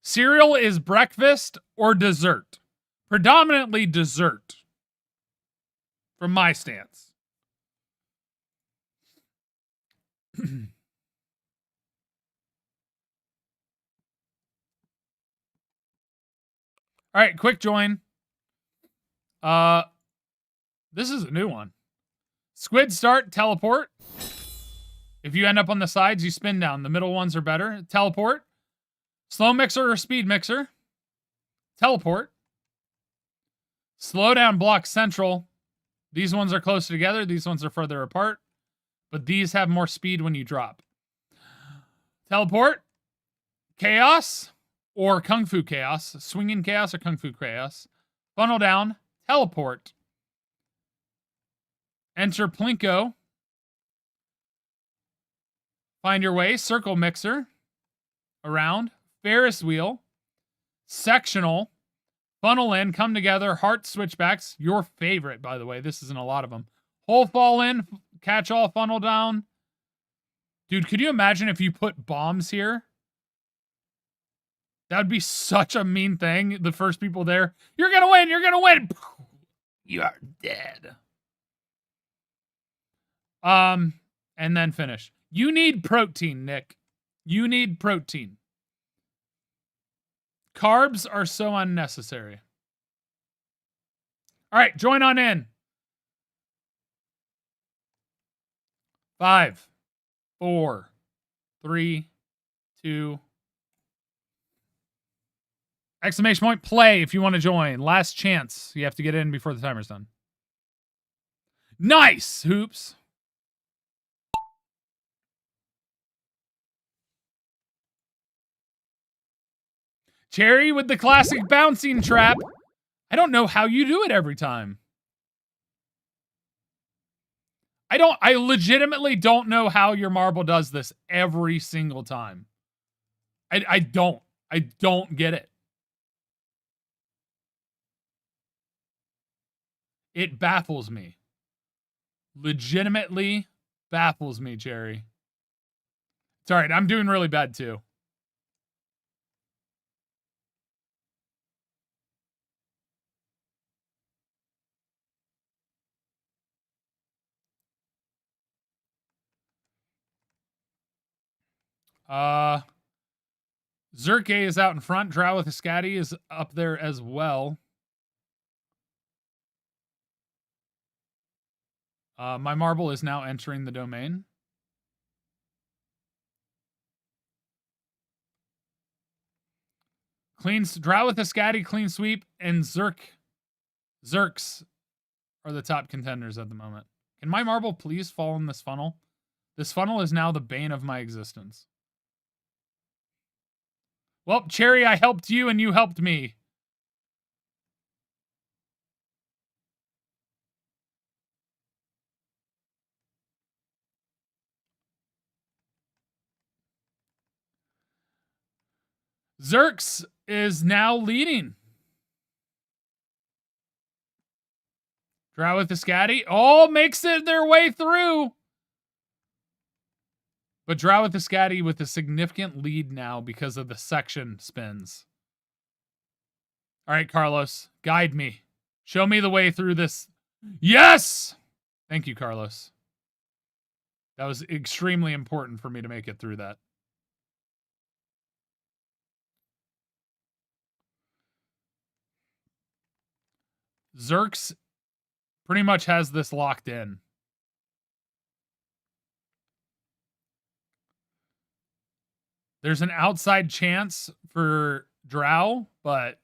Cereal is breakfast or dessert. Predominantly dessert. From my stance. All right, quick join. This is a new one. Squid start, teleport. If you end up on the sides, you spin down. The middle ones are better. Teleport. Slow mixer or speed mixer. Teleport. Slow down block central. These ones are closer together. These ones are further apart. But these have more speed when you drop. Teleport. Chaos or Kung Fu Chaos. Swinging Chaos or Kung Fu Chaos. Funnel down. Teleport. Enter Plinko. Find your way. Circle mixer. Around. Ferris wheel. Sectional. Funnel in. Come together. Heart switchbacks. Your favorite, by the way. This isn't a lot of them. Hole fall in. Catch all. Funnel down. Dude, could you imagine if you put bombs here? That would be such a mean thing. The first people there. You're going to win. You're going to win. You are dead. And then finish. You need protein, Nick. You need protein. Carbs are so unnecessary. All right, join on in. 5, 4, 3, 2. Exclamation point, play if you want to join. Last chance. You have to get in before the timer's done. Nice, Hoops. Cherry with the classic bouncing trap. I don't know how you do it every time. I legitimately don't know how your marble does this every single time. I don't get it. It baffles me. Legitimately baffles me, Cherry. It's all right. I'm doing really bad too. Zerke is out in front. Drow with a Scatty is up there as well. My marble is now entering the domain. Drow with a Scatty, clean sweep, and Zerks are the top contenders at the moment. Can my marble please fall in this funnel? This funnel is now the bane of my existence. Well, Cherry, I helped you and you helped me. Zerks is now leading. Drow with the Scatty. Oh, makes it their way through. But Drow with the Scatty with a significant lead now because of the section spins. All right, Carlos, guide me. Show me the way through this. Yes! Thank you, Carlos. That was extremely important for me to make it through that. Zerks pretty much has this locked in. There's an outside chance for Drow, but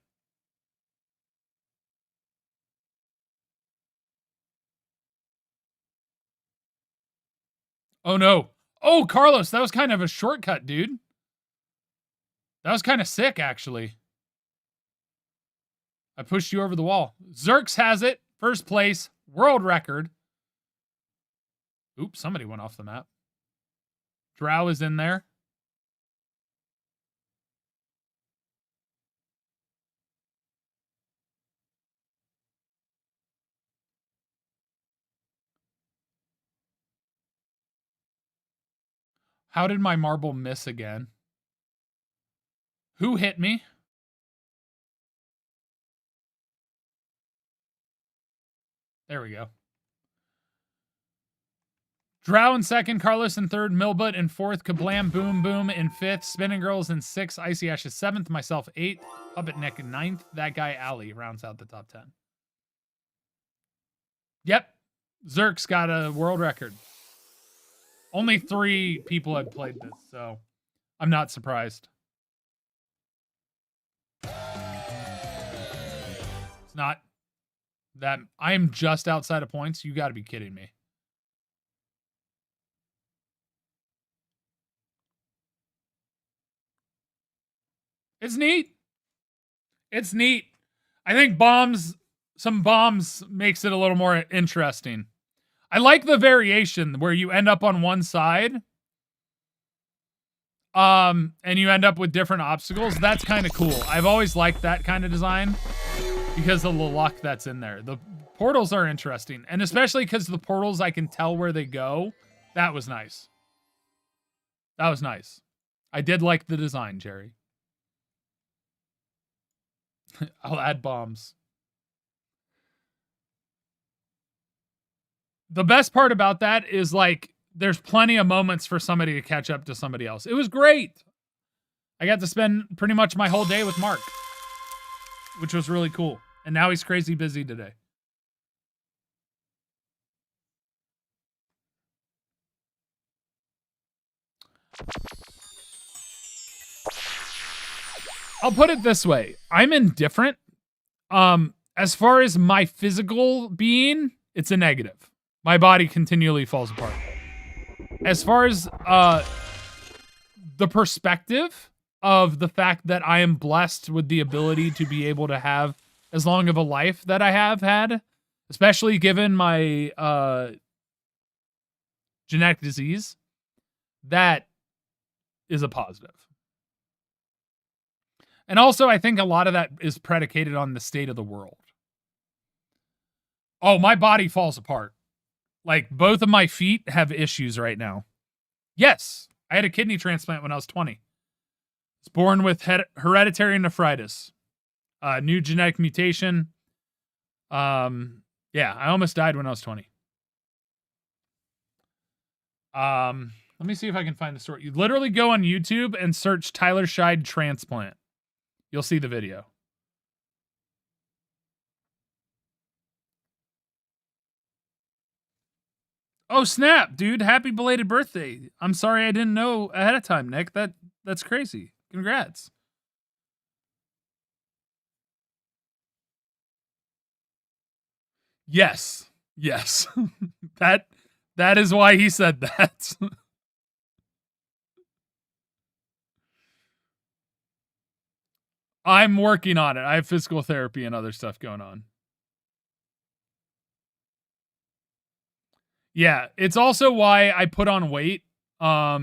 oh no. Oh, Carlos, that was kind of a shortcut, dude. That was kind of sick, actually. I pushed you over the wall. Zerks has it. First place. World record. Oops, somebody went off the map. Drow is in there. How did my marble miss again? Who hit me? There we go. Drow in second, Carlos in third, Milbut in fourth, Kablam Boom Boom in fifth, Spinning Girls in sixth, Icy Ashes seventh, myself eighth, Puppet Nick in ninth. That guy Ali rounds out the top 10. Yep, Zerk's got a world record. Only 3 people had played this, so I'm not surprised. It's not that I'm just outside of points. You got to be kidding me. It's neat. It's neat. I think some bombs makes it a little more interesting. I like the variation where you end up on one side. And you end up with different obstacles. That's kind of cool. I've always liked that kind of design because of the luck that's in there. The portals are interesting. And especially because the portals, I can tell where they go. That was nice. That was nice. I did like the design, Jerry. I'll add bombs. The best part about that is like, there's plenty of moments for somebody to catch up to somebody else. It was great. I got to spend pretty much my whole day with Mark, which was really cool. And now he's crazy busy today. I'll put it this way. I'm indifferent. As far as my physical being, it's a negative. My body continually falls apart. As far as the perspective of the fact that I am blessed with the ability to be able to have as long of a life that I have had, especially given my genetic disease, that is a positive. And also, I think a lot of that is predicated on the state of the world. Oh, my body falls apart. Like, both of my feet have issues right now. Yes, I had a kidney transplant when I was 20. I was born with hereditary nephritis. New genetic mutation. Yeah, I almost died when I was 20. Let me see if I can find the story. You literally go on YouTube and search Tyler Scheid transplant. You'll see the video. Oh, snap, dude. Happy belated birthday. I'm sorry I didn't know ahead of time, Nick. That's crazy. Congrats. Yes. Yes. that is why he said that. I'm working on it. I have physical therapy and other stuff going on. Yeah, it's also why I put on weight. Let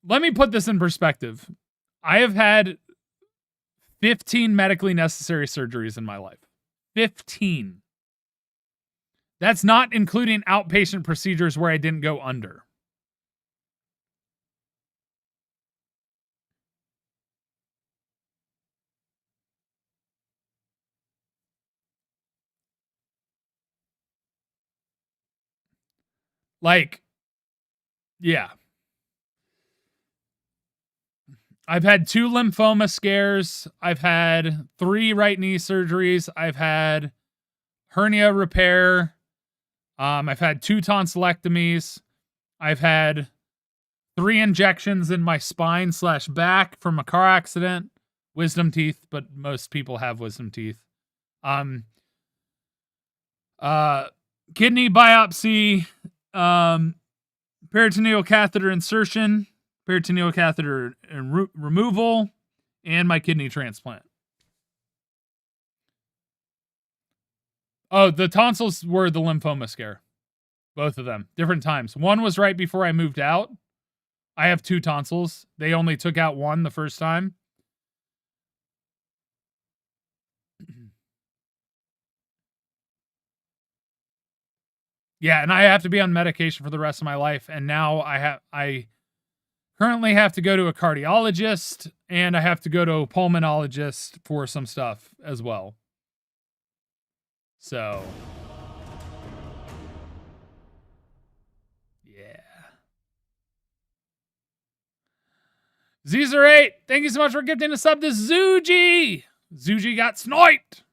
me put this in perspective. I have had 15 medically necessary surgeries in my life. 15. That's not including outpatient procedures where I didn't go under. Like, yeah. I've had 2 lymphoma scares. I've had 3 right knee surgeries. I've had hernia repair. I've had 2 tonsillectomies. I've had 3 injections in my spine / back from a car accident. Wisdom teeth, but most people have wisdom teeth. Kidney biopsy, peritoneal catheter insertion, peritoneal catheter removal, and my kidney transplant. Oh, the tonsils were the lymphoma scare. Both of them. Different times. One was right before I moved out. I have 2 tonsils. They only took out 1 the first time. Yeah, and I have to be on medication for the rest of my life. And now I currently have to go to a cardiologist, and I have to go to a pulmonologist for some stuff as well. So, yeah. Zer8, thank you so much for gifting a sub to Zuji. Zuji got sniped.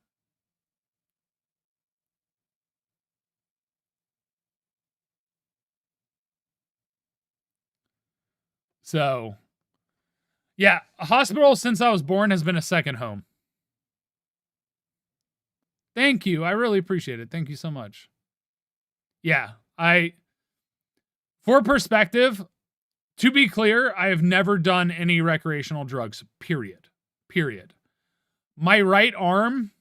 So, yeah, a hospital since I was born has been a second home. Thank you. I really appreciate it. Thank you so much. Yeah, for perspective, to be clear, I have never done any recreational drugs, period. My right arm,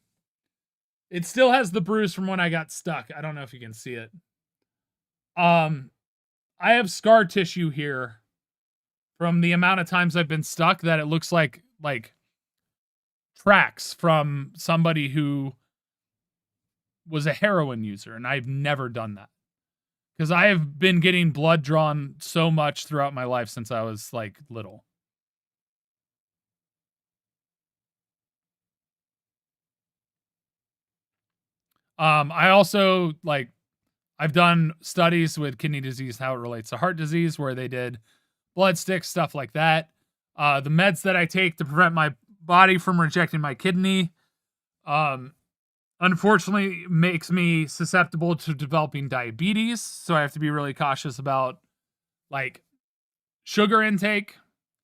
it still has the bruise from when I got stuck. I don't know if you can see it. I have scar tissue here from the amount of times I've been stuck that it looks like tracks from somebody who was a heroin user, and I've never done that. Because I have been getting blood drawn so much throughout my life since I was like little. I also I've done studies with kidney disease, how it relates to heart disease, where they did blood sticks, stuff like that. The meds that I take to prevent my body from rejecting my kidney, unfortunately makes me susceptible to developing diabetes. So I have to be really cautious about like sugar intake.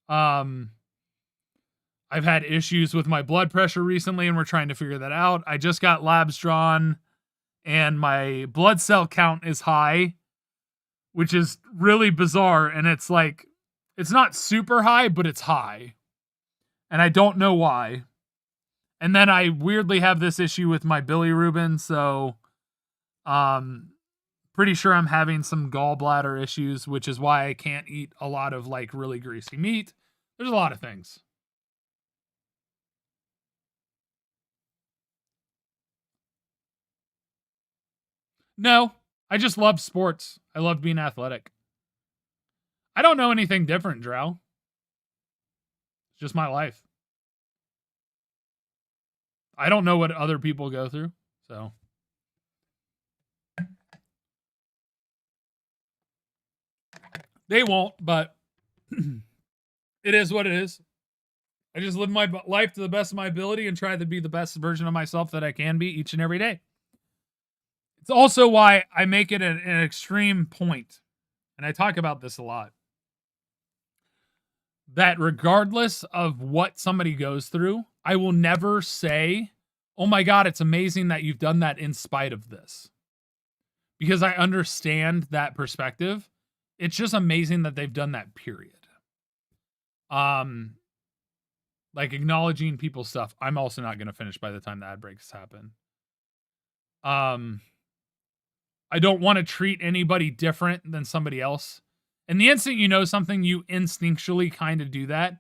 I've had issues with my blood pressure recently, and we're trying to figure that out. I just got labs drawn, and my blood cell count is high, which is really bizarre. And it's like, it's not super high, but it's high. And I don't know why. And then I weirdly have this issue with my bilirubin, so pretty sure I'm having some gallbladder issues, which is why I can't eat a lot of like really greasy meat. There's a lot of things. No, I just love sports. I love being athletic. I don't know anything different, Drow. It's just my life. I don't know what other people go through, so. They won't, but it is what it is. I just live my life to the best of my ability and try to be the best version of myself that I can be each and every day. It's also why I make it an extreme point, and I talk about this a lot, that regardless of what somebody goes through, I will never say, oh my God, it's amazing that you've done that in spite of this. Because I understand that perspective. It's just amazing that they've done that, period. Like acknowledging people's stuff. I'm also not going to finish by the time the ad breaks happen. I don't want to treat anybody different than somebody else. And the instant you know something, you instinctually kind of do that.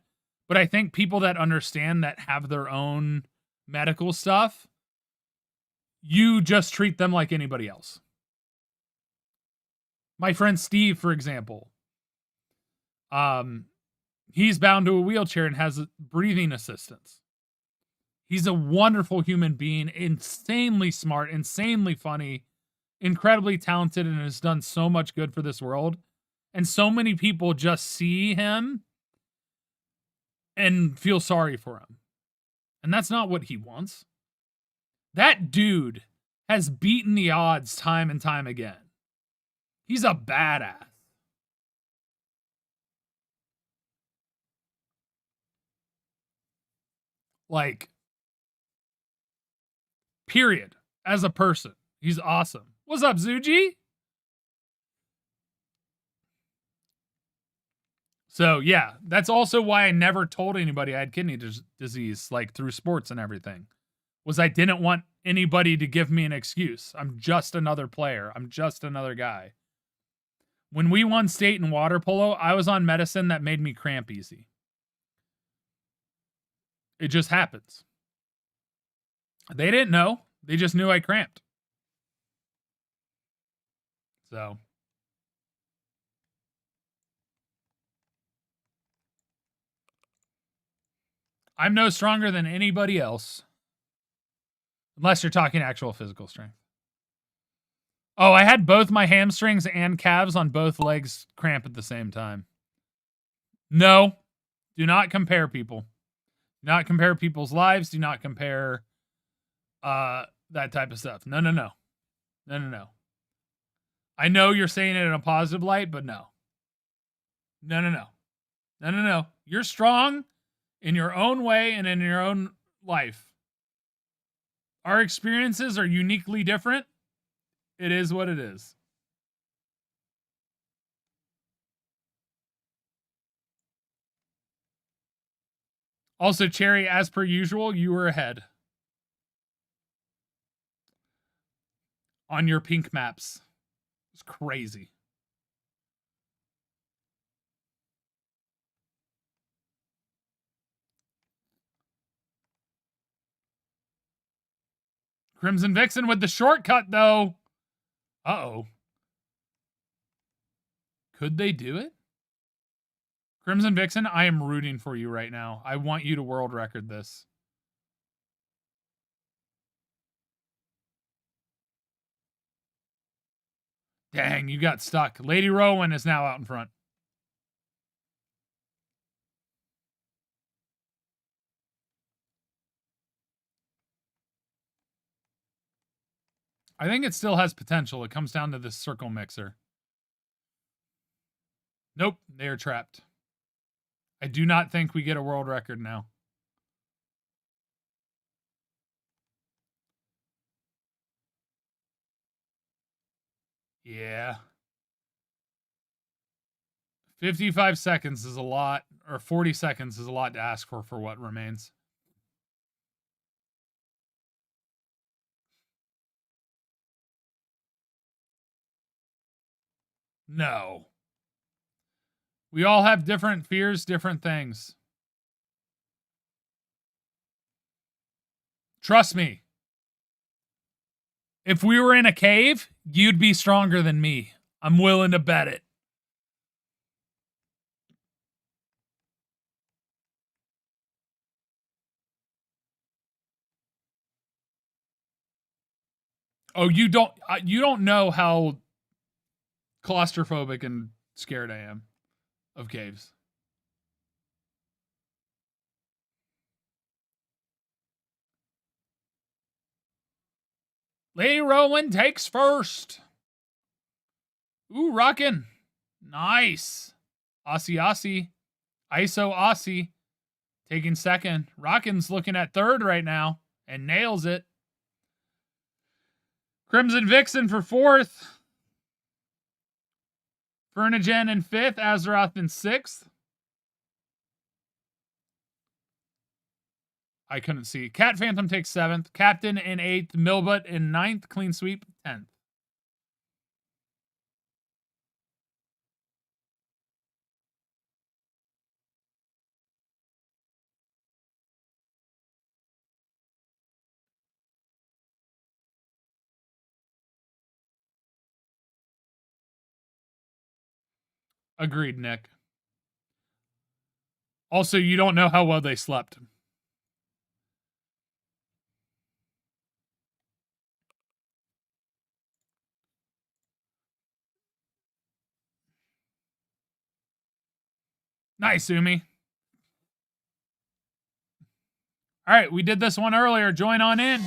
But I think people that understand, that have their own medical stuff, you just treat them like anybody else. My friend Steve, for example, he's bound to a wheelchair and has breathing assistance. He's a wonderful human being, insanely smart, insanely funny, incredibly talented, and has done so much good for this world. And so many people just see him and feel sorry for him. And that's not what he wants. That dude has beaten the odds time and time again. He's a badass. Like, period. As a person, he's awesome. What's up, Zuji? So, yeah, that's also why I never told anybody I had kidney disease, like through sports and everything, was I didn't want anybody to give me an excuse. I'm just another player. I'm just another guy. When we won state in water polo, I was on medicine that made me cramp easy. It just happens. They didn't know. They just knew I cramped. So. I'm no stronger than anybody else. Unless you're talking actual physical strength. Oh, I had both my hamstrings and calves on both legs cramp at the same time. No, do not compare people. Do not compare people's lives. Do not compare that type of stuff. No. I know you're saying it in a positive light, but no. No. You're strong in your own way and in your own life. Our experiences are uniquely different. It is what it is. Also, Cherry, as per usual, you were ahead on your pink maps. It's crazy. Crimson Vixen with the shortcut, though. Uh-oh. Could they do it? Crimson Vixen, I am rooting for you right now. I want you to world record this. Dang, you got stuck. Lady Rowan is now out in front. I think it still has potential. It comes down to this circle mixer. Nope, they are trapped. I do not think we get a world record now. Yeah. 55 seconds is a lot, or 40 seconds is a lot to ask for what remains. No. We all have different fears, different things. Trust me. If we were in a cave, you'd be stronger than me. I'm willing to bet it. Oh, you don't know how claustrophobic and scared I am of caves. Lady Rowan takes first. Ooh, rockin'. Nice. Aussie. ISO Aussie taking second. Rockin's looking at third right now and nails it. Crimson Vixen for fourth. Fernigen in fifth. Azeroth in sixth. I couldn't see. Cat Phantom takes seventh. Captain in eighth. Milbutt in ninth. Clean Sweep 10th. Agreed, Nick. Also, you don't know how well they slept. Nice, Umi. All right, we did this one earlier. Join on in.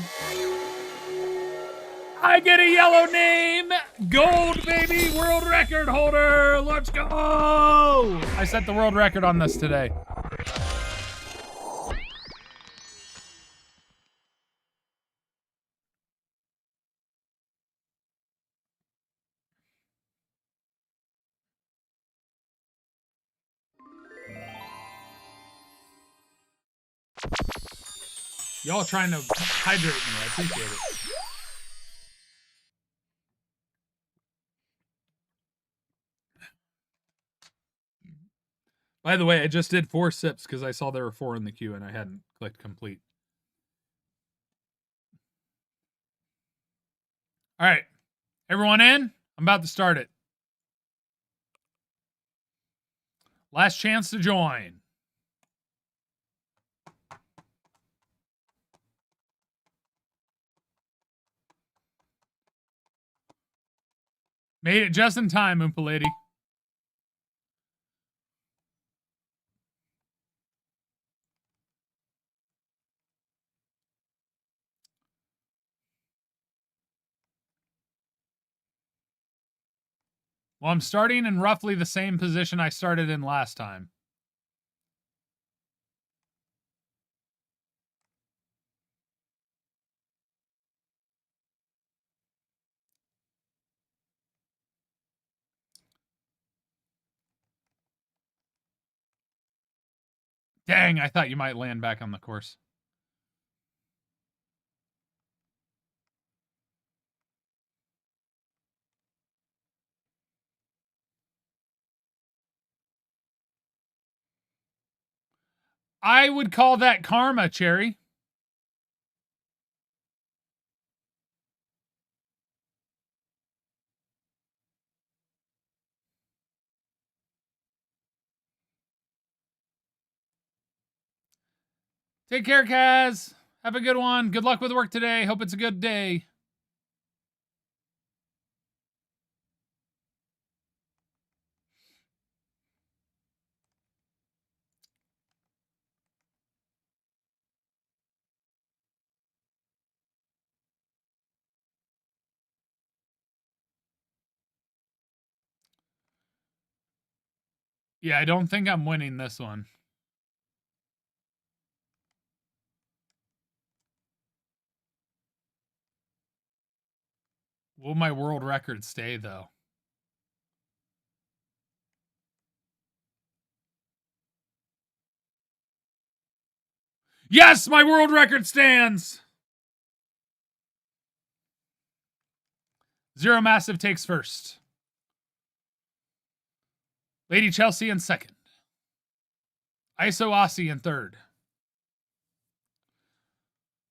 I get a yellow name. Gold, baby. World record holder. Let's go. I set the world record on this today. Y'all trying to hydrate me. I appreciate it. By the way, I just did 4 sips because I saw there were 4 in the queue and I hadn't clicked complete. All right. Everyone in? I'm about to start it. Last chance to join. Made it just in time, Oompa Lady. Well, I'm starting in roughly the same position I started in last time. Dang, I thought you might land back on the course. I would call that karma, Cherry. Take care, Kaz. Have a good one. Good luck with work today. Hope it's a good day. Yeah, I don't think I'm winning this one. Will my world record stay, though? Yes, my world record stands! Zero Massive takes first. Lady Chelsea in second. ISO Aussie in third.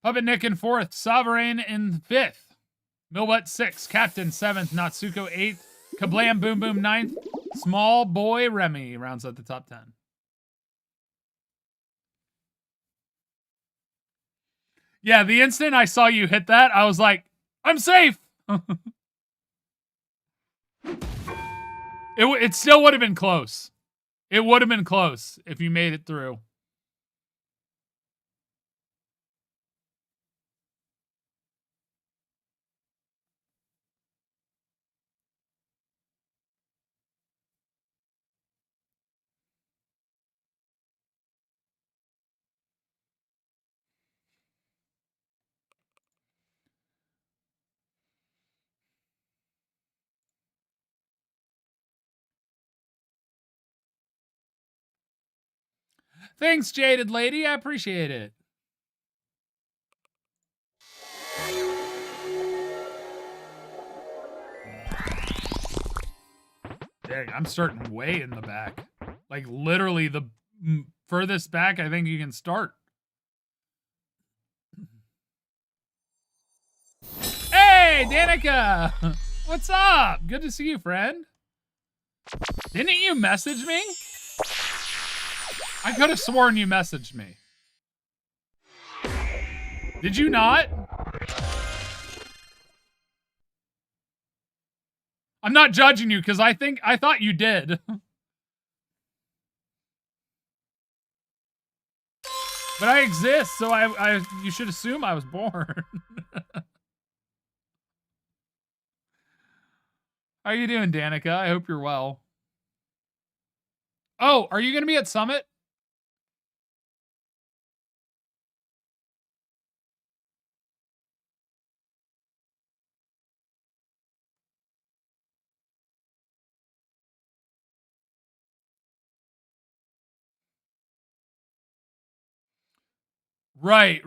Puppet Nick in fourth. Sovereign in fifth. Milwet sixth. Captain seventh. Natsuko eighth. Kablam Boom Boom ninth. Small Boy Remy rounds out the top 10. Yeah, the instant I saw you hit that, I was like, I'm safe! It still would have been close. It would have been close if you made it through. Thanks, Jaded Lady. I appreciate it. Dang, I'm starting way in the back. Like, literally the furthest back I think you can start. Hey, Danica! What's up? Good to see you, friend. Didn't you message me? I could have sworn you messaged me. Did you not? I'm not judging you because I thought you did. But I exist, so you should assume I was born. How you doing, Danica? I hope you're well. Oh, are you going to be at Summit? Right.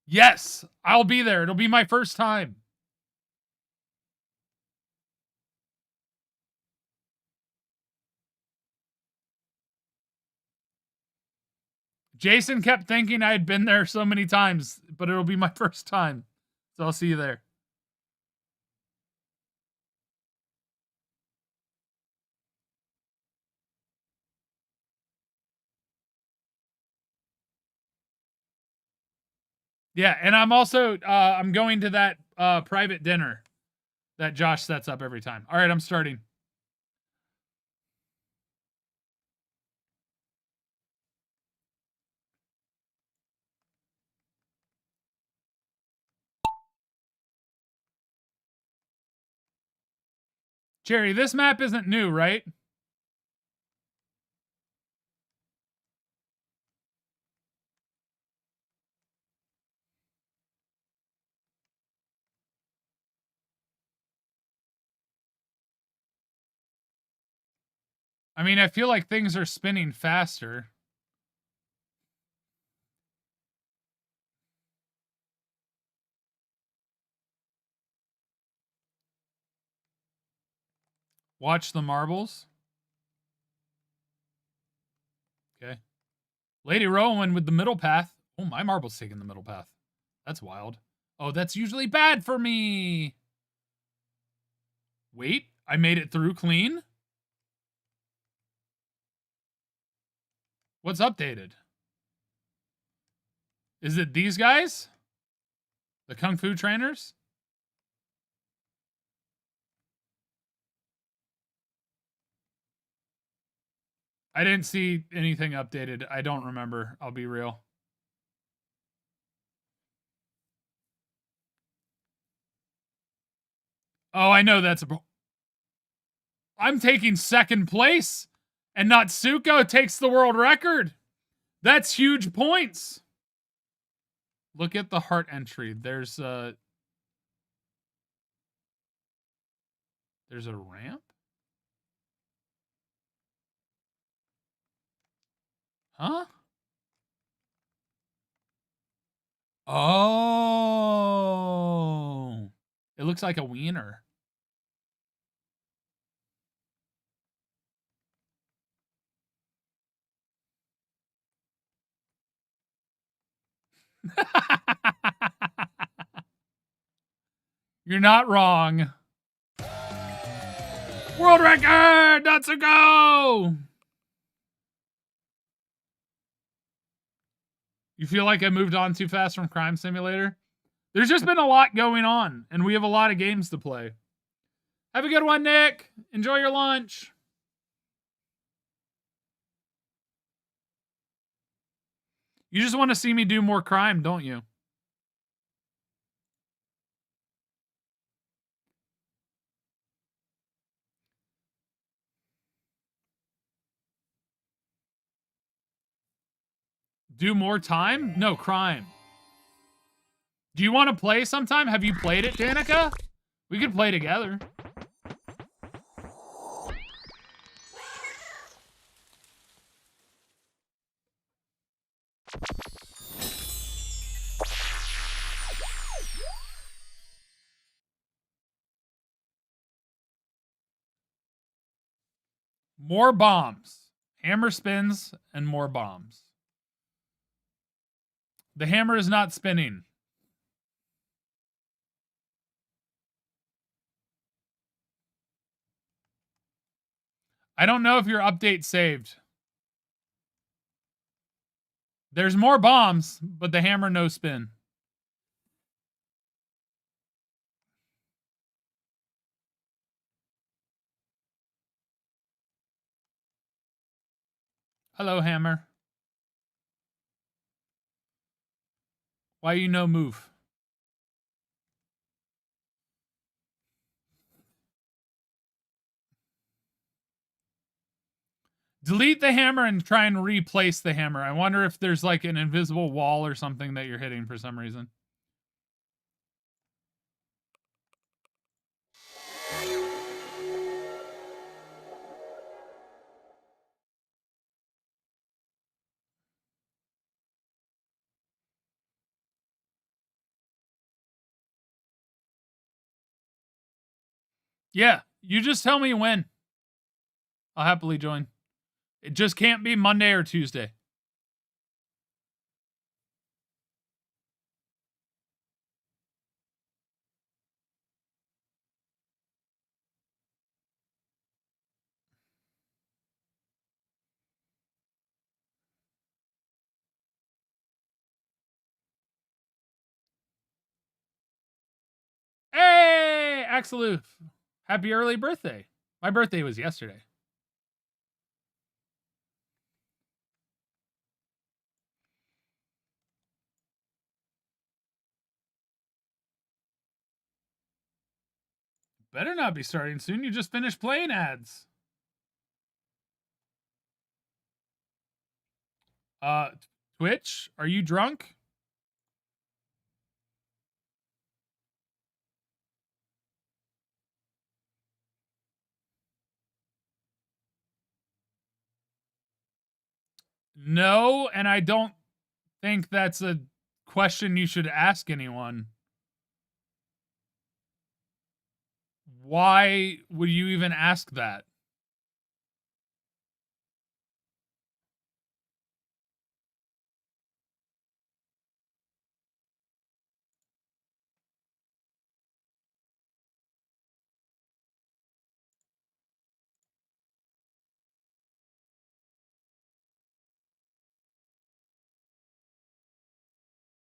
Yes, I'll be there. It'll be my first time. Jason kept thinking I had been there so many times, but it'll be my first time. So I'll see you there. Yeah, and I'm also I'm going to that private dinner that Josh sets up every time. All right, I'm starting. Jerry, this map isn't new, right? I mean, I feel like things are spinning faster. Watch the marbles. Okay. Lady Rowan with the middle path. Oh, my marble's taking the middle path. That's wild. Oh, that's usually bad for me. Wait, I made it through clean? What's updated? Is it these guys? The Kung Fu trainers? I didn't see anything updated. I don't remember. I'll be real. Oh, I know that's a. I'm taking second place, and Natsuko takes the world record. That's huge points. Look at the heart entry. There's a ramp? Huh? Oh. It looks like a wiener. You're not wrong. World record! Natsuko! You feel like I moved on too fast from Crime Simulator? There's just been a lot going on, and we have a lot of games to play. Have a good one, Nick. Enjoy your lunch. You just want to see me do more crime, don't you? Do more time? No, crime. Do you want to play sometime? Have you played it, Danica? We could play together. More bombs. Hammer spins and more bombs. The hammer is not spinning. I don't know if your update saved. There's more bombs, but the hammer no spin. Hello, hammer. Why you no move? Delete the hammer and try and replace the hammer. I wonder if there's like an invisible wall or something that you're hitting for some reason. Yeah, you just tell me when. I'll happily join. It just can't be Monday or Tuesday. Axeloof. Happy early birthday. My birthday was yesterday. Better not be starting soon. You just finished playing ads. Twitch, are you drunk? No, and I don't think that's a question you should ask anyone. Why would you even ask that?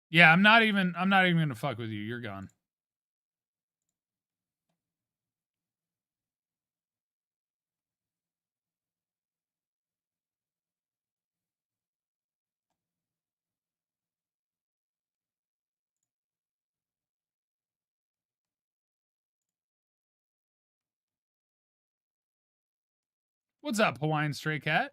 Yeah, I'm not even gonna fuck with you. You're gone. What's up, Hawaiian Stray Cat?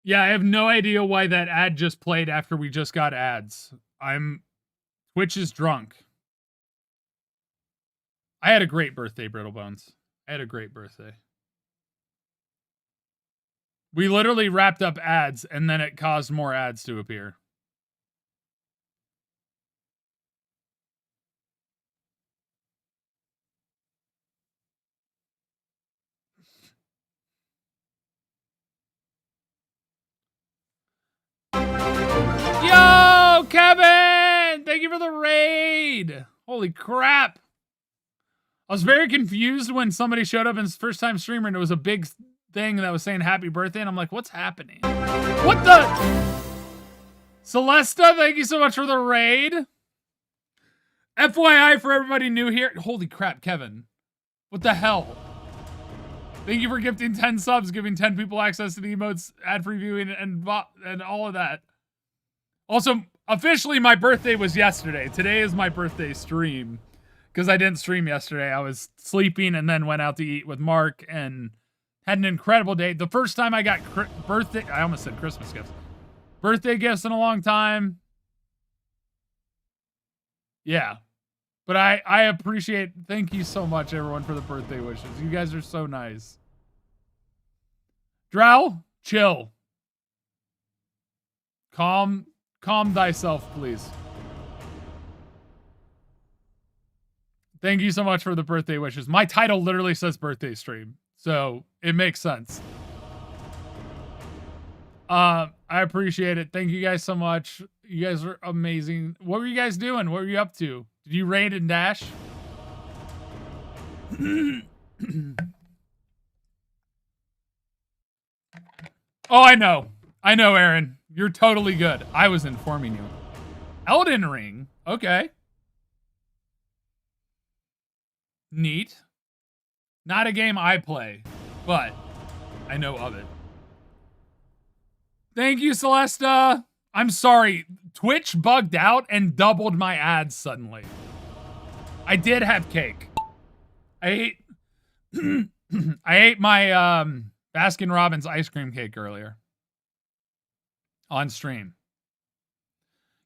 Yeah, I have no idea why that ad just played after we just got ads. Twitch is drunk. I had a great birthday, Brittle Bones. I had a great birthday. We literally wrapped up ads and then it caused more ads to appear. Yo, Kevin! Thank you for the raid. Holy crap. I was very confused when somebody showed up as first time streamer and it was a big thing that was saying happy birthday. And I'm like, what's happening? What the? Celesta, thank you so much for the raid. FYI for everybody new here. Holy crap, Kevin. What the hell? Thank you for gifting 10 subs, giving 10 people access to the emotes, ad-free viewing, and all of that. Also, officially, my birthday was yesterday. Today is my birthday stream. Because I didn't stream yesterday. I was sleeping and then went out to eat with Mark and had an incredible day. The first time I got I almost said Christmas gifts. Birthday gifts in a long time. Yeah. But I appreciate, thank you so much, everyone, for the birthday wishes. You guys are so nice. Drow, chill. Calm thyself, please. Thank you so much for the birthday wishes. My title literally says birthday stream, so it makes sense. I appreciate it. Thank you guys so much. You guys are amazing. What were you guys doing? What were you up to? Did you raid and dash? Oh, I know, Aaron. You're totally good. I was informing you. Elden Ring. Okay. Neat. Not a game I play, but I know of it. Thank you, Celesta. I'm sorry. Twitch bugged out and doubled my ads suddenly. I did have cake. I ate my Baskin Robbins ice cream cake earlier on stream.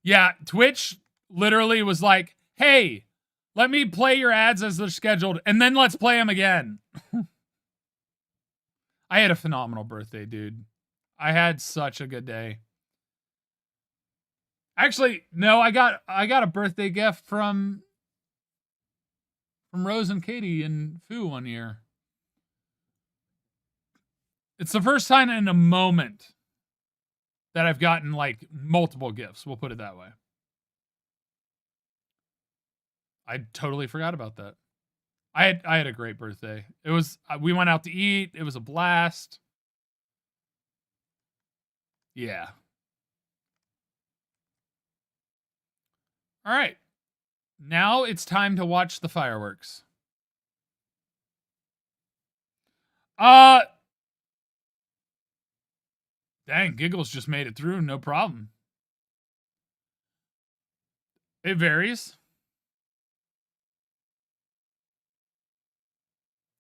Yeah, Twitch literally was like, hey, let me play your ads as they're scheduled, and then let's play them again. I had a phenomenal birthday, dude. I had such a good day. Actually, no, I got a birthday gift from Rose and Katie and Fu one year. It's the first time in a moment that I've gotten like multiple gifts. We'll put it that way. I totally forgot about that. I had a great birthday. It was we went out to eat. It was a blast. Yeah. All right. Now it's time to watch the fireworks. Dang, Giggles just made it through, no problem. It varies.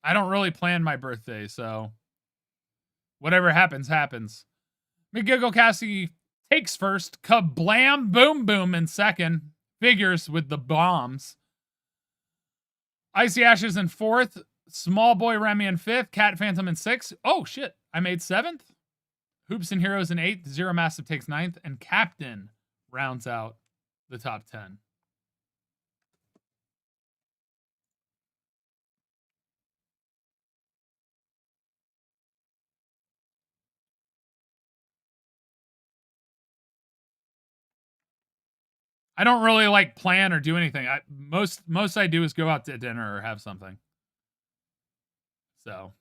I don't really plan my birthday, so whatever happens, happens. McGiggle Cassie takes first, kablam, boom, boom in second. Figures with the bombs. Icy Ashes in fourth, Small Boy Remy in fifth, Cat Phantom in sixth. Oh shit, I made seventh. Hoops and Heroes in eighth, Zero Massive takes ninth, and Captain rounds out the top 10. I don't really like plan or do anything. Most I do is go out to dinner or have something. So,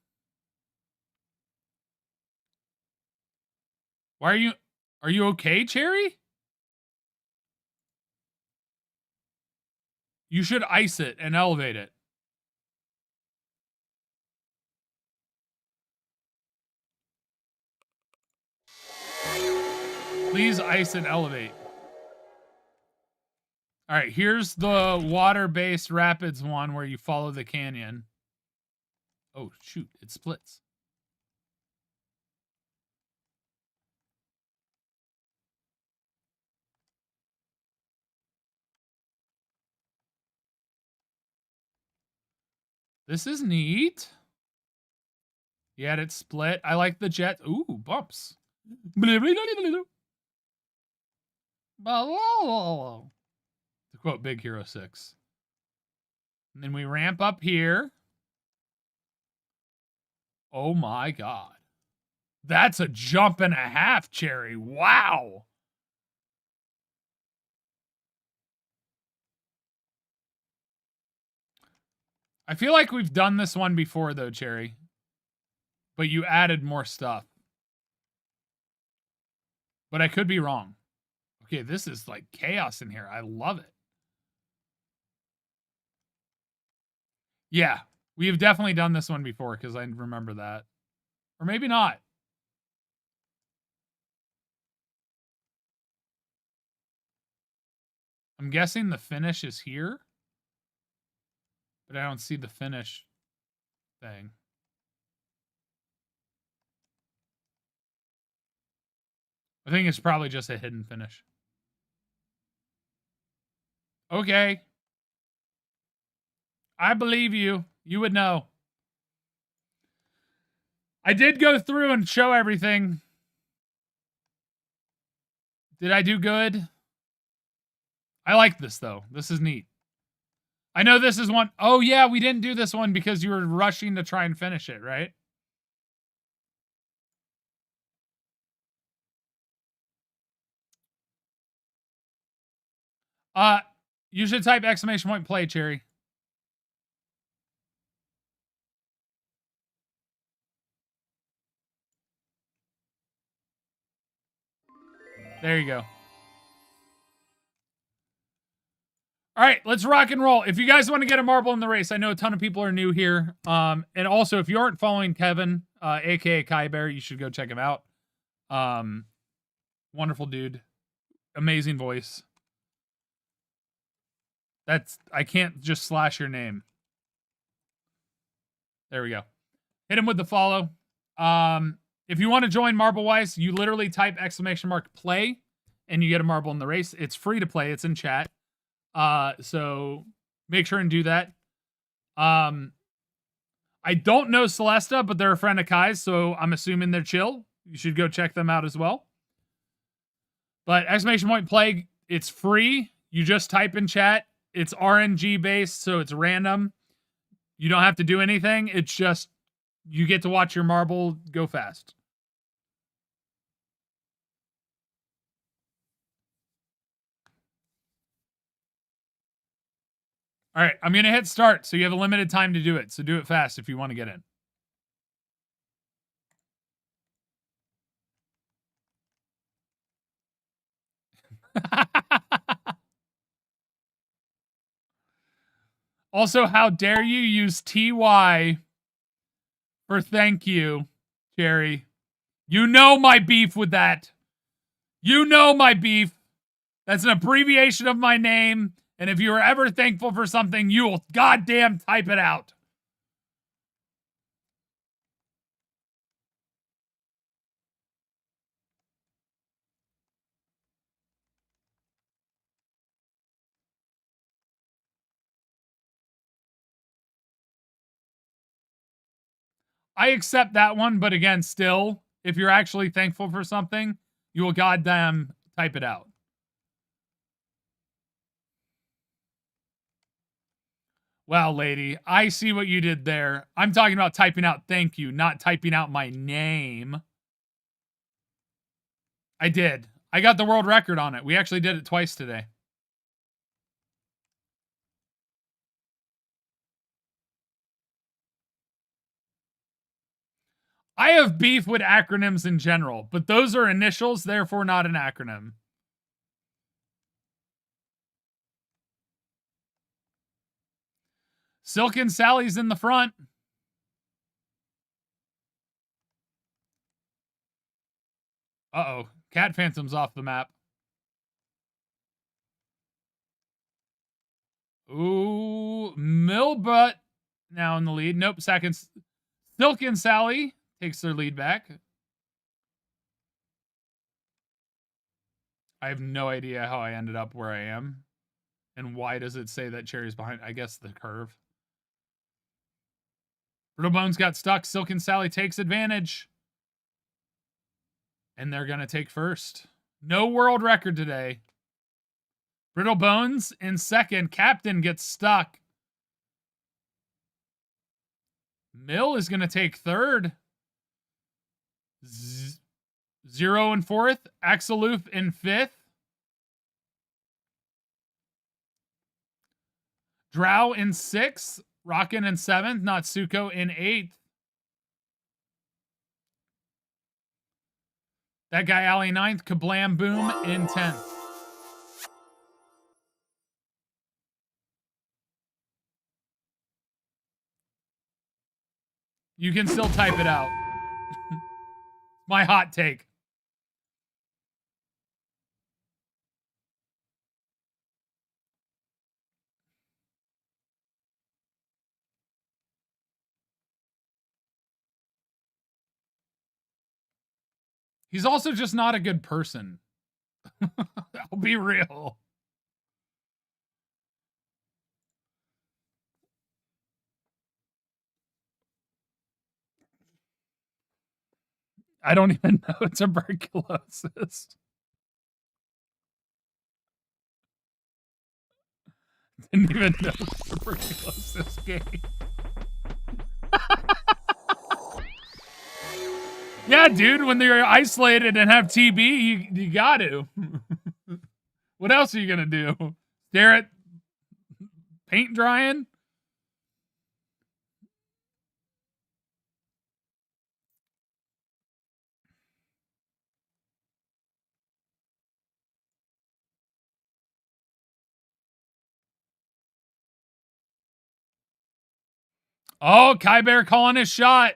why are you okay, Cherry? You should ice it and elevate it. Please ice and elevate. All right, here's the water-based rapids one where you follow the canyon. Oh, shoot, it splits. This is neat. Yeah, it split. I like the jet. Ooh, bumps. To quote Big Hero 6. And then we ramp up here. Oh my god. That's a jump and a half, Cherry. Wow. I feel like we've done this one before, though, Cherry. But you added more stuff. But I could be wrong. Okay, this is like chaos in here. I love it. Yeah, we have definitely done this one before because I remember that. Or maybe not. I'm guessing the finish is here. But I don't see the finish thing. I think it's probably just a hidden finish. Okay. I believe you. You would know. I did go through and show everything. Did I do good? I like this, though. This is neat. I know this is one. Oh, yeah, we didn't do this one because you were rushing to try and finish it, right? You should type exclamation point play, Cherry. There you go. All right, let's rock and roll. If you guys want to get a marble in the race, I know a ton of people are new here. And also, if you aren't following Kevin, aka Kai Bear, you should go check him out. Wonderful dude, amazing voice. I can't just slash your name. There we go. Hit him with the follow. If you want to join Marble Wise, you literally type exclamation mark play, and you get a marble in the race. It's free to play. It's in chat. So make sure and do that. I don't know Celesta, but they're a friend of Kai's, so I'm assuming they're chill. You should go check them out as well. But exclamation point play, it's free. You just type in chat. It's RNG based, so it's random. You don't have to do anything. It's just you get to watch your marble go fast. All right, I'm going to hit start, so you have a limited time to do it. So do it fast if you want to get in. Also, how dare you use TY for thank you, Cherry. You know my beef with that. You know my beef. That's an abbreviation of my name. And if you are ever thankful for something, you will goddamn type it out. I accept that one, but again, still, if you're actually thankful for something, you will goddamn type it out. Well, lady, I see what you did there. I'm talking about typing out thank you, not typing out my name. I did. I got the world record on it. We actually did it twice today. I have beef with acronyms in general, but those are initials, therefore not an acronym. Silken Sally's in the front. Uh-oh. Cat Phantom's off the map. Ooh, Millbutt now in the lead. Nope, seconds. Silken Sally takes their lead back. I have no idea how I ended up where I am. And why does it say that Cherry's behind? I guess the curve. Brittle Bones got stuck. Silken Sally takes advantage. And they're going to take first. No world record today. Brittle Bones in second. Captain gets stuck. Mill is going to take third. Zero in fourth. Axeloof in fifth. Drow in sixth. Rockin' in seventh. Natsuko in eighth. That guy Ali ninth. Kablam Boom in 10th. You can still type it out. My hot take. He's also just not a good person. I'll be real. I don't even know tuberculosis. Didn't even know tuberculosis game. Yeah, dude, when they're isolated and have TB, you got to. What else are you going to do? Stare at paint drying? Oh, Kai Bear calling his shot.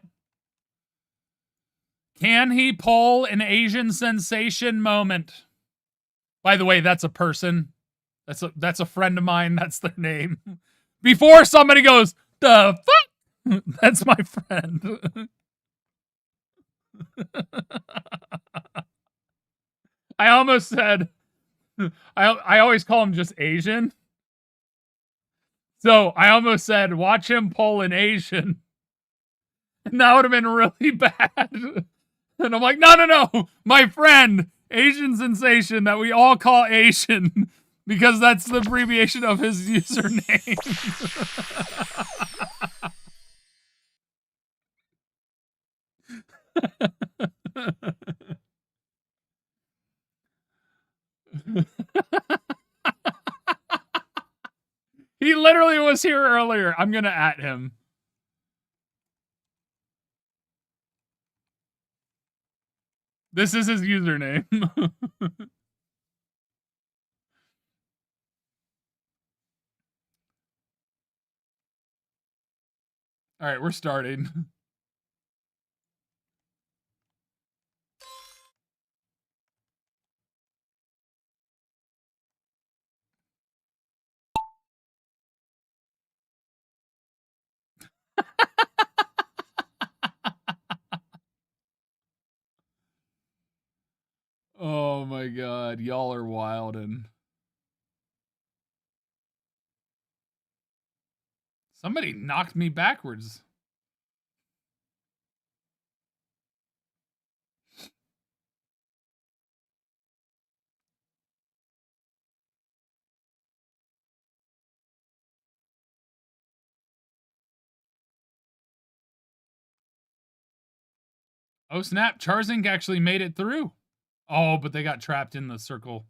Can he pull an Asian sensation moment? By the way, that's a person. That's a friend of mine. That's their name. Before somebody goes, the fuck? That's my friend. I almost said, I always call him just Asian. So I almost said, watch him pull an Asian. And that would have been really bad. And I'm like, no. My friend, Asian sensation that we all call Asian because that's the abbreviation of his username. He literally literally was here earlier. I'm gonna at him. This is his username. All right, we're starting. Oh my god, y'all are wild and somebody knocked me backwards. Oh snap, Charzink actually made it through. Oh, but they got trapped in the circle.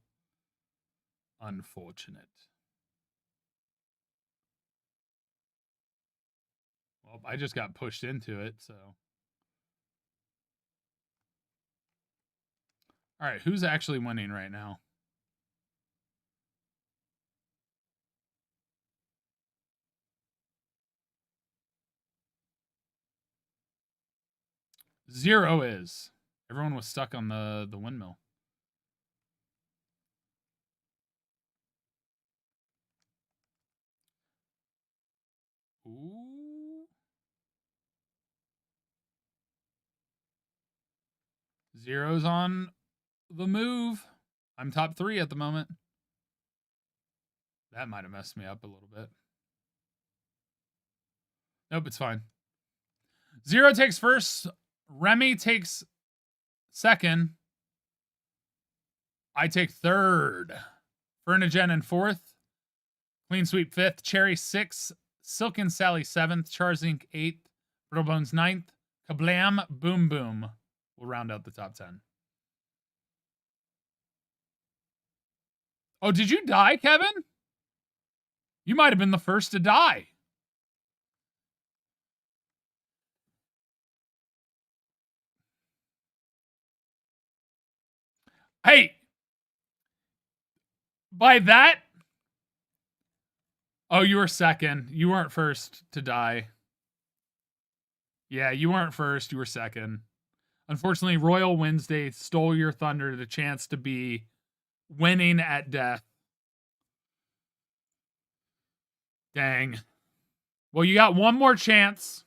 Unfortunate. Well, I just got pushed into it, so. All right, who's actually winning right now? Zero is. Everyone was stuck on the windmill. Ooh. Zero's on the move. I'm top 3 at the moment. That might have messed me up a little bit. Nope, it's fine. Zero takes first. Remy takes second. I take third. Fernigen in fourth. Clean Sweep fifth. Cherry sixth. Silken Sally seventh. Charzink eighth. Brittlebones ninth. Kablam Boom Boom will round out the top 10. Oh, did you die, Kevin? You might have been the first to die. Hey, by that. Oh, you were second. You weren't first to die. Yeah, you weren't first. You were second. Unfortunately, Royal Wednesday stole your thunder, the chance to be winning at death. Dang. Well, you got one more chance.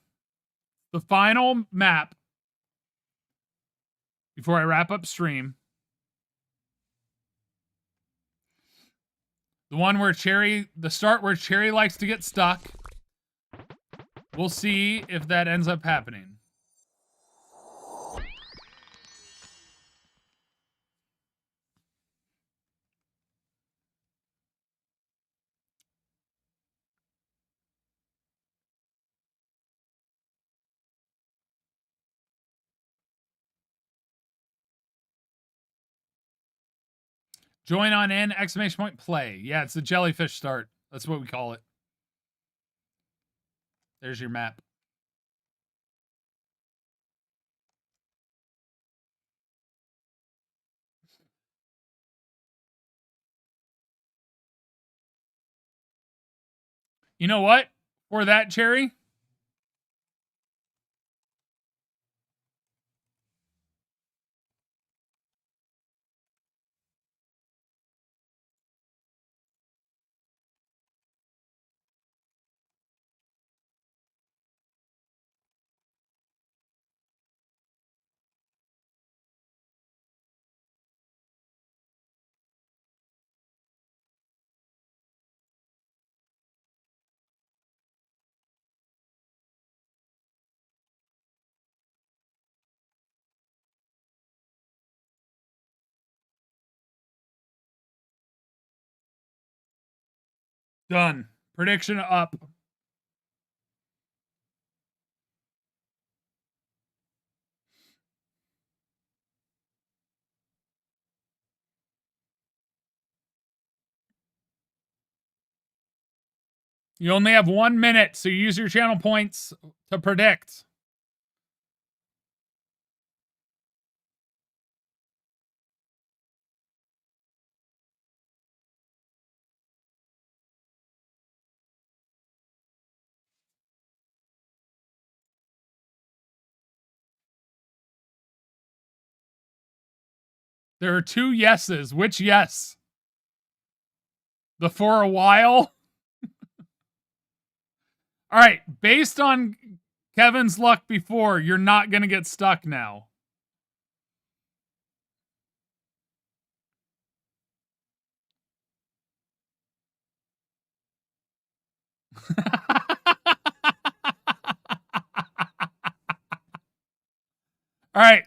The final map before I wrap up stream. The one where the start where Cherry likes to get stuck. We'll see if that ends up happening. Join on in, exclamation point, play. Yeah, it's the jellyfish start. That's what we call it. There's your map. You know what? For that, Cherry, done. Prediction up. You only have 1 minute, so use your channel points to predict. There are 2 yeses. Which yes? The for a while? All right, based on Kevin's luck before, you're not going to get stuck now. All right,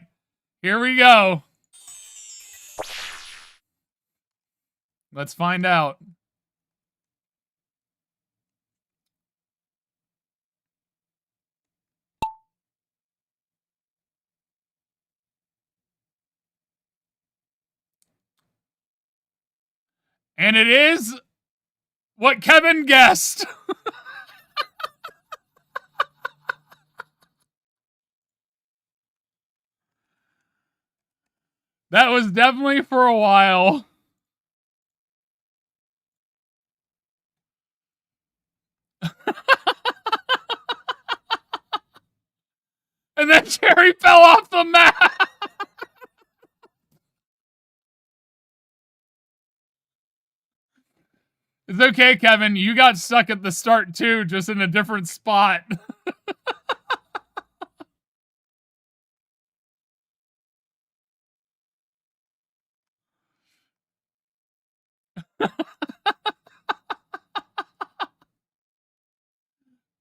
here we go. Let's find out. And it is what Kevin guessed. That was definitely for a while. And then Jerry fell off the map. It's okay, Kevin. You got stuck at the start too, just in a different spot.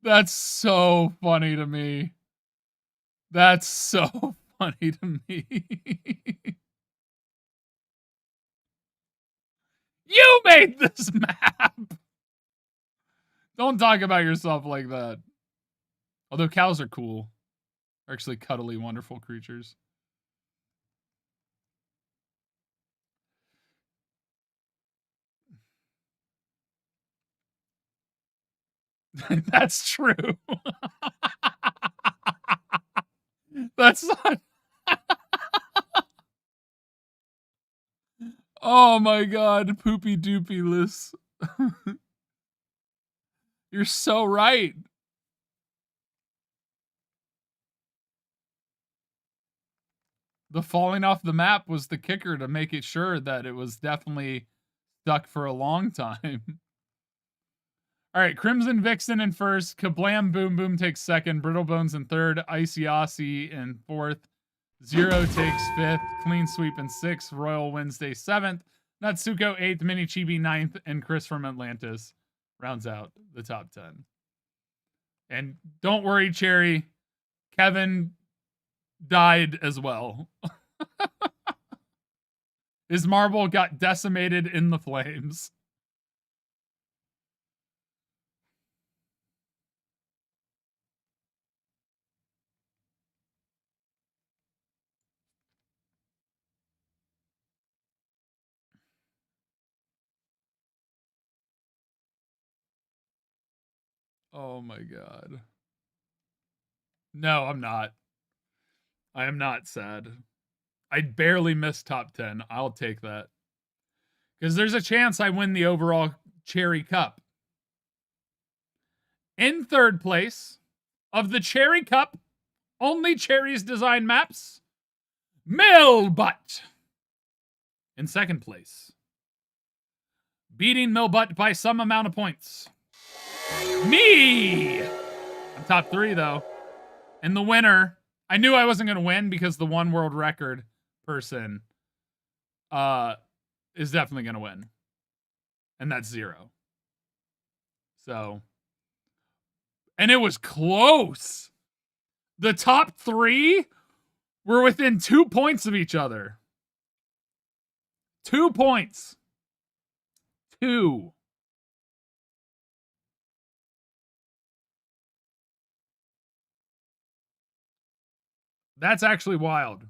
That's so funny to me. That's so funny to me. You made this map. Don't talk about yourself like that. Although cows are cool. They're actually cuddly, wonderful creatures. That's true. That's not. Oh my god, poopy doopy list. You're so right. The falling off the map was the kicker to make it sure that it was definitely stuck for a long time. All right, Crimson Vixen in first, Kablam Boom Boom takes second, Brittle Bones in third, Icy Aussie in fourth, Zero takes fifth, Clean Sweep in sixth, Royal Wednesday seventh, Natsuko eighth, Mini Chibi ninth, and Chris from Atlantis rounds out the top 10. And don't worry, Cherry, Kevin died as well. His marble got decimated in the flames. Oh my god. No, I'm not. I am not sad. I barely missed top 10. I'll take that. Because there's a chance I win the overall Cherry Cup. In third place of the Cherry Cup, only Cherries design maps, Millbutt. In second place, beating Millbutt by some amount of points, me. I'm top 3 though. And the winner, I knew I wasn't going to win because the one world record person is definitely going to win. And that's 0. So, and it was close. The top 3 were within 2 points of each other. 2 points. 2. That's actually wild.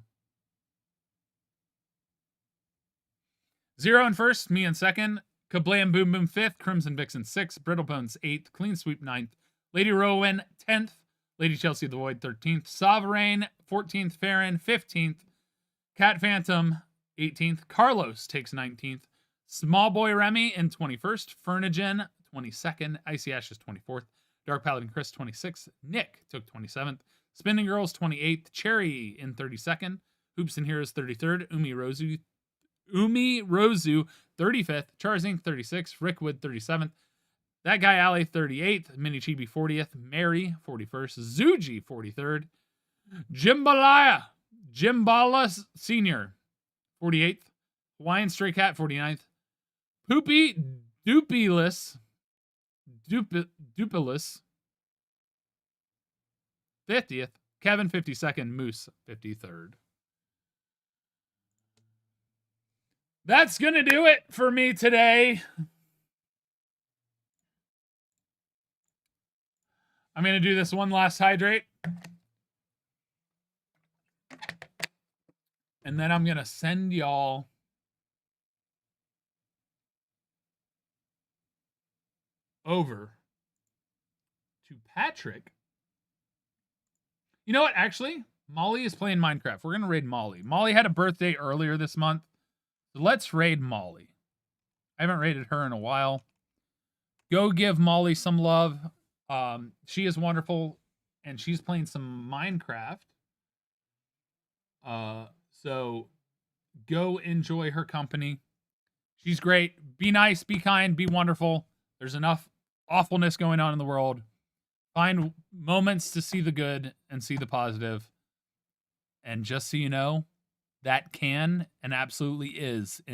0 in first, me in second. Kablam Boom Boom 5th, Crimson Vixen 6th, Brittle Bones 8th, Clean Sweep 9th, Lady Rowan 10th, Lady Chelsea the Void 13th, Sovereign 14th, Farron 15th, Cat Phantom 18th, Carlos takes 19th, Small Boy Remy in 21st, Fernigen 22nd, Icy Ashes 24th, Dark Paladin Chris 26th, Nick took 27th, Spinning Girls 28th, Cherry in 32nd, Hoops and Heroes 33rd, Umi Rozu 35th, Charzing 36th, Rickwood 37th, That Guy Alley 38th, Mini Chibi 40th, Mary 41st, Zuji 43rd, Jimbala Senior 48th, Hawaiian Stray Cat 49th, Poopy Dupilus 50th, Kevin 52nd, Moose 53rd. That's gonna do it for me today. I'm gonna do this one last hydrate. And then I'm gonna send y'all over to Patrick. You know what? Actually, Molly is playing Minecraft. We're gonna raid Molly. Molly had a birthday earlier this month. So let's raid Molly. I haven't raided her in a while. Go give Molly some love. She is wonderful, and she's playing some Minecraft. So go enjoy her company. She's great. Be nice, be kind, be wonderful. There's enough awfulness going on in the world. Find moments to see the good and see the positive. And just so you know, that can and absolutely is